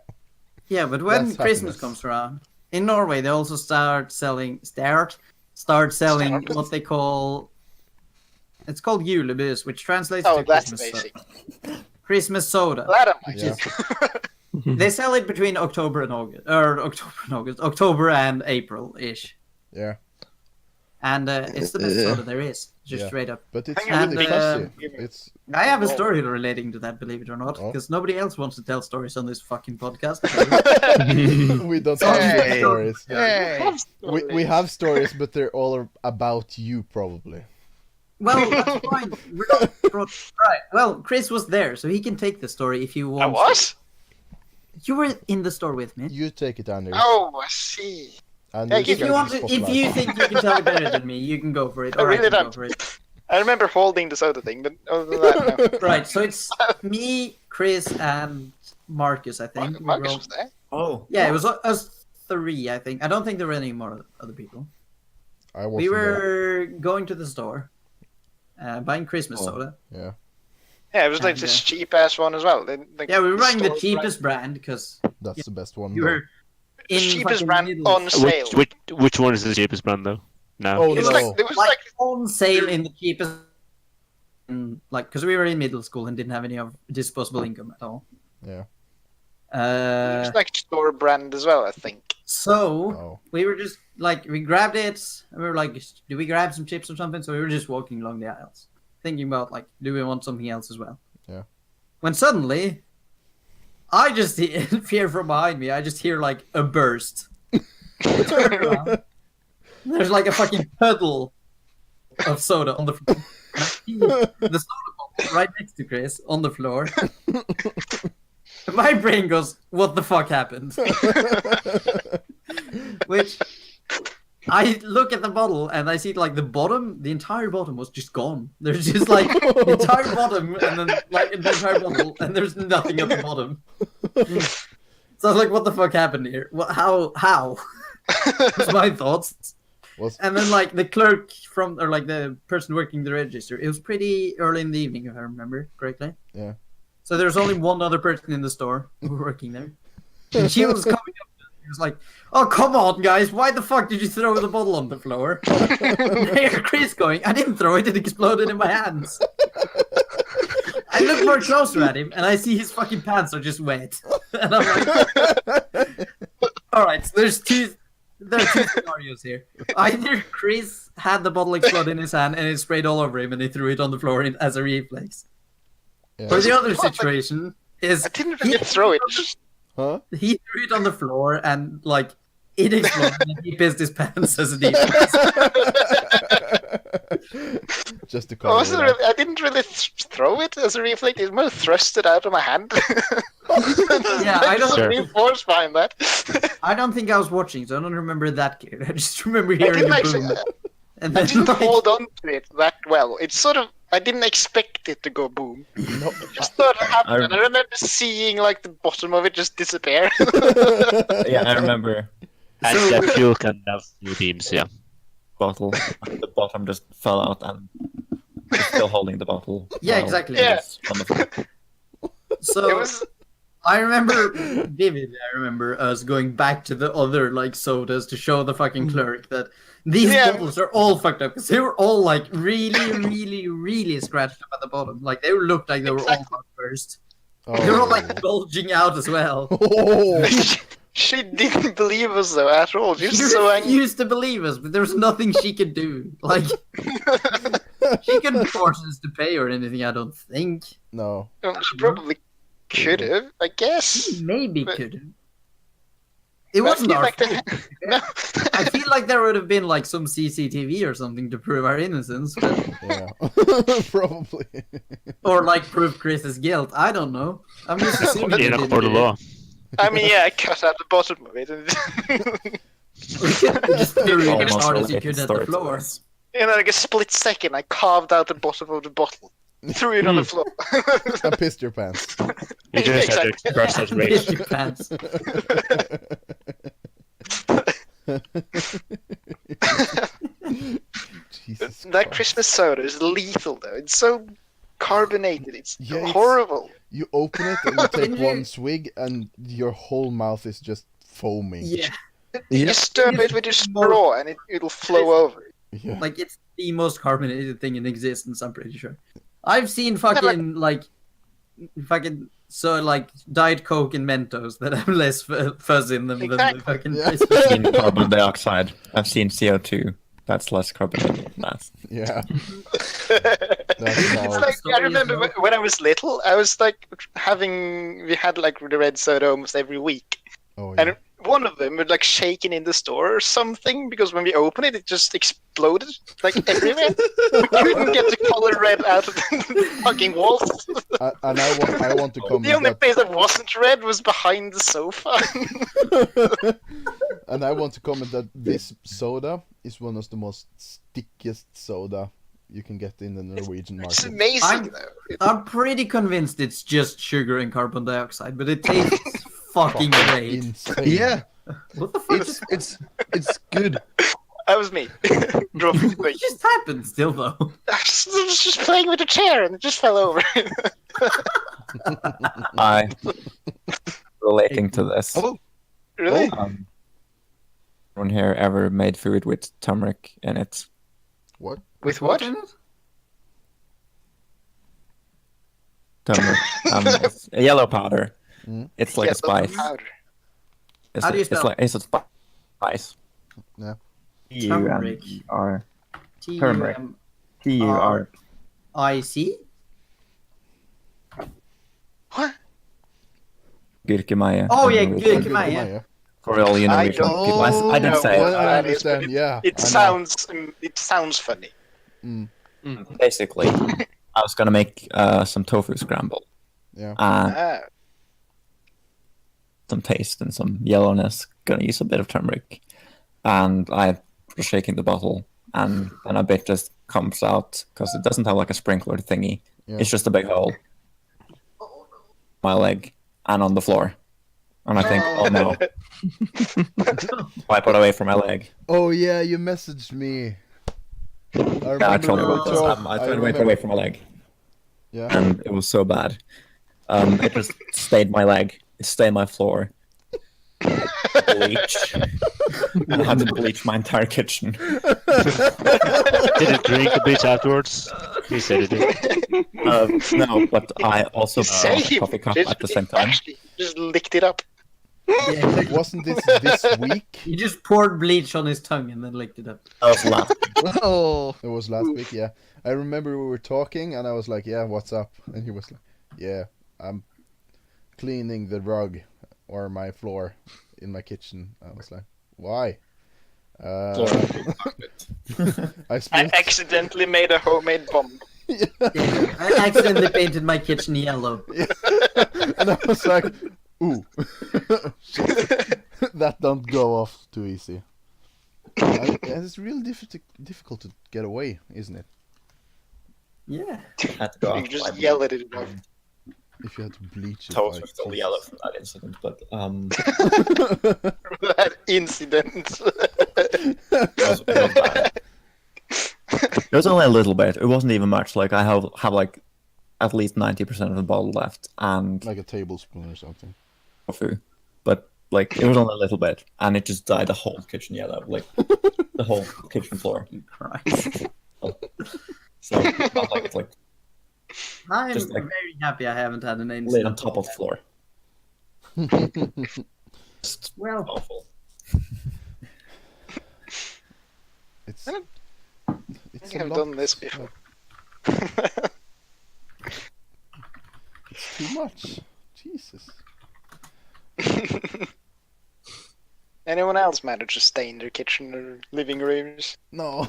Yeah, but when That's Christmas happiness. comes around, in Norway they also start selling what they call, it's called julebus, which translates Oh, to that's Christmas amazing. Christmas soda. That I might. Yeah. They sell it between October and April ish, Yeah. and it's the best soda there is, just Yeah. straight up. But it's And, really fuzzy. give me- It's I have a story relating to that, believe it or not, Oh. because nobody else wants to tell stories on this fucking podcast. we don't have Hey. stories. hey, We have stories, but they're all about you probably. Well, that's fine. Right. Well, Chris was there, so he can take the story if you want. I was? You were in the store with me. You take it, Anders. Oh, I see. And Yeah, you give If you get want the to, if spotlight. you think you can tell it better than me, you can go for it. I Or really can go don't. for it. I remember holding the soda thing, but other than that, no. Right. So it's me, Chris, and Marcus. I think. We Marcus were all- was there. Oh. Yeah, it was us three. I think. I don't think there were any more other people. I wasn't We there. were going to the store, buying Christmas Oh. soda. Yeah. Yeah, it was like And, this cheap ass one as well. Yeah, we were buying the store cheapest brand because That's the best one. you though. were The in cheapest fucking brand middle on sale. Which one is the cheapest brand though? Now. Oh It was no. like, it was like like on sale in the cheapest, like because we were in middle school and didn't have any of disposable income at all. Yeah. it was like store brand as well, I think. So Oh. we were just like we grabbed it and we were like, do we grab some chips or something? So we were just walking along the aisles, thinking about like, do we want something else as well? Yeah. When suddenly, I just hear from behind me. I just hear like a burst. I turn around, there's like a fucking puddle of soda on the floor. And I see the soda bottle right next to Chris on the floor. And my brain goes, "What the fuck happened?" Which I look at the bottle and I see like the entire bottom was just gone. There's just like the entire bottom and then like the entire bottle and there's nothing at the bottom. So I was like, what the fuck happened here? What, how? That's my thoughts. Was And then like the clerk or like the person working the register, it was pretty early in the evening if I remember correctly. Yeah. So there was only one other person in the store who were working there. And she was coming up to us. She was like, "Oh, come on, guys. Why the fuck did you throw the bottle on the floor?" And I hear Chris going, "I didn't throw it. It exploded in my hands." I look more closer at him, and I see his fucking pants are just wet. And I'm like, all right, so there are two scenarios here. Either Chris had the bottle explode in his hand, and it sprayed all over him, and he threw it on the floor as a reflex. yeah. Or the other situation is I didn't really throw it. Huh? he threw it on the floor and like it exploded and he pissed his pants as a defense. Just to I, cover it wasn't up. really, I didn't really throw it as a reflex. It more thrust it out of my hand. Yeah, I don't- There's no force behind that. I don't think I was watching, so I don't remember that clear. I just remember I hearing didn't a actually. boom. And I then didn't like, hold on to it that well. It's sort of. I didn't expect it to go boom. No, It just sort of happened. I remember seeing like the bottom of it just disappear. Yeah, I remember And So- that fuel can have few beams, yeah. bottle. And the bottom just fell out and you're still holding the bottle. Yeah, while exactly. it Yeah. was on the floor. so It was. I remember vividly. I remember us going back to the other like sodas to show the fucking clerk that these Yeah. bottles are all fucked up because they were all like really scratched up at the bottom. Like they looked like they were all Exactly. about burst. Oh. They were all like bulging out as well. Oh. She didn't believe us though at all. She was so angry. refused to believe us, but there was nothing she could do. Like she couldn't force us to pay or anything. I don't think. No. She probably could have, I guess. Maybe But- could have. It But I wasn't feel our like fault. No. I feel like there would have been like some CCTV or something to prove our innocence, but, Yeah. Probably. or like prove Chris's guilt. I don't know. I'm just assuming they In a didn't court of do it. law. I mean, yeah, I cut out the bottom of it. And We could have just threw it as Almost hard as you related could at story the to floor. this. In like a split second, I carved out the bottom of the bottle, threw it on the floor. And pissed your pants. You just had Exactly. to burst that rage. Piss your pants. Jesus That Christ. Christmas soda is lethal, though. It's so carbonated. It's Yeah, it's- horrible. You open it and you take Can you- one swig and your whole mouth is just foaming. Yeah, You stir it with your straw, and it'll flow over. Yeah. like it's the most carbonated thing in existence. I'm pretty sure. I've seen fucking so like Diet Coke and Mentos that have less fuzz in them than Exactly. the fucking Yeah. Christmas. I've seen carbon dioxide. I've seen CO2. That's less carbonated than that. Yeah. It's how- like, I Story remember as well. when I was little, I was like we had like the red soda almost every week. Oh, And yeah. one of them was like shaken in the store or something because when we opened it, it just exploded like everywhere. We couldn't get the color red out of the fucking walls. And I want to The comment only that, place that wasn't red was behind the sofa. and I want to comment that this soda is one of the most stickiest soda you can get in the Norwegian It's market. amazing though. I'm pretty convinced it's just sugar and carbon dioxide, but it tastes fucking great. Insane. Yeah, What the fuck? it's good. That was me. Dropping the It just happened still though. I was just playing with a chair and it just fell over. I relating to this. Oh, Really? Everyone here ever made food with turmeric in it? What? With what? in it? Turmeric. It's a yellow powder. Mm. It's like a Yellow spice. powder. It's, How do you it's spell? like it's a spice. Yeah. Turmeric. T-U-M-E-R. Turmeric. T-U-R. I-C? What? Gurkemeie. Oh, yeah, Norwegian. Gurkemeie. For all you I Norwegian don't people. I didn't know say what it. I that is, but understand, yeah. It sounds funny. Basically, I was gonna make some tofu scramble. Yeah. And Ah, some taste and some yellowness. Gonna use a bit of turmeric, and I was shaking the bottle, and then a bit just comes out because it doesn't have like a sprinkler thingy. Yeah. It's just a big hole. My leg and on the floor, and I think, oh no, wipe it away from my leg. Oh yeah, you messaged me. Yeah, I tried to wipe this. I tried to wipe it away from my leg, Yeah. and it was so bad. It just stayed my leg. It stayed my floor. Bleach. And I had to bleach my entire kitchen. Did it drink the bleach afterwards? He said it did. No, but I also say bought a coffee cup just- at the same time. Actually, just licked it up. Yeah, Wasn't this week? he just poured bleach on his tongue and then licked it up. That was last. oh, It was last week, yeah. I remember we were talking and I was like, yeah, what's up? And he was like, yeah, I'm cleaning the rug or my floor in my kitchen. I was like, why? I I spilled, accidentally made a homemade bomb. Yeah, I accidentally painted my kitchen yellow. and I was like, ooh, that don't go off too easy. And it's really difficult to get away, isn't it? Yeah. Had to go You out just my yell at it enough. If you had to bleach it. toes like, were still Jesus. yellow from that incident, but That incident. it was bad. It was only a little bit. It wasn't even much. Like I have like at least 90% of the bottle left and Like a tablespoon or something. tofu, but like it was only a little bit, and it just dyed the whole kitchen yellow, like the whole kitchen floor. Christ. So it felt like it's like I'm Just like- very happy I haven't had an laid incident. on top of the floor. Just Well, awful. It's I it's think a I've lot. done this before. It's too much. Jesus. Anyone else manage to stain their kitchen or living rooms No.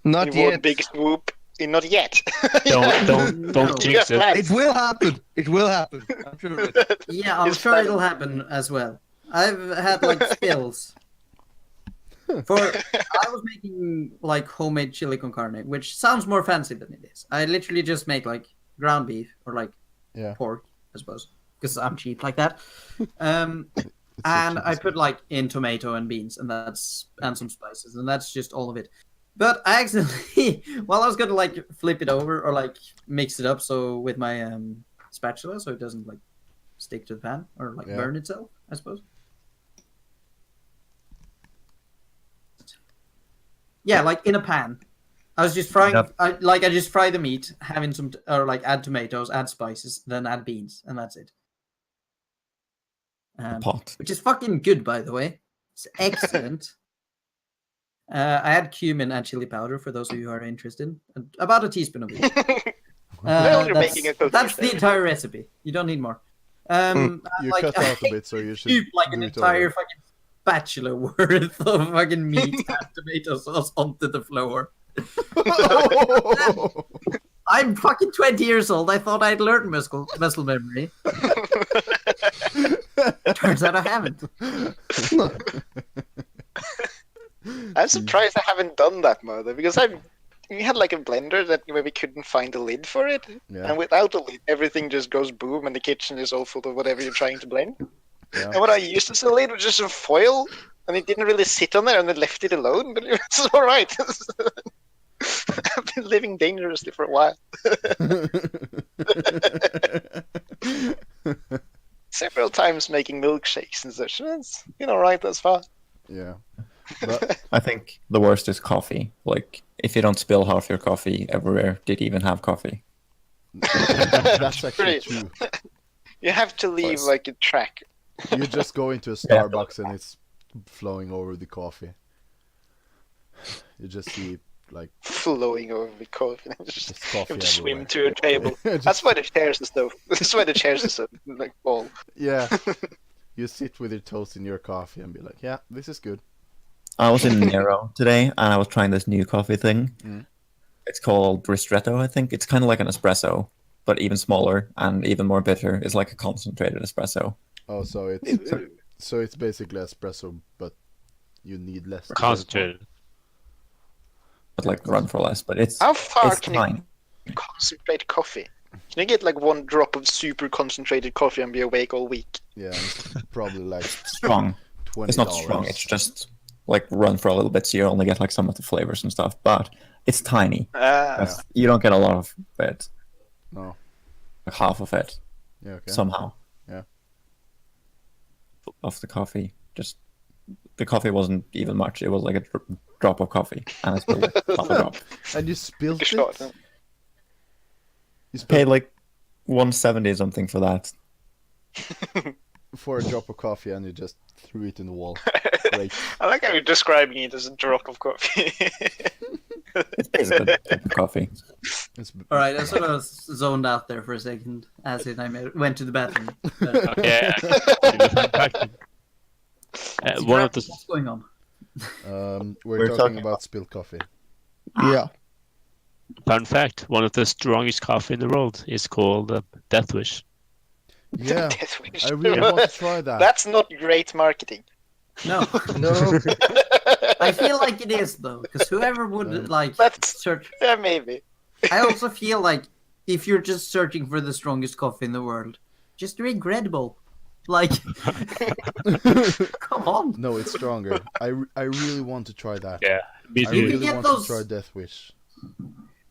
not in one yet. big swoop? Not yet. Don't jinx it. It will happen. It will happen. I'm sure of it. yeah, I'm It's sure better. it'll happen as well. I've had like spills. For I was making like homemade chili con carne, which sounds more fancy than it is. I literally just make like ground beef or like pork, I suppose, because I'm cheap like that. And I put like in tomato and beans, and some spices, and that's just all of it. But I accidentally, while I was gonna like flip it over or like mix it up, so with my spatula, so it doesn't like stick to the pan or like burn itself, I suppose. Yeah, like in a pan. I was just frying. I just fry the meat, having some, or like add tomatoes, add spices, then add beans, and that's it. Pot. Which is fucking good, by the way. It's excellent. I add cumin and chili powder for those of you who are interested. About a teaspoon of each. That's the entire recipe. You don't need more. You cut out a bit, so you should like an entire fucking spatula worth of fucking meat and tomato sauce onto the floor. I'm fucking 20 years old. I thought I'd learned muscle memory. Turns out I haven't. I'm surprised I haven't done that, Mother, because we had like a blender where we couldn't find a lid for it, and without a lid, everything just goes boom, and the kitchen is all full of whatever you're trying to blend. Yeah. And what I used as a lid was just some foil, and it didn't really sit on there, and I left it alone, but it's all right. I've been living dangerously for a while. Several times making milkshakes and such. It's been all right thus far. Yeah. But I think the worst is coffee. Like, if you don't spill half your coffee everywhere, did you even have coffee? That's actually true. You have to leave like a track. You just go into a Starbucks and it's flowing over the coffee. You just see like flowing over the coffee. Just coffee you have to swim everywhere. to your table. That's why the chairs are so. That's why the chairs are so like ball. Yeah. You sit with your toast in your coffee and be like, yeah, this is good. I was in Nero today, and I was trying this new coffee thing. Mm. It's called Ristretto, I think. It's kind of like an espresso, but even smaller and even more bitter. It's like a concentrated espresso. Oh, so it's basically espresso, but you need less. Concentrated. But like run for less. But it's how far it's can tiny. you concentrate coffee? Can you get like one drop of super concentrated coffee and be awake all week? Yeah, it's probably like Strong. $20. It's not strong. It's just like run for a little bit, so you only get like some of the flavors and stuff. But it's tiny. You don't get a lot of it. No. Like half of it. Yeah. Okay. Somehow. Yeah. Of the coffee, just the coffee wasn't even much. It was like a drop of coffee, and I spilled it. Half a drop. And you spilled Good it? shot, huh? You spilled Paid like $170 something for that. for a drop of coffee, and you just threw it in the wall. Great. I like how you're describing it as a drop of coffee. It's basically a drop of coffee. All right, I sort of zoned out there for a second, as in went to the bathroom. Yeah. One of the What's going on? We're talking about spilled coffee. Yeah. fun fact: one of the strongest coffee in the world is called Death Wish. Yeah, Death Wish. I really want to try that. That's not great marketing. No, No. I feel like it is though, because whoever would like That's- search. Yeah, maybe. I also feel like if you're just searching for the strongest coffee in the world, just drink Red Bull. Like, come on. No, it's stronger. I really want to try that. Yeah, me I too. really get want those- to try Death Wish.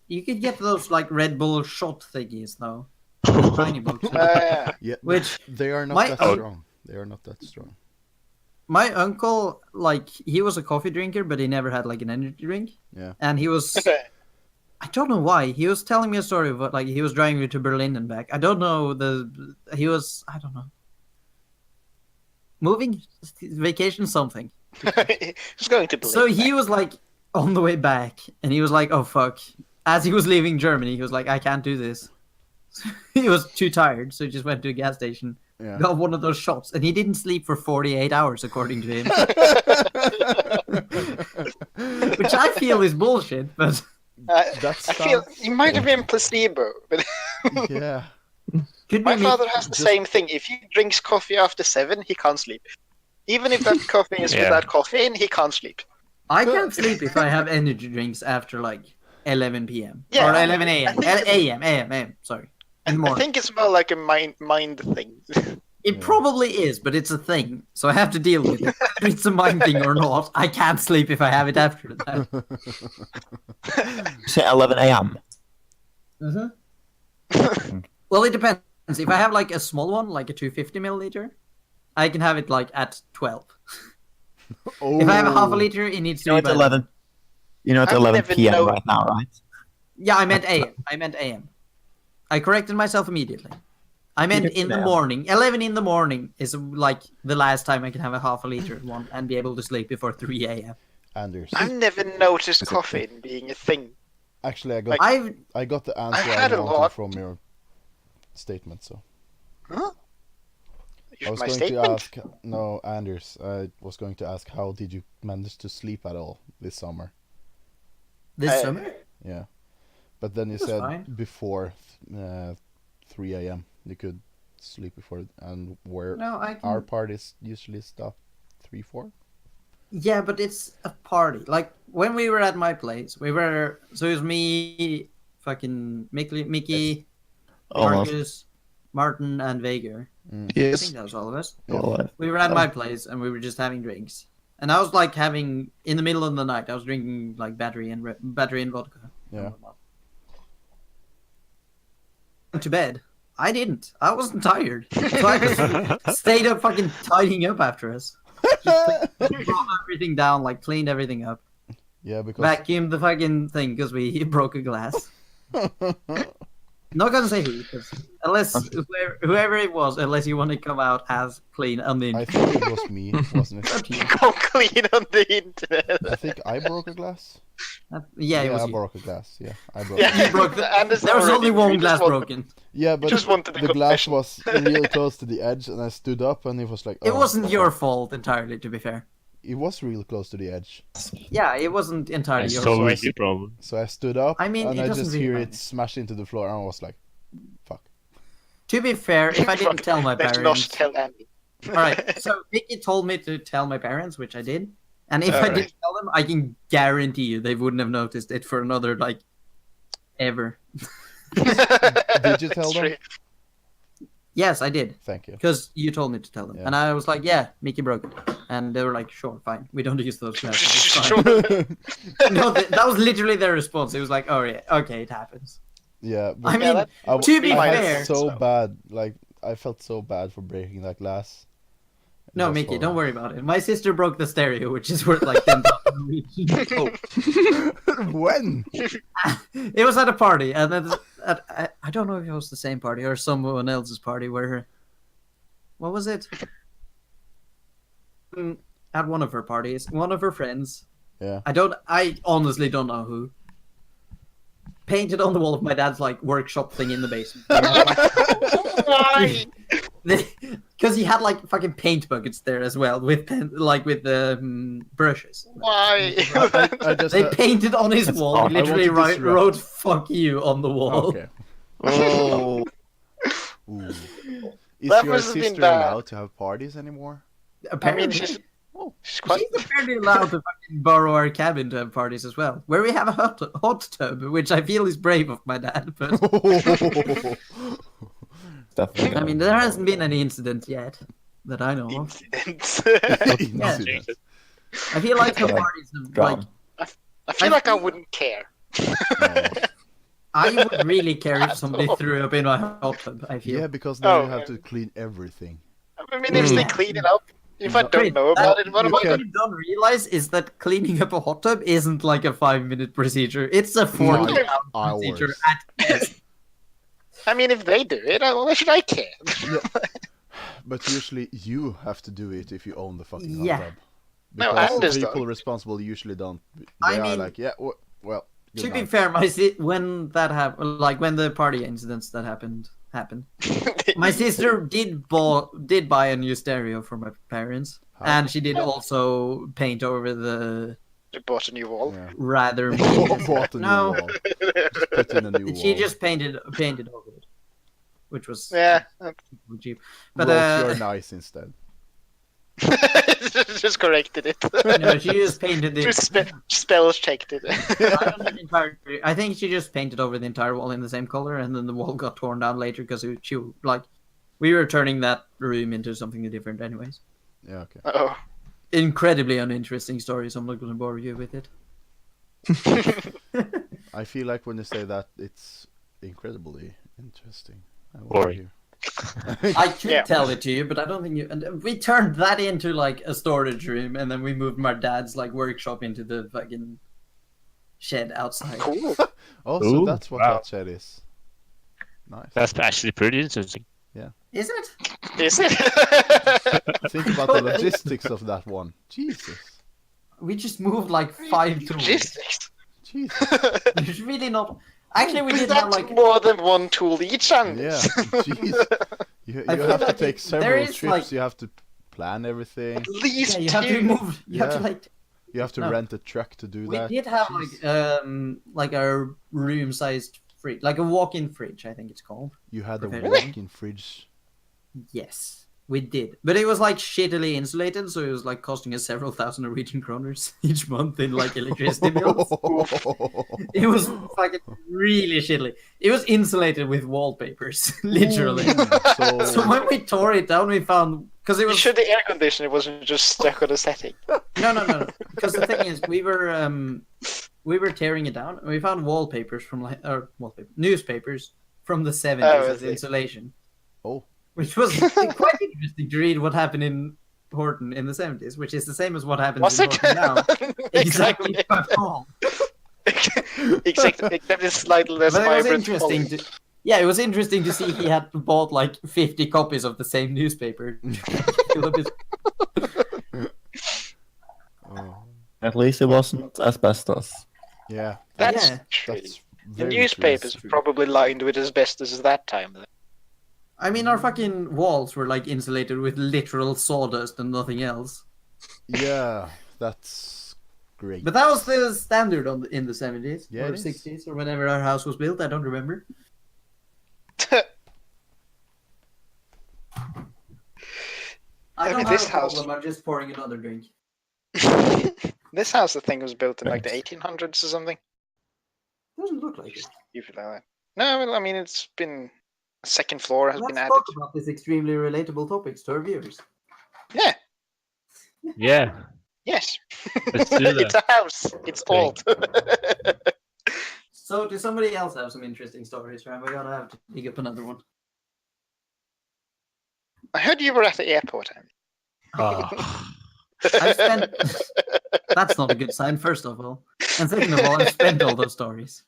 You could get those like Red Bull shot thingies though. The tiny boxes. Yeah. Yeah, Which they are not my that own- strong. They are not that strong. my uncle, like, he was a coffee drinker, but he never had like an energy drink. Yeah. And he was, I don't know why. He was telling me a story about like he was driving me to Berlin and back. I don't know I don't know. Moving, vacation, something. He's going to believe. So he was like on the way back, and he was like, "Oh fuck!" As he was leaving Germany, he was like, "I can't do this." He was too tired, so he just went to a gas station, Yeah. got one of those shots, and he didn't sleep for 48 hours, according to him. Which I feel is bullshit, but That I feel sounds- he might have been placebo, but Yeah. could my be father has the same thing. If he drinks coffee after 7, he can't sleep. Even if that coffee is Yeah. without caffeine, he can't sleep. I can't sleep if I have energy drinks after like 11 p.m. Yeah. or 11 a.m. A.m. Sorry, in the I morning. think it's more like a mind thing. It probably is, but it's a thing, so I have to deal with it. Whether it's a mind thing or not, I can't sleep if I have it after that. Say 11 a.m. Well, it depends. If I have like a small one, like a 250 milliliter, I can have it like at 12. If I have a half a liter, it needs to You know be it's by 11. You know it's I've 11 never p.m. known- right now, right? Yeah, I meant AM. I meant AM. I corrected myself immediately. I meant in the morning. 11 in the morning is like the last time I can have a half a liter one and be able to sleep before 3 a.m. Anders. I've never noticed caffeine being a thing. Actually, I got the answer I had a wanted lot. from your statement. So Huh? I was My going statement? to ask. No, Anders. I was going to ask, how did you manage to sleep at all this summer? This summer? Yeah, but then you That's said fine. before 3 a.m. you could sleep before, and where No, I can. our parties usually stop 3-4. Yeah, but it's a party. Like when we were at my place, so it was me, fucking Mickey, Almost. Marcus, Martin, and Vegard. I Yes. think that was all of us. Yeah. We were at my place and we were just having drinks. And I was like having in the middle of the night. I was drinking like battery and vodka. Yeah. Went to bed. I didn't. I wasn't tired. So I just stayed up fucking tidying up after us. Just brought everything down, like cleaned everything up. Yeah, because Vacuumed the fucking thing because we broke a glass. Not gonna say who, unless whoever it was, unless you want to come out as clean and then I think it was me, wasn't it? Go clean on the internet. I think I broke a glass. yeah, it was I you. broke a glass. Yeah, I broke. Yeah, You broke the- and it's There was already- only one we glass just want- broken. Yeah, but just wanted a the glass confession. was really close to the edge, and I stood up, and it was like. It oh, wasn't your fuck. fault entirely, to be fair. It was real close to the edge. Yeah, it wasn't entirely It's your so fault. really problem. So I stood up, I mean, and it I doesn't just really hear matter. it smash into the floor, and I was like, "Fuck." To be fair, if I didn't tell my Let's not parents, tell Andy. all right. So Vicky told me to tell my parents, which I did, and if I Alright. didn't tell them, I can guarantee you they wouldn't have noticed it for another like ever. Did you tell It's them? true. Yes, I did, Thank you. because you told me to tell them, Yeah. and I was like, "Yeah, Mickey broke it," and they were like, "Sure, fine. We don't use those glasses." It's fine." Sure. No, that was literally their response. It was like, "Oh yeah, okay, it happens." Yeah, but I mean, that- to be I fair, felt so bad. Like I felt so bad for breaking that glass. It no, was Mickey, don't horrible. worry about it. My sister broke the stereo, which is worth like 10,000 Norwegian. When? It was at a party, and then I don't know if it was the same party or someone else's party where what was it? At one of her parties, one of her friends. Yeah. I honestly don't know who. Painted on the wall of my dad's like workshop thing in the basement. Why? Because he had like fucking paint buckets there as well with brushes. Why? I just. They painted on his wall. odd. He literally I wanted this wrote "fuck you" on the wall. Okay. Oh, Ooh. Is That your must have been sister bad. allowed to have parties anymore? I Apparently, mean, she's quite. she's apparently allowed to fucking borrow our cabin to have parties as well, where we have a hot tub, which I feel is brave of my dad. But Definitely. I mean, there hasn't been any incident yet that I know of. Incidents. Incident. I feel like the Like, parties have, like, Drama. I feel like I wouldn't care. No. I would really care if somebody threw up in my hot tub. I feel. Yeah, because now Oh, you have yeah. to clean everything. I mean, if they clean it up, if I don't Wait, know about it, what you am I What can- gonna you don't realize is that cleaning up a hot tub isn't like a 5-minute procedure. It's a 40-hour procedure Hours. at best. I mean, if they do it, why should I care? But usually you have to do it if you own the fucking hot Yeah. tub. No, Because Anders people don't. responsible usually don't. They I are mean- like, yeah, well. To good be night. fair, when that happened, like when the party incidents that happened, my sister did buy a new stereo for my parents, How? and she did also paint over the They bought a new wall. Yeah. rather. Bought a new No. wall. Just put in a new wall. She just painted over it, which was Yeah. cheap. But Wrote you're nice instead. just corrected it. No, she just painted it. Just spell checked it. I think she just painted over the entire wall in the same color, and then the wall got torn down later because we were turning that room into something different, anyways. Yeah, okay. Oh. Incredibly uninteresting story, so I'm not going to bore you with it. I feel like when you say that, it's incredibly interesting. Boring. I could tell it to you, but I don't think you. And we turned that into like a storage room, and then we moved my dad's like workshop into the fucking shed outside. Cool. Oh, so Ooh, that's what wow. that shed is. Nice. That's actually pretty interesting. Is it? Is it? Think about the logistics of that one. Jesus. We just moved like 5 tools. Logistics. Jesus. It's really not. Actually, we did That's have like. more than one tool each, Andy. Yeah. Jeez. You I feel have to like take there several is, trips. like- You have to plan everything. At least Yeah, you have to two. move. You have to Yeah. like. You have to No. rent a truck to do We that. did have Jeez. like a room-sized fridge, like a walk-in fridge, I think it's called. You had a Really? walk-in fridge. Yes, we did, but it was like shittily insulated, so it was like costing us several thousand Norwegian kroners each month in like electricity bills. It was fucking really shittily. It was insulated with wallpapers, literally. So, So when we tore it down, we found because it You was should the air conditioner wasn't just stuck on the setting. no. Because the thing is, we were tearing it down, and we found wallpapers from newspapers from the 70s Oh, as I see. insulation. Oh. Which was quite interesting to read what happened in Horton in the 70s, which is the same as what happens Was in it? Horton now. Exactly. Exactly. But wrong. Except it's slightly less But it was vibrant. interesting to. Yeah, it was interesting to see he had bought like 50 copies of the same newspaper. Oh. At least it wasn't asbestos. Yeah. That's Yeah. true. That's The very newspapers true. were probably lined with asbestos at that time. I mean, our fucking walls were like insulated with literal sawdust and nothing else. Yeah, that's great. But that was the standard in the 70s Yeah, or it is. 60s or whenever our house was built. I don't remember. I don't mean, have this a house- problem. I'm just pouring another drink. This house, I think, was built in like the 1800s or something. Doesn't look like it. Even like that. No, well, I mean, it's been a second floor has Let's been added. talk about this extremely relatable topics to our viewers. Yeah. Yeah. Yes. Let's do that. It's a house. It's Okay. old. So, does somebody else have some interesting stories? Or am I gonna have to dig up another one? I heard you were at the airport, Andy. Oh, I've spent. That's not a good sign, first of all. And second of all, I've spent all those stories.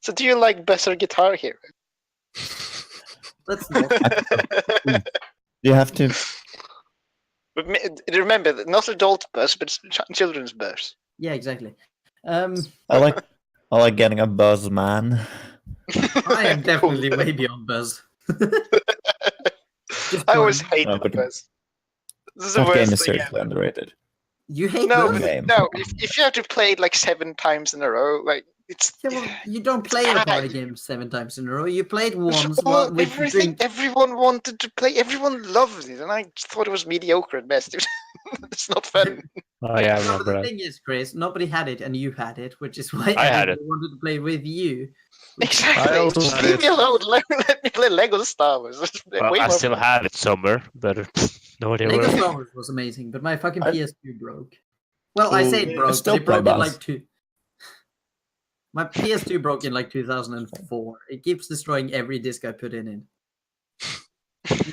So, do you like Besser Guitar Hero? Let's not. You have to. But remember, not adult bus, but children's bus. Yeah, exactly. I like getting a buzz, man. I am definitely way beyond Buzz. Just I always going- hate No, the but bus. This is the That game worst is thing seriously ever. underrated. You hate No, Buzz? but game. no. If you have to play it like 7 times in a row, like it's. Yeah, well, you don't play a party game 7 times in a row. You played once Well, with everything drink. everyone wanted to play, everyone loved it, and I thought it was mediocre at best. It's not fun. oh yeah, I No, but remember the that. thing is, Chris, nobody had it, and you had it, which is why I had everybody wanted to play with you. Exactly. also Just had leave it. me alone. Let me play Lego Star Wars. It's Well, way I more still fun. have it somewhere, but no idea Lego where. Star Wars was amazing, but my fucking I- PS2 broke. Well, I say it I broke, still but it broke play in Buzz. like two. My PS2 broke in like 2004. It keeps destroying every disc I put in it.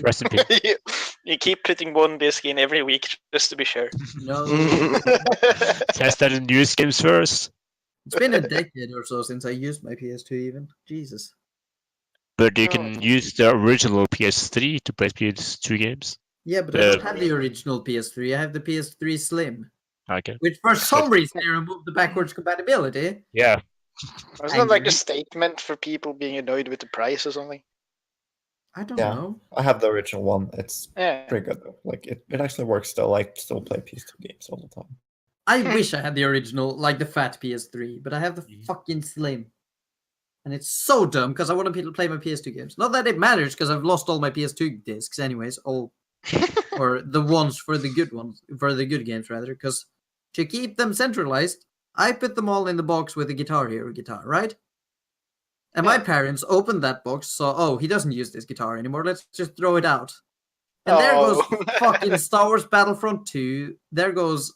Rest in peace. You keep putting one disc in every week just to be sure. No, Test that in news games first. it's been a decade or so since I used my PS2 even. Jesus. But you No. can use the original PS3 to play PS2 games. Yeah, but I don't have the original PS3. I have the PS3 Slim, Okay. which for some reason they removed the backwards compatibility. Yeah. Wasn't it like Angry. a statement for people being annoyed with the price or something? I don't Yeah. know. I have the original one. It's Yeah. pretty good though. Like it actually works still. I still play PS2 games all the time. I wish I had the original, like the fat PS3, but I have the fucking Slim. And it's so dumb because I want to play my PS2 games. Not that it matters because I've lost all my PS2 discs anyways, or the ones for the good games rather. Because to keep them centralized, I put them all in the box with the Guitar Hero guitar, right? And my parents opened that box, saw, he doesn't use this guitar anymore. Let's just throw it out. And there goes fucking Star Wars Battlefront 2. There goes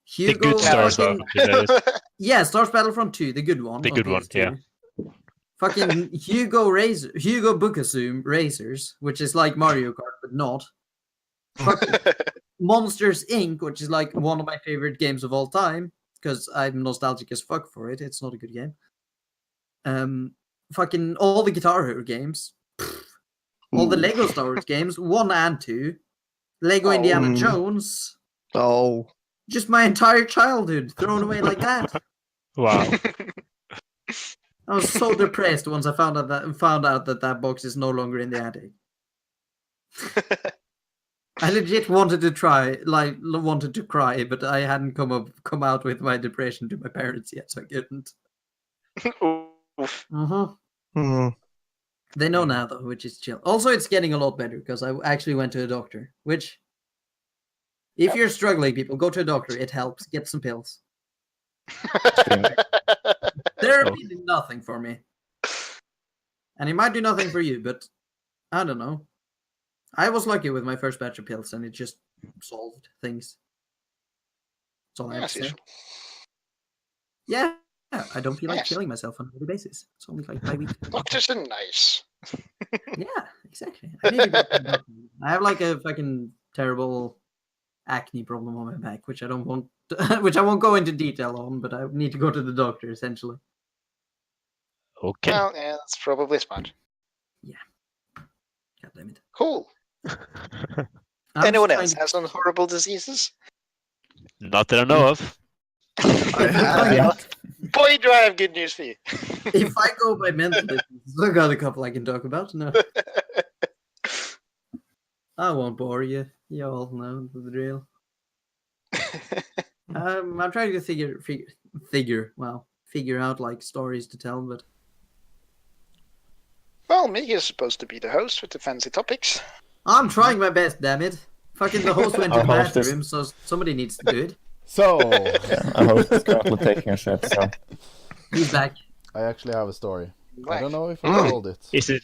Hugo. The good Star Wars Battlefront. Yeah, Star Wars Battlefront 2, the good one. The good one, yeah. Fucking Hugo Bookasum Racers, which is like Mario Kart, but not. Monsters Inc., which is like one of my favorite games of all time, because I'm nostalgic as fuck for it. It's not a good game. Fucking all the Guitar Hero games. All the Lego Star Wars games, 1 and 2. Lego Indiana Jones. Oh. Just my entire childhood thrown away like that. Wow. I was so depressed once I found out that box is no longer in the attic. I legit wanted to cry, but I hadn't come out with my depression to my parents yet, so I couldn't. Oof. They know now though, which is chill. Also, it's getting a lot better because I actually went to a doctor. Which, if you're struggling, people go to a doctor. It helps. Get some pills. Therapy did nothing for me, and it might do nothing for you, but I don't know. I was lucky with my first batch of pills, and it just solved things. That's all I have to say. Yeah, I don't feel like killing myself on a daily basis. It's only like 5 weeks. Doctors are nice. Yeah, exactly. I need to go to the doctor. I have like a fucking terrible acne problem on my back, which I won't go into detail on, but I need to go to the doctor essentially. Okay. Well, yeah, that's probably smart. Yeah. God damn it. Cool. I'm Anyone trying else to- have some horrible diseases? Not that I know of. Boy, do I have good news for you. If I go by mental diseases, I got a couple I can talk about. No, I won't bore you. You all know the drill. I'm trying to figure out like stories to tell, but Well, me is supposed to be the host with the fancy topics. I'm trying my best. Damn it! Fucking the host went to the Our host is- bathroom, so somebody needs to do it. So, Our host is currently taking a shit, so He's back. I actually have a story. I Black. don't know if I told it. Is it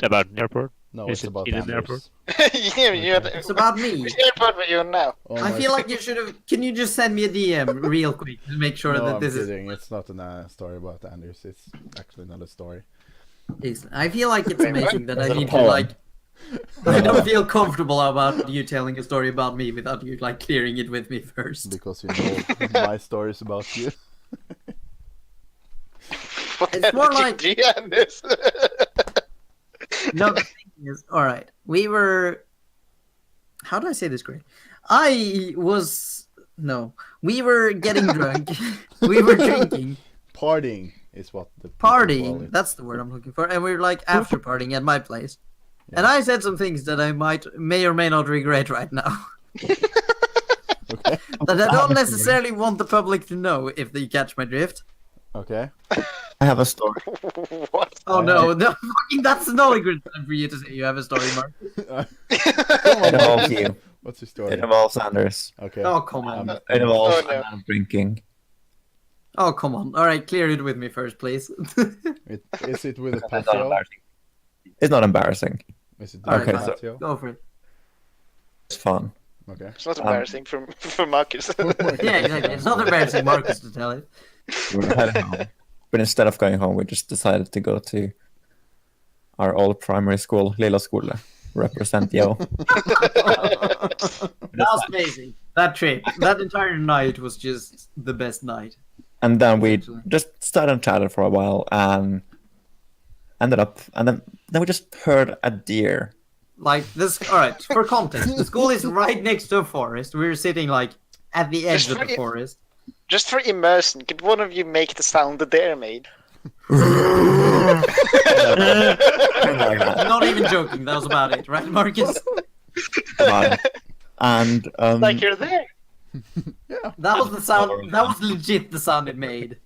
about an airport? No, Is it's it about in an Anders. Yeah, you're the It's about me. which airport were you on now? Oh I my- feel like you should have. Can you just send me a DM real quick to make sure no, that I'm this kidding. It's not a story about Anders. It's actually not a story. is? I feel like it's Wait, what? amazing that I Is it a need to poem? like. I don't feel comfortable about you telling a story about me without you like clearing it with me first. Because you know my stories about you. What It's more did you like- do, Anders? No, the thing is, all right. We were. How do I say this, Greg? We were getting drunk. We were drinking, Partying is what the people call partying. it. That's the word I'm looking for. And we were like after partying at my place. And I said some things that I may or may not regret right now. Okay. That I don't necessarily want the public to know if they catch my drift. Okay. I have a story. What? Oh no, fucking that's not a good time for you to say you have a story, Mark. It involves you. What's your It story? involves Anders. Okay. Oh come on. It involves Oh, no. Anna drinking. Oh come on. All right, clear it with me first, please. Is it with a It's not patio? embarrassing. It's not embarrassing. Is it Alright, with a fine. patio? Go for it. It's fun. Okay. It's not embarrassing for Marcus. Yeah, exactly. It's not embarrassing, Marcus, to tell it. We were heading home. But instead of going home, we just decided to go to our old primary school, Lilla Skole. Represent Yo. That was amazing. That trip, that entire night was just the best night. And then we just started and chatted for a while and ended up, and then we just heard a deer. Like this. All right. For context, the school is right next to a forest. We were sitting like at the edge of the forest. Just for immersion, could one of you make the sound the dare made? Not even joking. That was about it, right, Marcus? And Like you're there. That was the sound. That was legit the sound it made.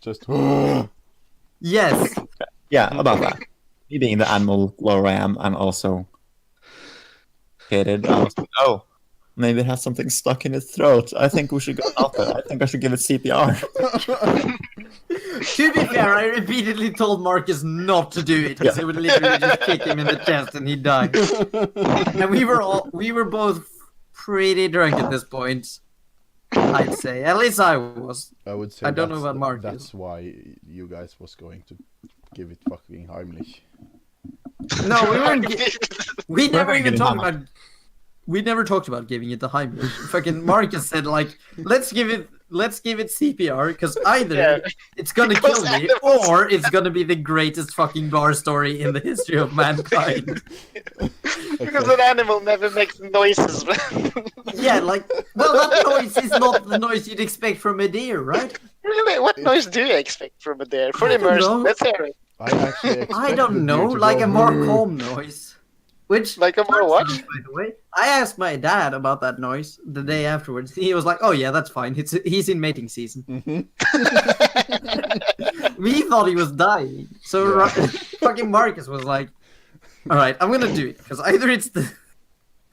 Just. Yes. Yeah, about that. Me being the animal lover I am, and also hated. I was like, oh, maybe it has something stuck in its throat. I think we should go help it. I think I should give it CPR. To be fair, I repeatedly told Marcus not to do it because it would literally just kick him in the chest and he'd die. And we were both pretty drunk at this point. I'd say, at least I was. I would say. I don't know about Marcus. That's why you guys was going to give it fucking Heimlich. No, we weren't. We never gonna even give it talked Heimlich. about. We never talked about giving it the Heimlich. Fucking Marcus said like, let's give it CPR because either it's gonna kill me or it's gonna be the greatest fucking bar story in the history of mankind. Because an animal never makes noises. Yeah, like, well, that noise is not the noise you'd expect from a deer, right? Really? What noise do you expect from a deer? For I don't immersion, know. let's hear it. I actually. I expected don't know, you to like go, a more "Brrr." calm noise. Which, Like a more what? by the way, I asked my dad about that noise the day afterwards. He was like, "Oh yeah, that's fine. He's in mating season." Mhm. We thought he was dying, so fucking Marcus was like, "All right, I'm gonna do it because either it's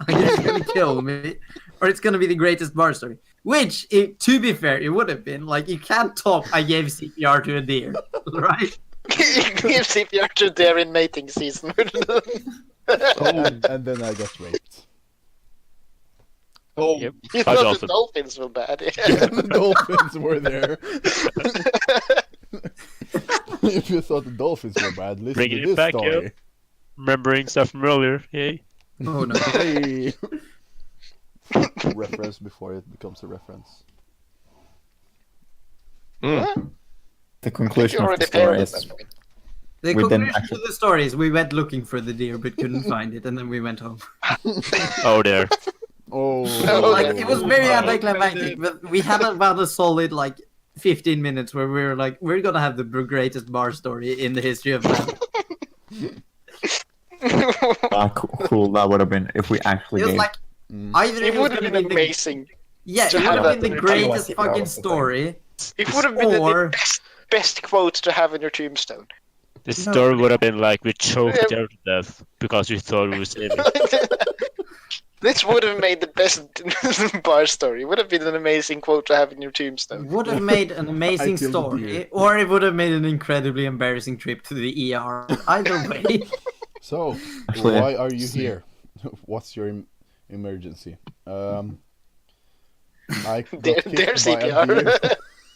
gonna kill me, or it's gonna be the greatest bar story." Which, to be fair, it would have been like you can't talk. I gave CPR to a deer, right? Give CPR to a deer in mating season. And then I got raped. Oh, Yep. You By thought the dolphin. dolphins were bad. Yeah, the dolphins were there. If you thought the dolphins were bad, listen Bringing to it this back, story. Remembering stuff from earlier. Hey. Oh no! Hey. Reference before it becomes a reference. The conclusion of already the story failed at is that point. The We didn't conclusion actually- to the story is we went looking for the deer but couldn't find it, and then we went home. Oh, there. Oh. Oh, Like it was very wow. anticlimactic, but we had about a solid like 15 minutes where we were like, we're gonna have the greatest bar story in the history of man. cool that would have been if we actually It was gave. like either It it was would have gonna been be the amazing. yeah, to it would have have that been the in your greatest team. fucking story, It would have been or the best quote to have in your tombstone. The story would have been like we choked her to death because we thought we were saving. This would have made the best bar story. It would have been an amazing quote to have in your tombstone. would have made an amazing I killed the story, deer. or it would have made an incredibly embarrassing trip to the ER. Either way. So, Actually, why are you here? What's your emergency? I got Their kicked by a CPR.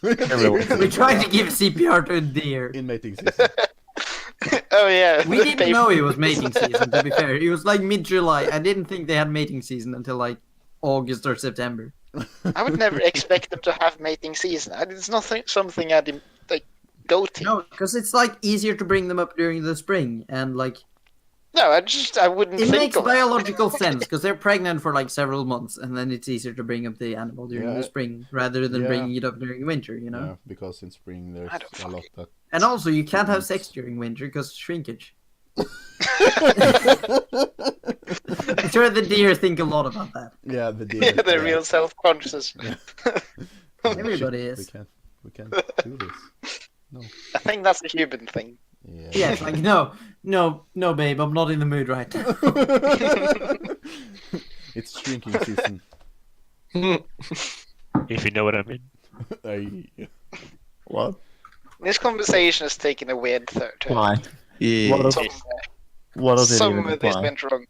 deer We tried to give CPR to a deer. in mating season. Oh yeah. We didn't know it was mating season, to be fair. It was like mid-July. I didn't think they had mating season until like August or September. I would never expect them to have mating season. It's not something I'd like go to. No, because it's like easier to bring them up during the spring, and like No, I wouldn't it think makes of that. biological sense because they're pregnant for like several months, and then it's easier to bring up the animal during Yeah. the spring rather than Yeah. bringing it up during winter. You know, Yeah, because in spring there's I don't a lot that. and also you can't have sex during winter because shrinkage. I'm sure the deer think a lot about that. Yeah, the deer. Yeah, they're real self-conscious. Everybody We is. can't do this. I think that's a human thing. Yeah. Yeah, it's like no, babe, I'm not in the mood right now. It's shrinking season. If you know what I mean. What? This conversation has taken a weird turn. Why? Yeah. What does, what does it Some even of this imply? went wrong.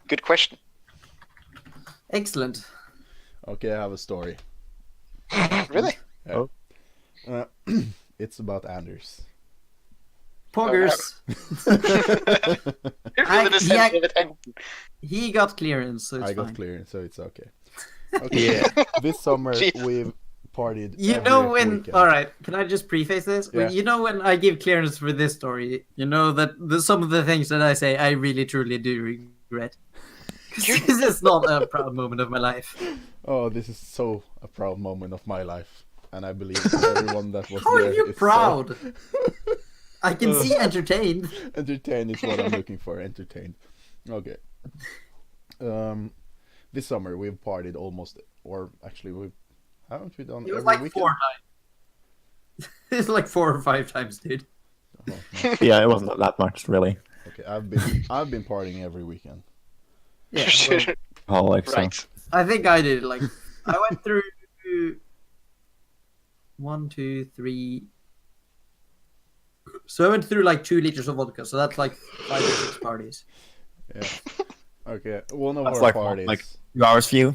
Good question. Excellent. Okay, I have a story. Really? It's about Anders. Poggers. You're really the yeah. center of attention. He got clearance, so it's I got fine. clearance, so it's okay. Okay. This summer Jesus. we've partied. You every know when? weekend. All right, can I just preface this? Yeah. You know when I give clearance for this story, you know that some of the things that I say, I really truly do regret. 'Cause this is not a proud moment of my life. Oh, this is so a proud moment of my life, and I believe everyone that was How there are you is proud? I can see entertained. So entertained is what I'm looking for. Entertained. Okay. This summer we've partied almost or actually, haven't we done It was every like weekend? 4 times. It's like 4 or 5 times, dude. Oh, no. Yeah, it wasn't that much really. Okay, I've been partying every weekend. Yeah, well, Oh, like so. Right. I think I did. Like, I went through 1, 2, 3. So I went through like 2 liters of vodka. So that's like 5 or 6 parties. Yeah. Okay, one of That's our like parties. like 2 hours for you.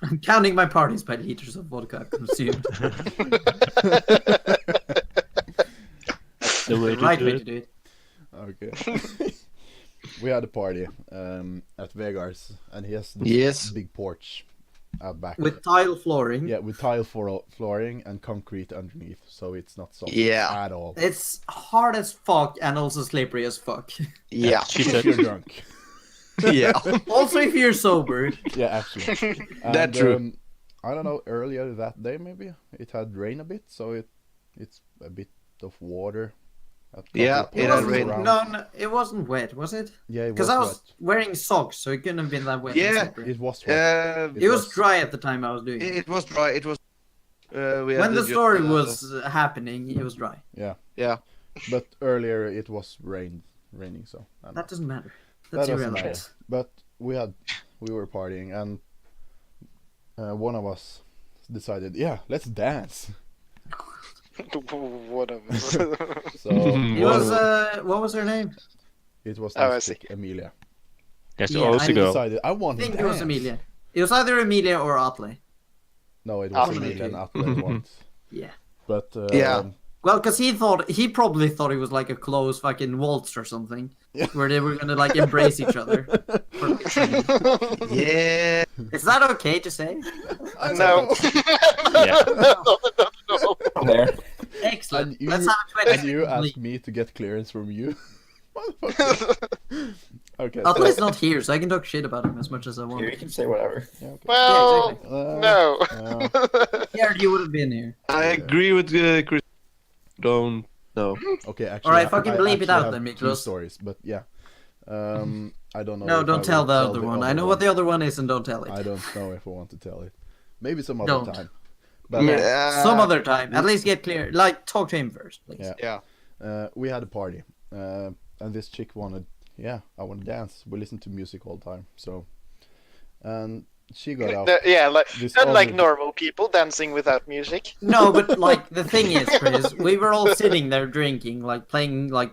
I'm counting my parties by liters of vodka consumed. That's the way The to right do way it. to do it. Okay. We had a party at Vegard's, and he has this Yes. big porch out back. With tile flooring. Yeah, with tile flooring and concrete underneath, so it's not soft Yeah. at all. It's hard as fuck and also slippery as fuck. Yeah. She If said, you're drunk. Yeah. Also, if you're sober. Yeah, actually. That true. I don't know, earlier that day maybe it had rained a bit, so it's a bit of water. At couple Yeah, of it It had places wasn't, rained. around. no, it wasn't wet, was it? Yeah, it was Because I was wet. wearing socks, so it couldn't have been that wet. and Yeah. slippery. It was wet. Uh, It was dry at the time I was doing it. it was dry. It was. We When had the just, story was happening, it was dry. Yeah. But earlier it was raining, so I don't know. That doesn't matter. That That's doesn't irrelevant. matter. But we were partying, and one of us decided, yeah, let's dance. What of us. So It was what was her name? it was Oh, I this chick, Emilia. yes, Yeah, also I go. Decided I want I to think dance. it was Emilia. It was either Emilia or Atle. No, it was Atle. Emilia and Atle once. Yeah. But Yeah. Well, because he probably thought it was like a close fucking waltz or something, Yeah. where they were gonna like embrace each other. Yeah. Is that okay to say? No. Yeah. No. There. Excellent. And you- Let's have a 20 And you second asked me to get clearance from you. Motherfucker. Okay. Atle is not here, so I can talk shit about him as much as I want. Here, you can say whatever. Yeah, okay. Well, exactly. no. Yeah, you would have been here. I agree with Chris. Don't. No. Okay, actually. Alright, fucking bleep it actually out have then, 2 Miklos. stories, but yeah. I don't know. No, if don't I tell will the other one. I know what the other one is, and don't tell it. I don't know if I want to tell it. Maybe some other Don't. time. But Some other time. At least get clear. Like, talk to him first, please. Yeah. Yeah. we had a party, and this chick wanted, I want to dance. We listen to music all the time, so, and she got out. Yeah, like This unlike other- normal people dancing without music. No, but like the thing is, Chris, we were all sitting there drinking, like playing, like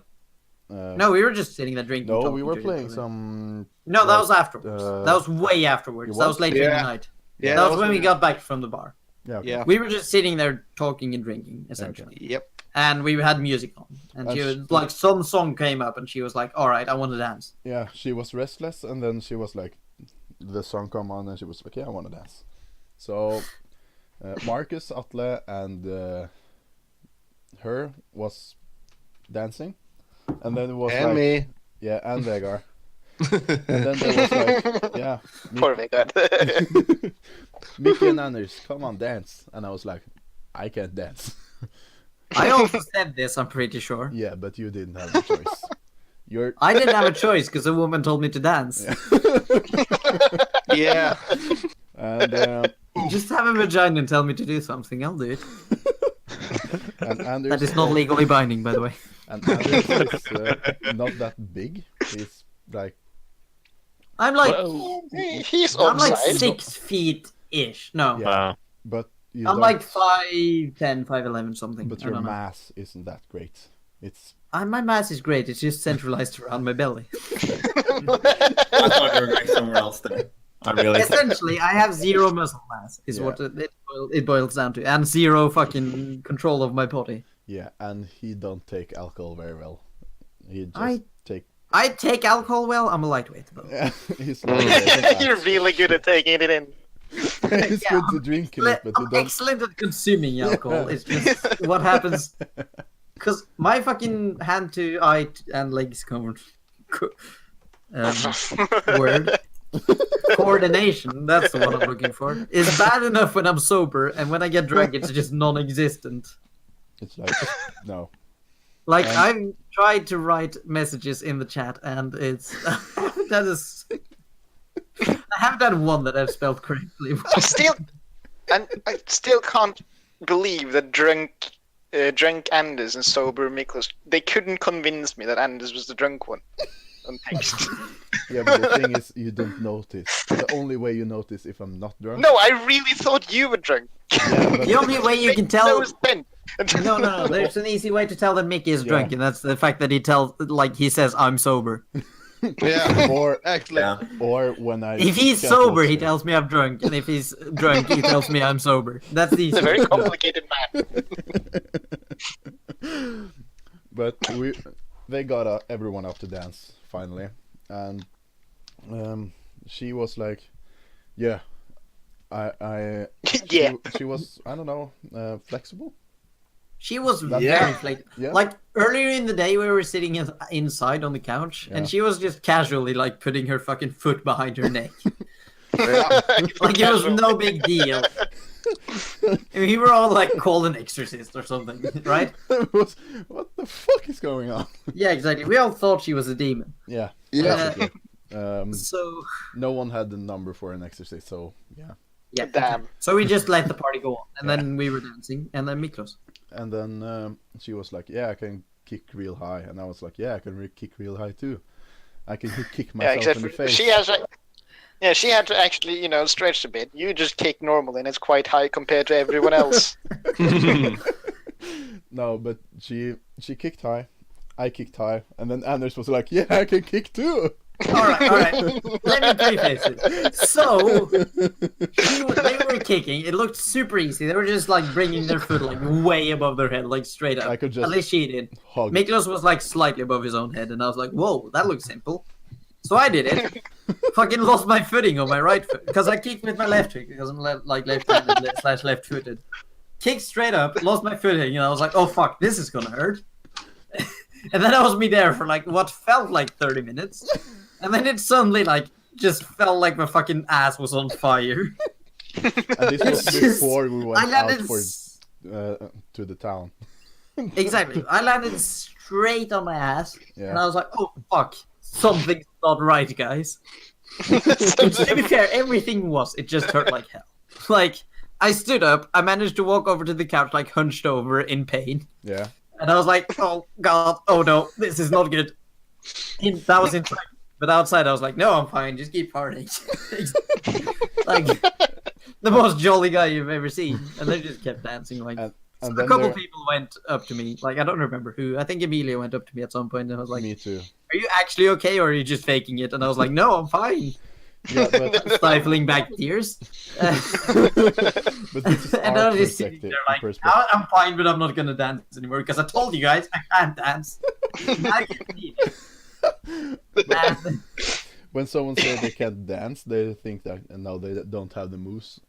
no, we were just sitting there drinking. No, talking we were to each playing other. some. No, that like, was afterwards. That was way afterwards. It That was was? later in the Yeah. night. Yeah. That was when we got back from the bar. Yeah. Okay. Yeah. We were just sitting there talking and drinking, essentially. Yep. And we had music on. And she was like, some song came up, and she was like, all right, I want to dance. Yeah, she was restless, and then she was like, the song come on, and she was like, yeah, I want to dance. So, Marcus, Atle, and her was dancing, and then it was And like, me. yeah, and Vegard, and then there was like, yeah, Poor Vegard. Mickey and Anders, come on, dance, and I was like, I can't dance. I also said this, I'm pretty sure. Yeah, but you didn't have a choice. You're I didn't have a choice because a woman told me to dance. Yeah. and Just have a vagina and tell me to do something, I'll do it. and Anders. That is not legally binding, by the way. And Anders is not that big. He's like, I'm like, He's I'm like offside. 6 feet ish. No, yeah, but you I'm don't- like 5'10", 5'11", something. But I your don't know. mass isn't that great. It's My mass is great. It's just centralized around my belly. I thought you were going somewhere else there. I really thought. Essentially, I have 0 muscle mass. Is Yeah. what it boils down to, and 0 fucking control of my body. yeah, and he don't take alcohol very well. He just I- take. I take alcohol well. I'm a lightweight though. Yeah, he's not You're really good at taking it in. It's good to drink it, but you I'm don't. excellent at consuming alcohol. It's just what happens. Because my fucking hand to eye and legs word coordination, that's the one I'm looking for, is bad enough when I'm sober, and when I get drunk, it's just non-existent. It's like no. Like, I've tried to write messages in the chat, and it's... that is... I have that one that I've spelled correctly. I still can't believe that drunk Anders and sober Miklos, they couldn't convince me that Anders was the drunk one on text. Yeah, but the thing is, you don't notice. The only way you notice if I'm not drunk. No, I really thought you were drunk. Yeah, but The only way you can tell. No sense. No. There's an easy way to tell that Mickey is drunk, Yeah. and that's the fact that he says, "I'm sober." Yeah. or Actually, Yeah. or when I. If he's get sober, he lost. tells me I'm drunk, and if he's drunk, he tells me I'm sober. That's the He's a easy. very complicated man. But they got everyone up to dance finally, and she was like, "Yeah, I Yeah. She was, I don't know, flexible." She was That's- very flexible. Yeah. Like earlier in the day, we were sitting inside on the couch, Yeah. and she was just casually like putting her fucking foot behind her neck. yeah. Like it was no big deal. We were all like called an exorcist or something, right? It was, what the fuck is going on? Yeah, exactly. We all thought she was a demon. Yeah. Yeah. basically. So No one had the number for an exorcist, so yeah. yeah, Damn. So we just let the party go on, and then we were dancing, and then Miklos. And then she was like, "Yeah, I can kick real high," and I was like, "Yeah, I can kick real high too. I can kick Yeah, myself except in the for, face." she had to actually, stretch a bit. You just kick normal, and it's quite high compared to everyone else. No, but she kicked high, I kicked high, and then Anders was like, "Yeah, I can kick too." All right. Let me preface it. So they were kicking. It looked super easy. They were just like bringing their foot like way above their head, like straight up. I could just At least she did. hug. Miklos was like slightly above his own head, and I was like, "Whoa, that looks simple." So I did it. Fucking lost my footing on my right foot because I kicked with my left foot because I'm left-handed / left-footed. Kicked straight up, lost my footing, and I was like, "Oh fuck, this is gonna hurt." And then I was there for like what felt like 30 minutes, and then it suddenly like just felt like my fucking ass was on fire. And this was It's just- before we went I out landed to the town. exactly. I landed straight on my ass, Yeah. and I was like, "Oh fuck, something's not right, guys." To be fair, everything was. It just hurt like hell. Like I stood up, I managed to walk over to the couch, like hunched over in pain, Yeah. and I was like, "Oh god, oh no, this is not good." That was inside, but outside I was like, "No, I'm fine. Just keep farting." Like the most jolly guy you've ever seen, and they just kept dancing. Like And a then couple there- people went up to me. Like I don't remember who. I think Emilia went up to me at some point, and I was like, Me too. "Are you actually okay, or are you just faking it?" And I was like, "No, I'm fine." Yeah, but Stifling back tears. but this is And our I was just sitting perspective. there like, perspective. I'm fine, but I'm not gonna dance anymore because I told you guys I can't dance. I can see it. Man. When someone says they can't dance, they think that and now they don't have the moves.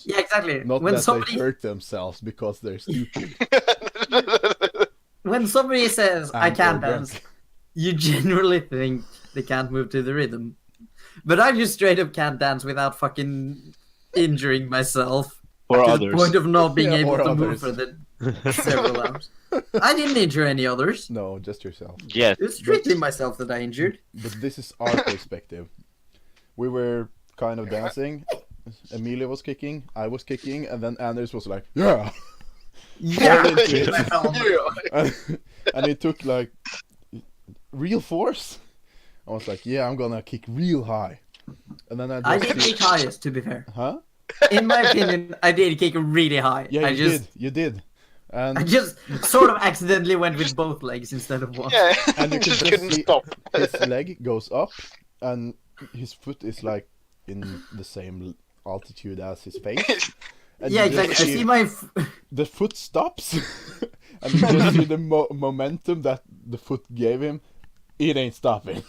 Yeah, exactly. Not When that somebody they hurt themselves because they're stupid. when somebody says I And can't they're dance, drunk. you generally think they can't move to the rhythm. But I just straight up can't dance without fucking injuring myself Or to others. the point of not being Yeah, able or to move others. for the several hours. I didn't injure any others. No, just yourself. Yeah. It's strictly myself that I injured. But this is our perspective. We were kind of dancing. Emilia was kicking, I was kicking, and then Anders was like, "Yeah!" Yeah, All into it. I fell on my- And it took like real force. I was like, "Yeah, I'm gonna kick real high." And then I just did kick highest, to be fair. Huh? In my opinion, I did kick really high. Yeah, I you just, did. You did. And I just sort of accidentally went with both legs instead of one. Yeah, And you can just just couldn't see- stop. his leg goes up, and his foot is like in the same altitude as his face. And Yeah, you just exactly. I see my. the foot stops, and you just see the momentum that the foot gave him. It ain't stopping.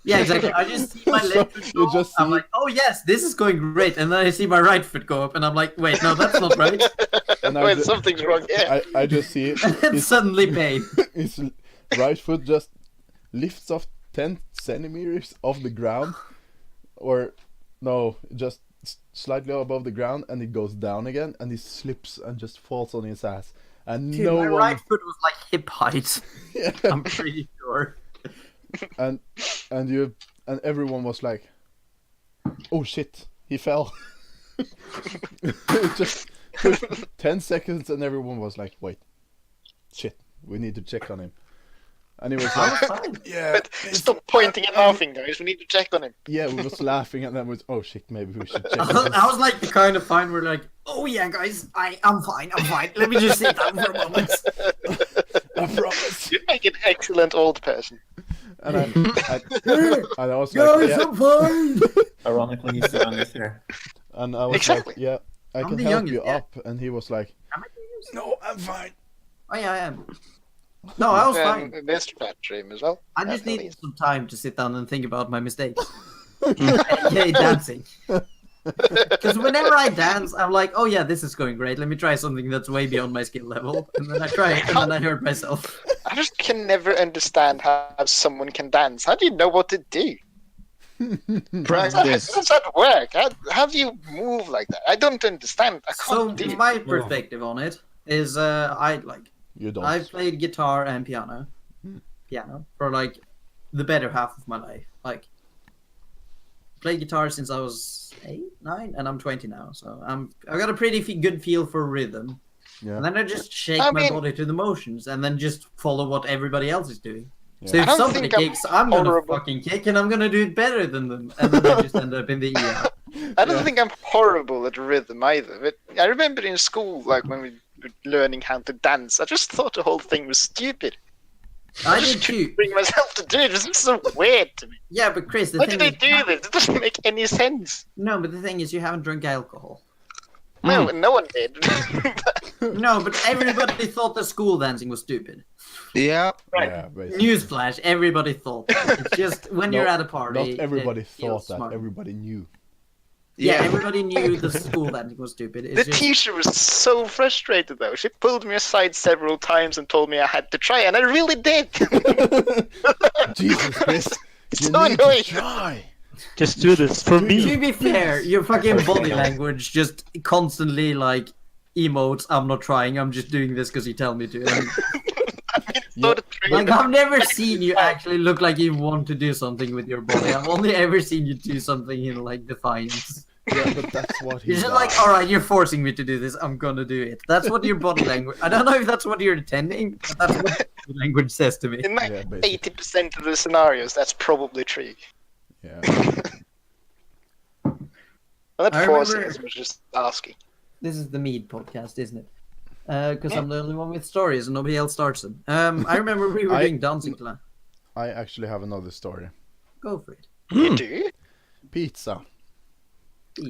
Yeah, exactly. I just see my So left foot you go just up. I'm see- like, oh yes, this is going great. And then I see my right foot go up, and I'm like, wait, no, that's not right. And I Wait, ju- something's wrong. Yeah. I just see And then suddenly pain. his right foot just lifts off 10 centimeters off the ground, or no, just slightly above the ground, and it goes down again, and he slips and just falls on his ass. And Dude, no my one, right foot was like hip height. yeah, I'm pretty sure. and everyone was like, oh shit, he fell. It just took 10 seconds and everyone was like, wait, shit, we need to check on him. And he was I like, was fine. yeah, Stop pointing and laughing, guys. We need to check on him. yeah, we was laughing and then was, oh shit, maybe we should check I on was, this. I was like the kind of fine where like, oh yeah, guys, I'm fine. Let me just sit down for a moment. I promise. You're like an excellent old person. And I was like, Guys, yeah. I'm fine. Ironically, he's the youngest here. And I was Exactly. like, yeah, I I'm can the help youngest, you yeah. up. And he was like, no, I'm fine. Oh yeah, I am. No, I was fine. And there's fat dream as well. I just At needed least. some time to sit down and think about my mistakes. AKA dancing. Because whenever I dance, I'm like, oh yeah, this is going great. Let me try something that's way beyond my skill level. And then I try it, and then I hurt myself. I just can never understand how someone can dance. How do you know what to do? How Practice. does that work? How do you move like that? I don't understand. I So can't do it. my perspective on it is, You don't. I've played guitar and piano for like the better half of my life. Like, played guitar since I was 8, 9, and I'm 20 now. So I've got a pretty good feel for rhythm. Yeah. And then I just shake I my mean- body to the motions, and then just follow what everybody else is doing. So Yeah. if I don't somebody think I'm kicks, I'm gonna horrible. fucking kick, and I'm gonna do it better than them, and then I just end up in the ER. I don't think I'm horrible at rhythm either. But I remember in school, like when we were learning how to dance, I just thought the whole thing was stupid. I just did couldn't too. bring myself to do it. It was so weird to me. Yeah, but Chris, the Why thing did I is, do this? It doesn't make any sense. no, but the thing is, you haven't drunk alcohol. No, no one did. No, but everybody thought that school dancing was stupid. Yeah. Yeah, basically. Newsflash, everybody thought that. It's just when you're No, at a party. Not everybody it feels thought that. smart. Everybody knew. Yeah, Yeah. everybody knew the school dancing was stupid. The It's just, teacher was so frustrated though. She pulled me aside several times and told me I had to try, and I really did. Jesus, Chris. You So need annoying. to try. Just do this for to me. be fair, your fucking body language just constantly like emotes. I'm not trying. I'm just doing this because you tell me to. And, So the trainer- like I've never seen you actually look like you want to do something with your body. I've only ever seen you do something in like defiance. Yeah, but that's what he You're just does. like, all right, you're forcing me to do this. I'm gonna do it. That's what your body language. I don't know if that's what you're intending, but that's what the language says to me. in like Yeah, basically. 80% of the scenarios, that's probably true. Yeah. Well, that I forcing remember- was just asking. This is the Mead podcast, isn't it? Because I'm the only one with stories and nobody else starts them. I remember we were I- doing dancing class. I actually have another story. Go for it. You do? Pizza.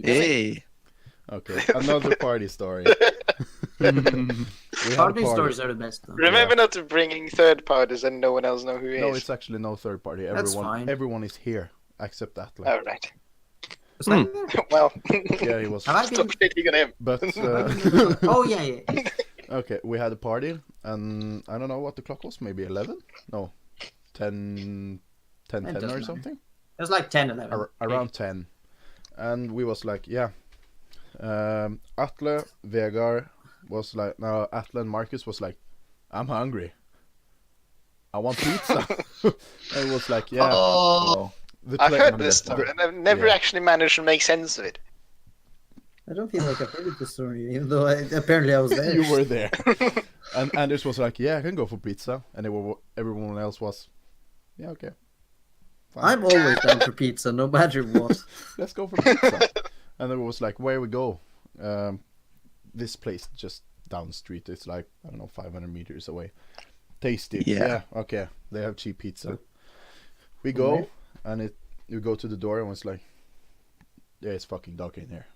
Hey. Okay, another party story. We had a Party stories are the best. Though. Remember not to bring in third parties and no one else know who he No, is. it's actually no third party. That's fine. Everyone is here except Atle. All right. Was that there? Well, Yeah, he was. Have I stop been... shitting on him. But Oh yeah, yeah. okay, we had a party, and I don't know what the clock was. Maybe 11? No, 10 It 10 doesn't or matter. something. It was like 10, 11. Around 10, and we was like, yeah. Atle, Vegard was like, no, Atle and Marcus was like, I'm hungry. I want pizza. And it was like, yeah. Oh, the I've pla- heard this story, and I've never Yeah. actually managed to make sense of it. I don't feel like I've heard the story, even though apparently I was there. You were there. And Anders was like, yeah, I can go for pizza. And everyone else was, yeah, okay. Fine. I'm always down for pizza, no matter what. Let's go for pizza. And then it was like, where we go? This place just down the street. It's like, I don't know, 500 meters away. Tasty. Yeah. Okay. They have cheap pizza. We go, and you go to the door, and it's like, yeah, it's fucking dark in here.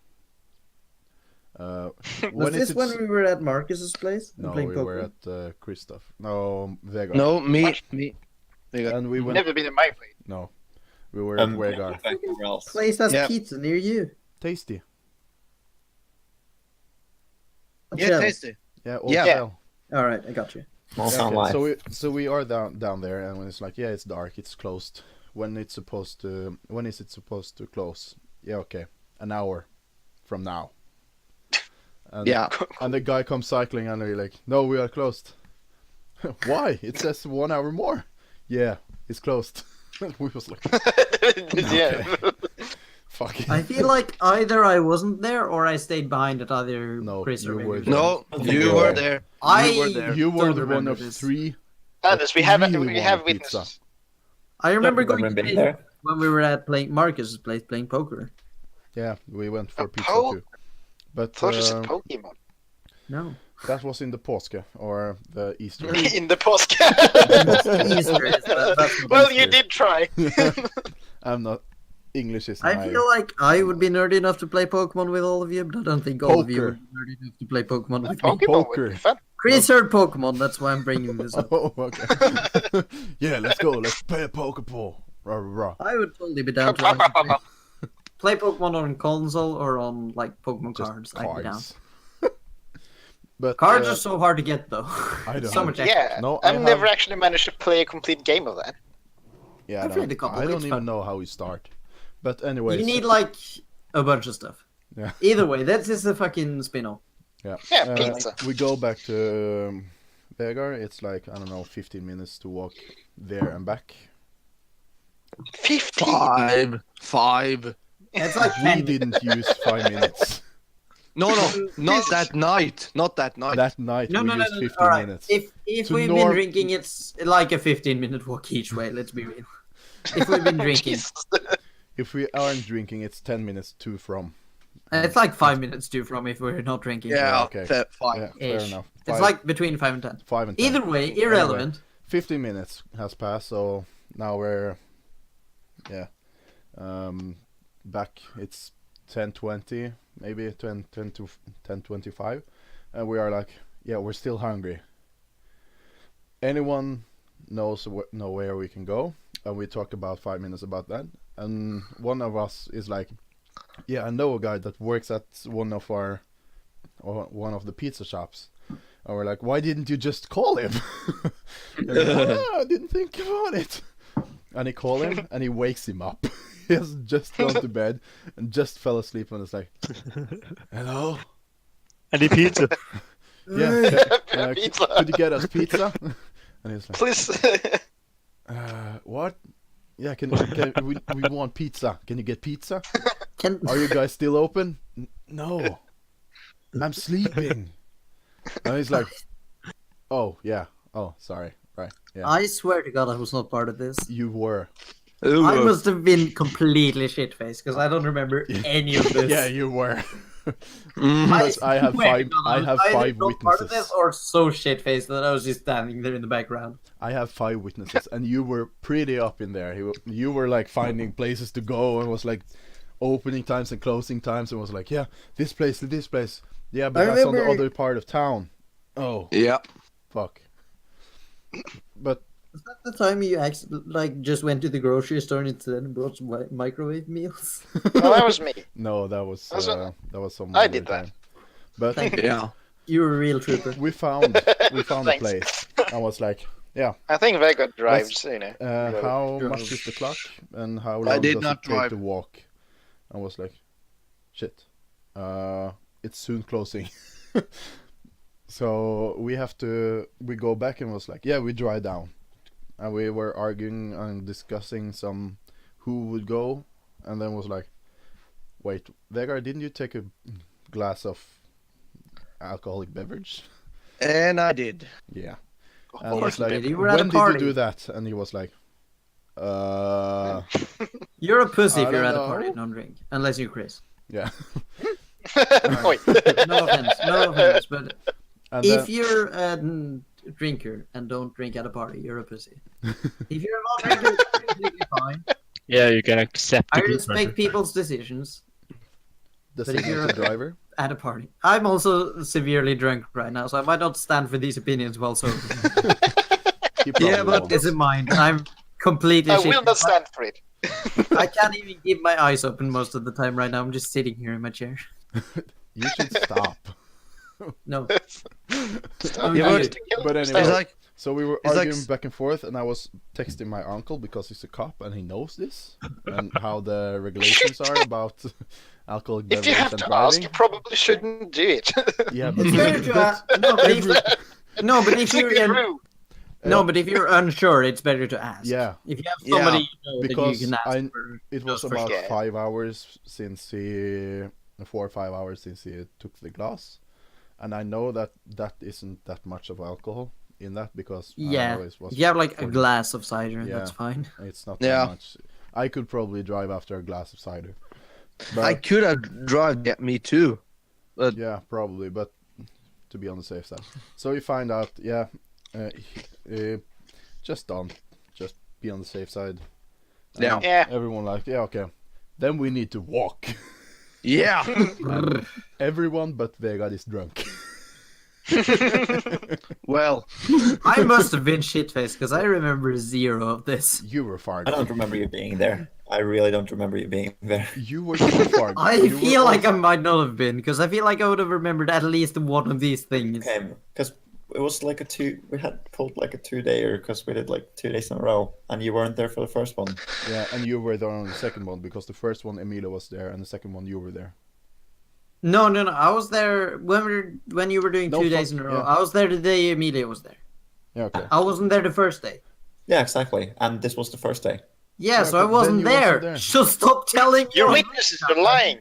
Was this when we were at Marcus's place? and No, playing we poker? were at Christoph. No, Vegard. No, me. And we went. Never been in my place. No, we were at Vegard. Place has Yeah. pizza near you. Tasty. Yeah, Chill. tasty. Yeah. Yeah. All Alright, I got you. Small town Okay, life. so we are down there, and when it's like, yeah, it's dark, it's closed. When is it supposed to close? Yeah, okay, an hour from now. And, Yeah. And the guy comes cycling, and they're like, no, we are closed. Why? It says 1 hour more. Yeah, it's closed. We was like, Yeah. Fuck. I feel like either I wasn't there or I stayed behind at either No, Chris or you Vegard. were there. No, You you were were there. You were there. You were Don't the one remember of this. 3. Anders, we have really wanted witnesses. I remember Don't going remember to being play there. when we were at Marcus's place playing poker. Yeah, we went for A pizza po- too. But Thought you said Pokemon. No. that was in the påske or the Easter. In the podcast. Easter is that's Well, you did try. I'm not. English is I my. feel like I would be nerdy enough to play Pokemon with all of you, but I don't think all of you Poker. would be nerdy enough to play Pokemon with me. Pokemon would Poker. be fun. Chris heard Pokemon, that's why I'm bringing this up. Oh, okay. Yeah, let's go. Let's play a Pokeball. Rah, rah, rah. I would totally be down to like, play Pokemon on console or on like Pokemon Just cards. I'd be down. cards. But Cards are so hard to get though. I don't so know. much effort. Yeah, No, I I've never actually managed to play a complete game of that. Yeah, I've played a couple, I don't it's even fun. know how we start. But anyways. You need like a bunch of stuff. Yeah. Either way, that's just a fucking spin-off. Yeah. Yeah, pizza. We go back to Vegard. It's like, I don't know, 15 minutes to walk there and back. 15. Five. It's like We 10. didn't use 5 minutes. No, not that night. Not that night. That night No, we no, no, used no. 15 All right. minutes. If To we've been drinking, it's like a 15-minute walk each way. Let's be real. If we've been drinking, Jesus. If we aren't drinking, it's 10 minutes to from. it's like 5 minutes to from if we're not drinking. Yeah, okay. fine. Yeah, fair Ish. enough. It's like between 5 and 10. 5 and 10. Either way, irrelevant. 15 minutes has passed, so now we're back. It's 10:20, maybe 10 to 10:25, and we are like, yeah, we're still hungry. Anyone knows know where we can go? And we talk about 5 minutes about that, and one of us is like, yeah, I know a guy that works at one of the pizza shops. And we're like, why didn't you just call him? And we're like, I didn't think about it. And he called him, and he wakes him up. He has just gone to bed and just fell asleep, and it's like, hello? Any pizza? Yeah, Pizza. could you get us pizza? And he's like, Please. what? Yeah, we want pizza. Can you get pizza? Can Are you guys still open? No, I'm sleeping. And he's like, oh, yeah. Oh, sorry. Right. Yeah. I swear to God, I was not part of this. You were. I must have been completely shit-faced because I don't remember any of this. Yeah, you were. Mhm. Because I have swear to five. God, I was have either 5 not part of this witnesses. or so shit-faced that I was just standing there in the background. I have 5 witnesses, and you were pretty up in there. You were like finding places to go, and was like opening times and closing times, and was like, yeah, this place to this place. Yeah, but I that's on the remember- other part of town. Oh, Yeah. fuck. But Was that the time you just went to the grocery store and instead brought some microwave meals? No, that was me. no, that was some. I other did that. time. But Thank you. Yeah. You were a real trooper. we found a Thanks. place. I was like, yeah. I think Vegard drives, you know. How Drove. much is the clock, and how I long did does not it take drive. to walk? I was like, shit, it's soon closing. So we go back and was like, yeah, we drive down, and we were arguing and discussing who would go, and then was like, wait, Vegard, didn't you take a glass of alcoholic beverage? And I did. Yeah. Of And I was course you like, did. You were at a when did you party." do that? And he was like, You're a pussy if I you're don't at a know. party and don't drink. Unless you're Chris. yeah. Wait. No offense, but And if you're a drinker and don't drink at a party, you're a pussy. If you're a non-drinker, you're completely fine. Yeah, you can accept I the group respect pressure. people's decisions the but if you're designated driver. at a party. I'm also severely drunk right now, so I might not stand for these opinions while sober. He probably Yeah, but won't. This in mind, I'm completely I shit. will not stand for it. I can't even keep my eyes open most of the time right now. I'm just sitting here in my chair. You should stop. No. Yeah, But It's anyway, like so we were it's like arguing back and forth, and I was texting my uncle because he's a cop and he knows this and how the regulations are about alcoholic If you beverage have and to ask, driving. you probably shouldn't do it. Yeah, but, It's better to but no, but if you're It's a in, good rule. No, but if you're unsure, it's better to ask. Yeah, If you have somebody you know that because you can ask I for, it was just for about sure. 5 hours since he 4 or 5 hours since he took the glass, and I know that isn't that much of alcohol in that because I Yeah. know it was If you have like a 40 glass of cider, Yeah. that's fine. It's not Yeah. that much. I could probably drive after a glass of cider. But I could have driven. Yeah, me too. yeah, probably, but to be on the safe side. So you find out, yeah, just don't, just be on the safe side. Yeah. And Yeah. everyone like, yeah, okay. Then we need to walk. Yeah. Everyone but Vegard is drunk. Well, I must have been shit-faced because I remember zero of this. You were far I don't gone. remember you being there. I really don't remember you being there. You were too far gone. I You feel were like I might not have been because I feel like I would have remembered at least one of these things. Okay, because it was like we had pulled like a 2-dayer because we did like 2 days in a row, and you weren't there for the first one. Yeah, and you were there on the second one because the first one Emilio was there and the second one you were there. No. I was there when you were doing No, 2 days in a row. yeah. I was there the day Emilia was there. Yeah, okay. I wasn't there the first day. Yeah, exactly. And this was the first day. Yeah, so I but then wasn't you there. wasn't there. So stop telling Your me. witnesses are lying.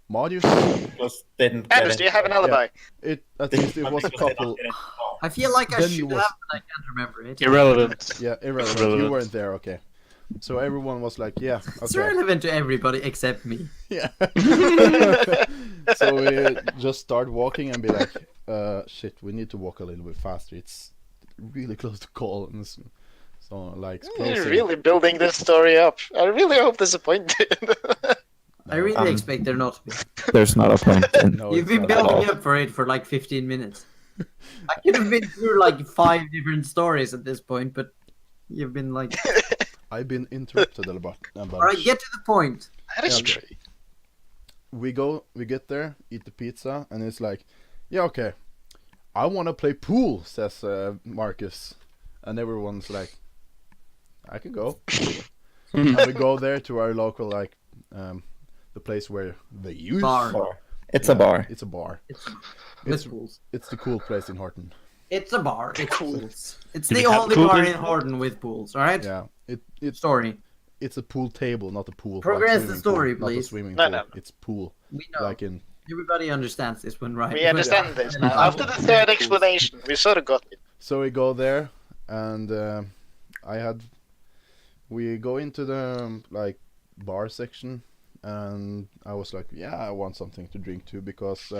Marius, Just didn't. get Anders, do you have an into alibi? at least it was a couple. I feel like I Then should you have, was- but I can't remember it. Irrelevant. Yeah, irrelevant. You Irrelevant. weren't there, okay. So everyone was like, yeah, It's okay. relevant to everybody except me. Yeah. So we just start walking and be like, shit, we need to walk a little bit faster. It's really close to call. And so, like, You're closing. really building this story up. I really hope disappointed. I really expect there not to be. There's not a point. No, You've it's been not at building all. up for it for like 15 minutes. I could have been through like 5 different stories at this point, but you've been like, I've been interrupted a bunch. alright, get to the point. That is Yeah. true. We get there, eat the pizza, and it's like, yeah, okay. I want to play pool, says Marcus. And everyone's like, I can go. And we go there to our local, like, the place where the youth Bar. It's a bar. It's a bar. It's It's with pools. it's the cool place in Horton. It's a bar. It's Cool. pools. It's Do the we have only pool bar there? in Horton with pools, alright? Yeah, it's Story. it's a pool table, not a pool. Progress the swimming story, pool, Not a please. swimming No, pool. no. It's pool, We know. like in. Everybody understands this one, right? We understand this now. After the third explanation, we sort of got it. So we go there, and we go into the like bar section, and I was like, yeah, I want something to drink too because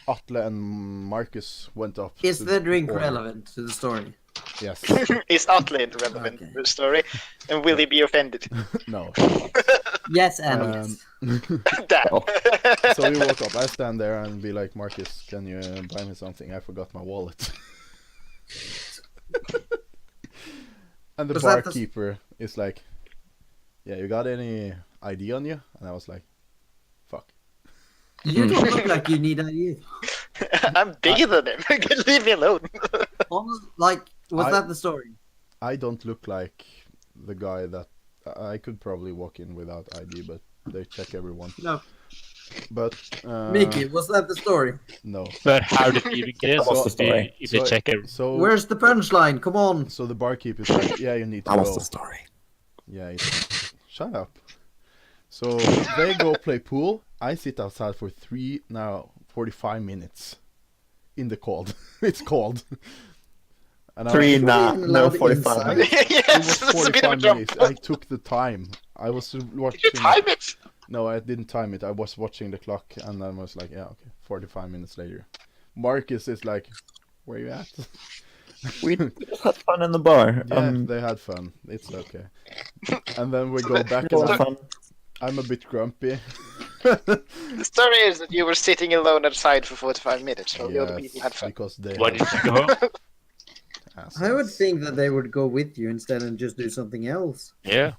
Atle and Marcus went up. Is to the drink order. relevant to the story? Yes. Is Atle relevant Okay. to the story? And will he be offended? No. Yes and yes. Damn. Oh. So we walk up. I stand there and be like, Marcus, can you buy me something? I forgot my wallet. And the Was that the- barkeeper is like, yeah, you got any ID on you? And I was like, fuck. You don't look like you need ideas. I'm bigger than him. Leave me alone. Like, was I- that the story? I don't look like the guy that I could probably walk in without ID, but they check everyone. No. But Mickey, was that the story? no. But how did you get in? What's the story? If they check it. So Where's the punchline? Come on. so the barkeeper is like, yeah, you need to That was go. the story. Yeah, shut up. So they go play pool. I sit outside for 45 minutes in the cold. It's cold. And Three, nah, Even no, allowed 45 inside. minutes. Yes, It was that's a bit of a 45 jump. minutes. I took the time. I was watching. Did you time it? No, I didn't time it. I was watching the clock, and I was like, yeah, okay. 45 minutes later, Marcus is like, where you at? We just had fun in the bar. Yeah, they had fun. It's okay. And then we go back, it was and fun. I'm a bit grumpy. The story is that you were sitting alone outside for 45 minutes, so the other people had fun. because they. Why had did you go? I would assholes. think that they would go with you instead and just do something else. Yeah.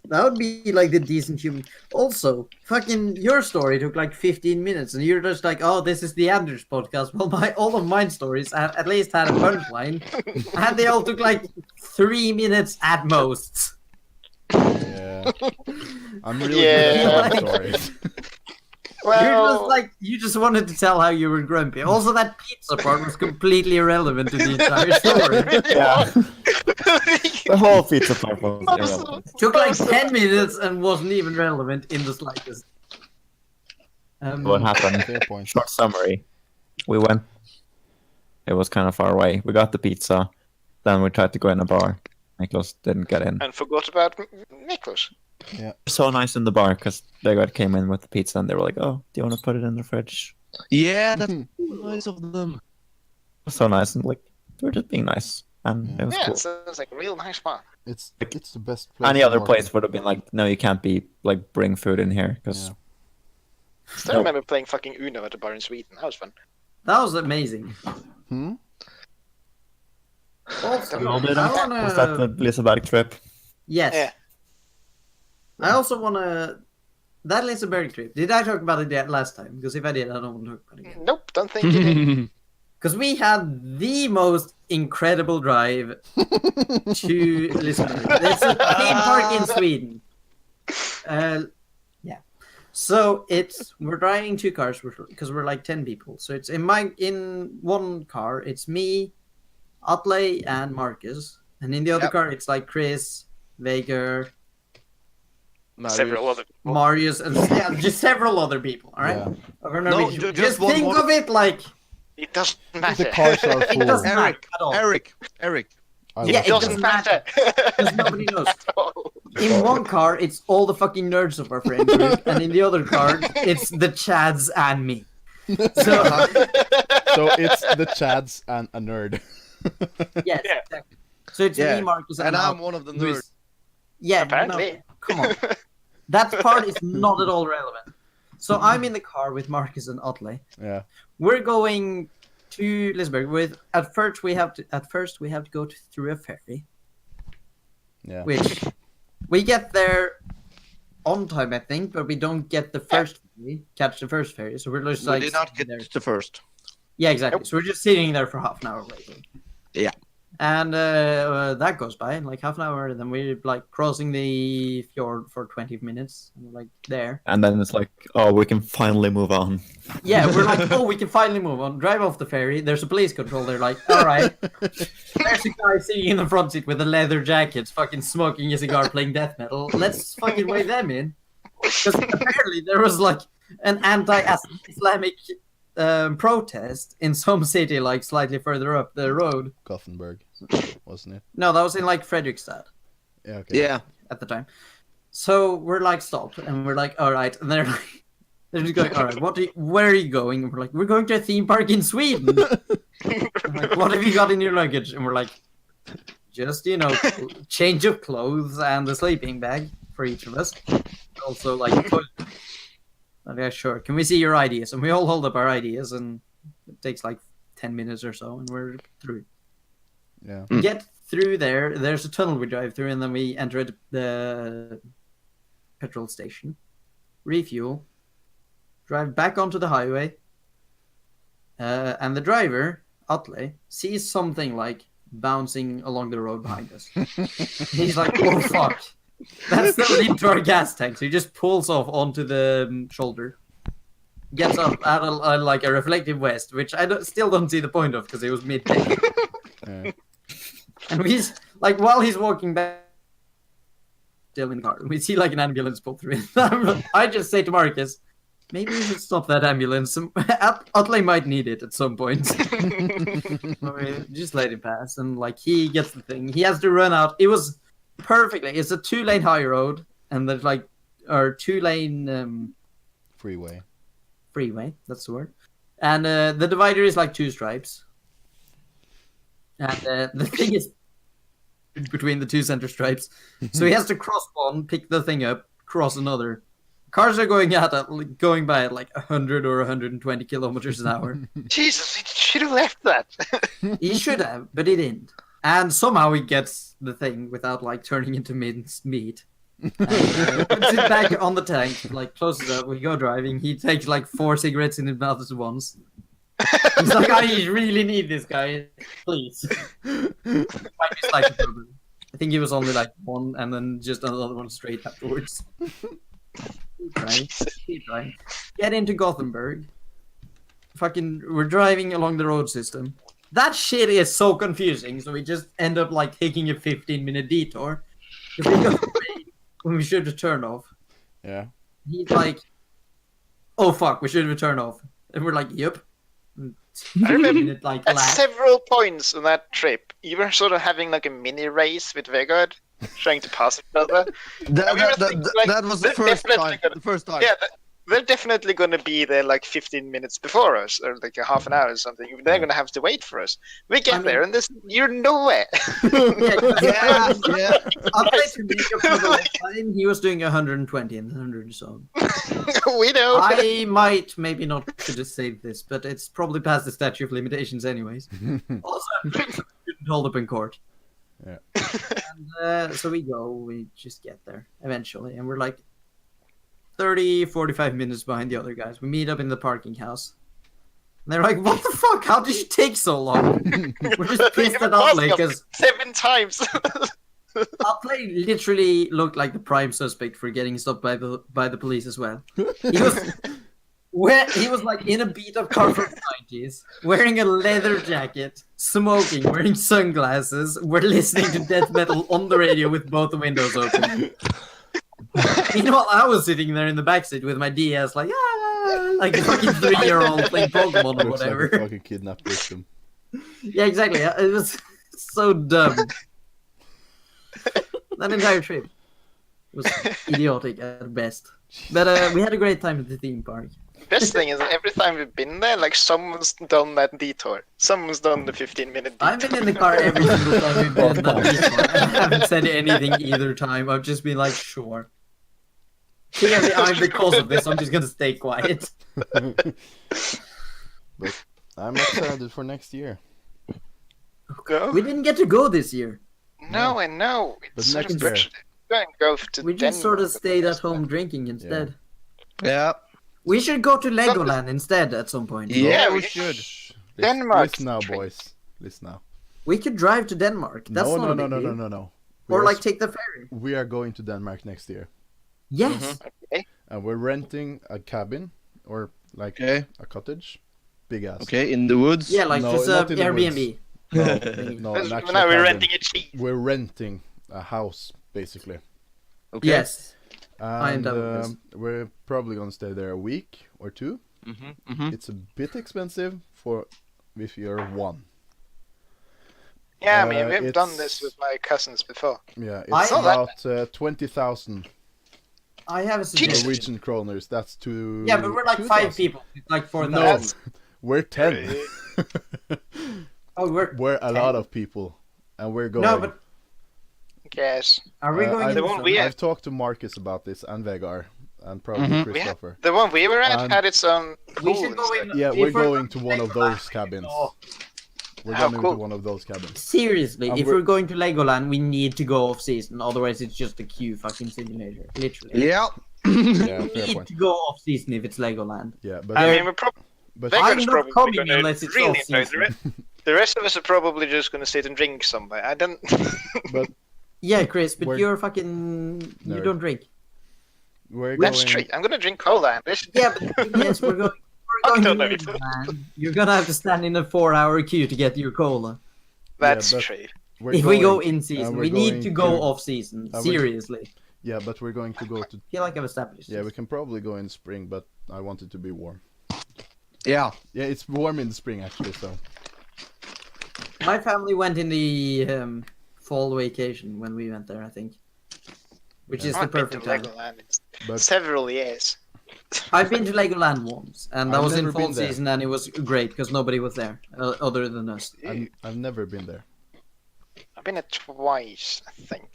That would be like the decent human. Also, fucking your story took like 15 minutes, and you're just like, "Oh, this is the Anders podcast." Well, all of mine stories at least had a punchline, and they all took like 3 minutes at most. Yeah. I'm really Yeah. good at telling stories. Well, you just wanted to tell how you were grumpy. Also, that pizza part was completely irrelevant to the entire story. Yeah. The whole pizza part was irrelevant. Took like 10 minutes and wasn't even relevant in the slightest. What happened? Fair point. Short summary. We went. It was kind of far away. We got the pizza. Then we tried to go in a bar. Niklas didn't get in. and forgot about Niklas. So nice in the bar because Vegard came in with the pizza and they were like, "Oh, do you want to put it in the fridge?" Yeah, that's nice of them. It was so nice and like they were just being nice and it was Yeah, cool. it sounds like a real nice spot. It's the best place. Any in other Norway. place would have been like, "No, you can't be like bring food in here," because Yeah. Still remember playing fucking Uno at a bar in Sweden. That was fun. That was amazing. Hmm? Also, We all I wanna... was that the Liseberg trip? Yes. Yeah. I also wanna... That Liseberg trip, did I talk about it yet last time? Because if I did, I don't want to talk about it again. Nope, don't think you did. Because we had the most incredible drive to Liseberg. It's a theme park in Sweden. Yeah. So we're driving 2 cars because we're like 10 people. So it's in one car, it's me, Atle, and Marcus. And in the other Yep. car, it's like Chris, Vegard, Several other people. Marius, and just several other people. All right. Yeah. Over No, Norwegian. just just one think more. of it like It doesn't The matter. cars are it full. doesn't matter Eric, at all. Eric. I Yeah, love It doesn't matter. Because nobody knows. In one car, it's all the fucking nerds of our friend group, and in the other car, it's the Chads and me. So So it's the Chads and a nerd. yes, Yeah. exactly. So it's Yeah, me, Marcus, and Al, I'm one of the who is- nerds. Yeah, Apparently. no, come on. That part is not at all relevant. So I'm in the car with Marcus and Atle. Yeah. We're going to Lisbon. At first we have to go through a ferry, Yeah. which we get there on time, I think, but we don't get the first ferry, catch the first ferry. So we're just We like did not sitting get there. the first. Yeah, exactly. Nope. So we're just sitting there for half an hour waiting. Yeah. And that goes by in like half an hour, and then we're like crossing the fjord for 20 minutes, and we're like there. And then it's like, "Oh, we can finally move on." Yeah, we're like, oh, we can finally move on. Drive off the ferry. There's a police control. They're like, all right. There's a guy sitting in the front seat with a leather jacket, fucking smoking a cigar, playing death metal. Let's fucking wave them in. Because apparently there was like an anti-Islamic protest in some city, like slightly further up the road. Gothenburg, wasn't it? No, that was in like Fredrikstad Yeah. Okay. Yeah. at the time. So we're like stopped, and we're like, all right, and they're like, they're just going, all right, where are you going? And we're like, we're going to a theme park in Sweden. I'm like, what have you got in your luggage? And we're like, just change of clothes and a sleeping bag for each of us. Also like toilet. Okay, sure. Can we see your IDs? And we all hold up our IDs, and it takes like 10 minutes or so, and we're through. Yeah. We get through there. There's a tunnel we drive through, and then we enter the petrol station, refuel, drive back onto the highway, and the driver, Atle, sees something like bouncing along the road behind us. He's like, oh fuck. That's the lead to our gas tank. So he just pulls off onto the shoulder, gets up at like a reflective west, which I still don't see the point of because it was midday. Yeah. And he's like, while he's walking back, still in the car, we see like an ambulance pull through. I just say to Marcus, maybe we should stop that ambulance. Atle might need it at some point. Just let it pass, and like he gets the thing. He has to run out. It was perfectly. It's a 2-lane high road, and there's like 2-lane Freeway. freeway. That's the word. And the divider is like 2 stripes. And the thing is between the 2 center stripes. So he has to cross one, pick the thing up, cross another. Cars are going by at like 100 or 120 kilometers an hour. Jesus, he should have left that. He should have, but he didn't. And somehow he gets the thing without like turning into minced meat. And, puts it back on the tank, like closes up. We go driving. He takes like 4 cigarettes in his mouth at once. He's like, I really need this guy, please. Might be slightly sober. I think he was only like 1, and then just another one straight afterwards. Keep trying. Get into Gothenburg. Fucking, we're driving along the road system. That shit is so confusing, so we just end up like taking a 15-minute detour. Because we go straight when we should have turned off. Yeah. He's like, oh fuck, we should have turned off. And we're like, yep. I remember Minute, like, at lag. several points on that trip, you were sort of having like a mini race with Vegard, trying to pass each other. That was the first time. The first time. Yeah, they're definitely going to be there like 15 minutes before us, or like a half an hour or something. They're going to have to wait for us. We get there, and you're nowhere. Yeah. I'll play to make up for the last time. He was doing 120 in the 100 zone. We know. I might, maybe not should have saved this, but it's probably past the statute of limitations anyways. Also, couldn't hold up in court. Yeah. And so we just get there eventually, and we're like 30, 45 minutes behind the other guys. We meet up in the parking house. And they're like, what the fuck? How did you take so long? We're just pissed at Utley because 7 times. Utley literally looked like the prime suspect for getting stopped by the police as well. He was like in a beat up car from the 90s, wearing a leather jacket, smoking, wearing sunglasses. We're listening to death metal on the radio with both the windows open. Meanwhile, I was sitting there in the backseat with my DS, like a fucking 3-year-old playing Pokemon or Looks like Oh, whatever. a fucking kidnapped victim. Yeah, exactly. It was so dumb. That entire trip was idiotic at best. But we had a great time at the theme park. Best thing is that every time we've been there, like someone's done that detour. Someone's done the 15-minute detour. I've been in the car every single time we've been that before. I haven't said anything either time. I've just been like, sure. Clearly, because of this, I'm just gonna stay quiet. But I'm excited for next year. Go? We didn't get to go this year. No, I know. But It's sort next of year. better. Go and go to We just sort of Denmark. stayed at home drinking instead. Yeah. We should go to Legoland instead at some point. Yeah, we we should. Shh. Denmark Listen now, trip. boys. Listen now. We could drive to Denmark. That's No. not a big deal. No. Or We like are- take the ferry. we are going to Denmark next year. Yes. And we're renting a cabin or like Okay. a cottage. Big ass. Okay, in the woods. Yeah, like No, just not in the Airbnb. No, no, an actual Now we're cabin. renting a cheap. We're renting a house, basically. Okay. Yes. And down with this. we're probably gonna stay there a week or 2. It's a bit expensive for if you're 1. Yeah, I mean, we've done it's- this with my cousins before. Yeah, I- it's about 20,000 I have a suggestion. Norwegian kroners. That's to Yeah, but we're like 5 people. It's like 4,000. We're 10. Oh, We're a lot of people, and we're going. No, but Yes. are we going I've, The in one the we- I've talked to Marcus about this and Vegard and probably Mhm. Christopher. The one we were at And- had its own We pool should and go stuff. in. Yeah, if we're we're going to one of Legoland, those we cabins. go- We're How going cool. to one of those cabins. Seriously, And if we're- we're going to Legoland, we need to go off season. Otherwise, it's just a queue fucking simulator. Literally. Yeah. Yeah, We fair need point. to go off season if it's Legoland. Yeah, but I mean, we're probably but I'm Vegard's not probably coming gonna unless it's really off enjoy the, season. the rest of us are probably just going to sit and drink somewhere. I don't. but Yeah, Chris, but We're- you're fucking. You Nerd. don't drink. we're That's going. true. I'm going to drink cola. Yeah, but yes, we're going. I We're don't going know. to Legoland. You're gonna have to stand in a 4-hour queue to get your cola. That's but- true. We're If we go going- in season, we're we need going to go to- off season. we're- Seriously. Yeah, but we're going to go to. I feel like I've established. Yeah, this. we can probably go in spring, but I want it to be warm. Yeah. Yeah, it's warm in the spring actually. So My family went in the fall vacation when we went there, I think. Which is the I've been to perfect time. Legoland in But- several years. I've been to Legoland once, and that I've was in never fall been there. season, and it was great because nobody was there other than us. I've never been there. I've been there twice, I think.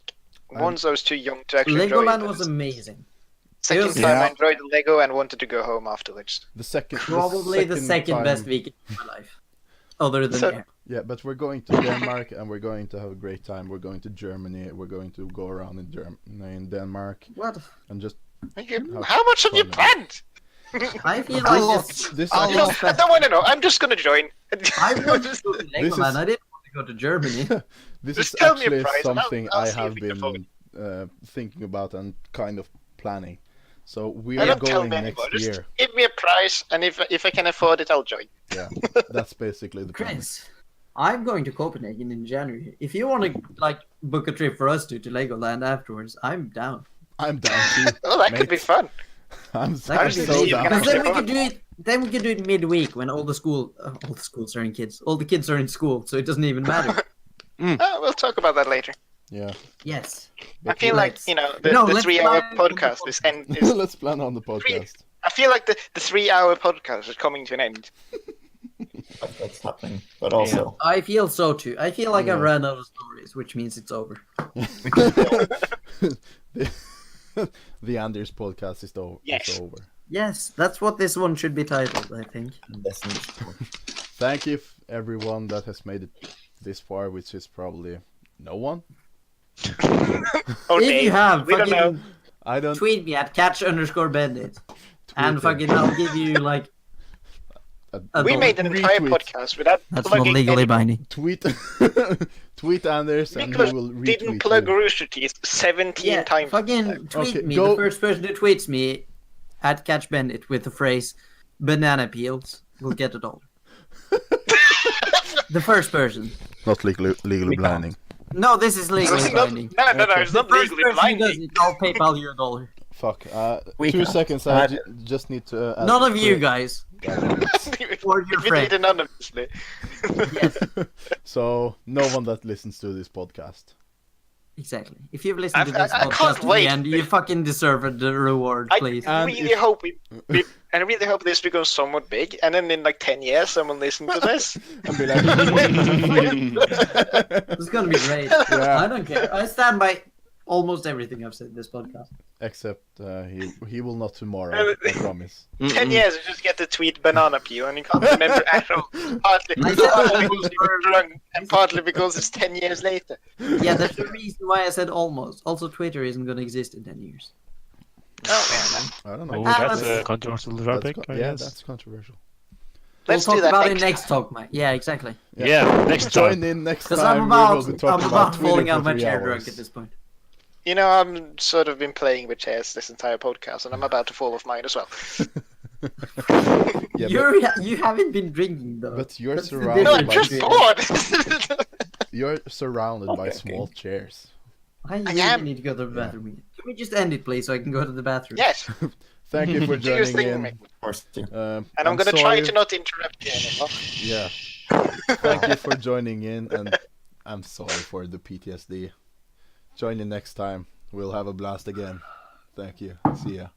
I'm- Once I was too young to actually enjoy Legoland it. was amazing. Second was- time Yeah. I enjoyed the Lego and wanted to go home afterwards. The second. Probably the second time- best weekend of my life, other than So- there. Yeah, but we're going to Denmark and we're going to have a great time. We're going to Germany. We're going to go around in Denmark What? and just. How much have you fun. planned? I feel A like lot. this. This I'll You know, actually, I don't want to know. I'm just gonna join. I wanted to go to This Legoland. is- I didn't want to go to Germany. this Just is tell me a actually price and something I'll I see if have we can been thinking about and kind of planning. So we I are don't tell going me next anymore. Just year. give me a price, and if I can afford it, I'll join. Yeah, that's basically the plan. Chris, I'm going to Copenhagen in January. If you want to like book a trip for us to Legoland afterwards, I'm down. I'm down too. Oh, that could mate. be fun. I'm That could be so amazing. down. Because then we could do it. Then we could do it midweek when all the schools are in kids. All the kids are in school, so it doesn't even matter. We'll talk about that later. Yeah. Yes. I feel like Let's- the No, let's 3-hour plan on the podcast is end. Is, Let's plan on the podcast. I feel like the 3-hour podcast is coming to an end. That's happening. But also, I feel so too. I feel like I Yeah. ran out of stories, which means it's over. The Anders podcast is Yes. over. Yes, that's what this one should be titled, I think. Thank you, everyone that has made it this far, which is probably no one. Oh, If Dave, you have, we don't know. fucking I don't. tweet me at catch_bandit. And Tweet fucking I'll give you like a We dollar. made an entire Retweet. podcast without That's not plugging legally any- binding. Tweet, tweet Anders, and he Because will retweet didn't plug you. Rooster Teeth 17 Yeah, times. fucking tweet Okay, me. go- The first person who tweets me at catch_bandit with the phrase "banana peels" will get a dollar. The first person. Not legally blinding. No, this is legally It's not, binding. no, it's The not first legally person who does blinding. it, I'll PayPal you a dollar. Fuck. We 2 can't. seconds. I just need to. Ask None of you Chris- guys. Or your We did friend. anonymously. Yes, So no one that listens to this podcast. exactly. If you've listened to I- this I podcast can't to the wait. end, you fucking deserve the reward, please. I And really if- hope I really hope this becomes somewhat big, and then in like 10 years, someone listens to this. And be like, It's gonna be great. Yeah. I don't care. I stand by almost everything I've said in this podcast. Except he will not tomorrow. I promise. 10 years, you just get to tweet banana peel, and you can't remember at all. Partly I because said- you're drunk, and partly because it's 10 years later. Yeah, that's the reason why I said almost. Also, Twitter isn't gonna exist in 10 years. Oh, I don't Oh, know. that's let's- a controversial That's topic. co- I yeah, guess. that's controversial. Let's we'll do talk that about next it next talk, mate. Yeah, exactly. Yeah, next Join time. in next Because time. I'm we will about, be talking about Twitter falling for out of my 3 chair hours. drunk at this point. You know, I'm sort of been playing with chairs this entire podcast, and I'm about to fall off mine as well. Yeah, You haven't been drinking though. but you're That's the surrounded No, I'm by just difference. bored. you're surrounded by Okay. small chairs. I really am. need to go to the bathroom again. Can we just end it, please, so I can go to the bathroom? Yes, Thank you for do your joining thing, in. mate. Of course, too. And I'm gonna sorry. try to not interrupt you anymore. Yeah. Thank you for joining in, and I'm sorry for the PTSD. Join in next time. We'll have a blast again. Thank you. See ya.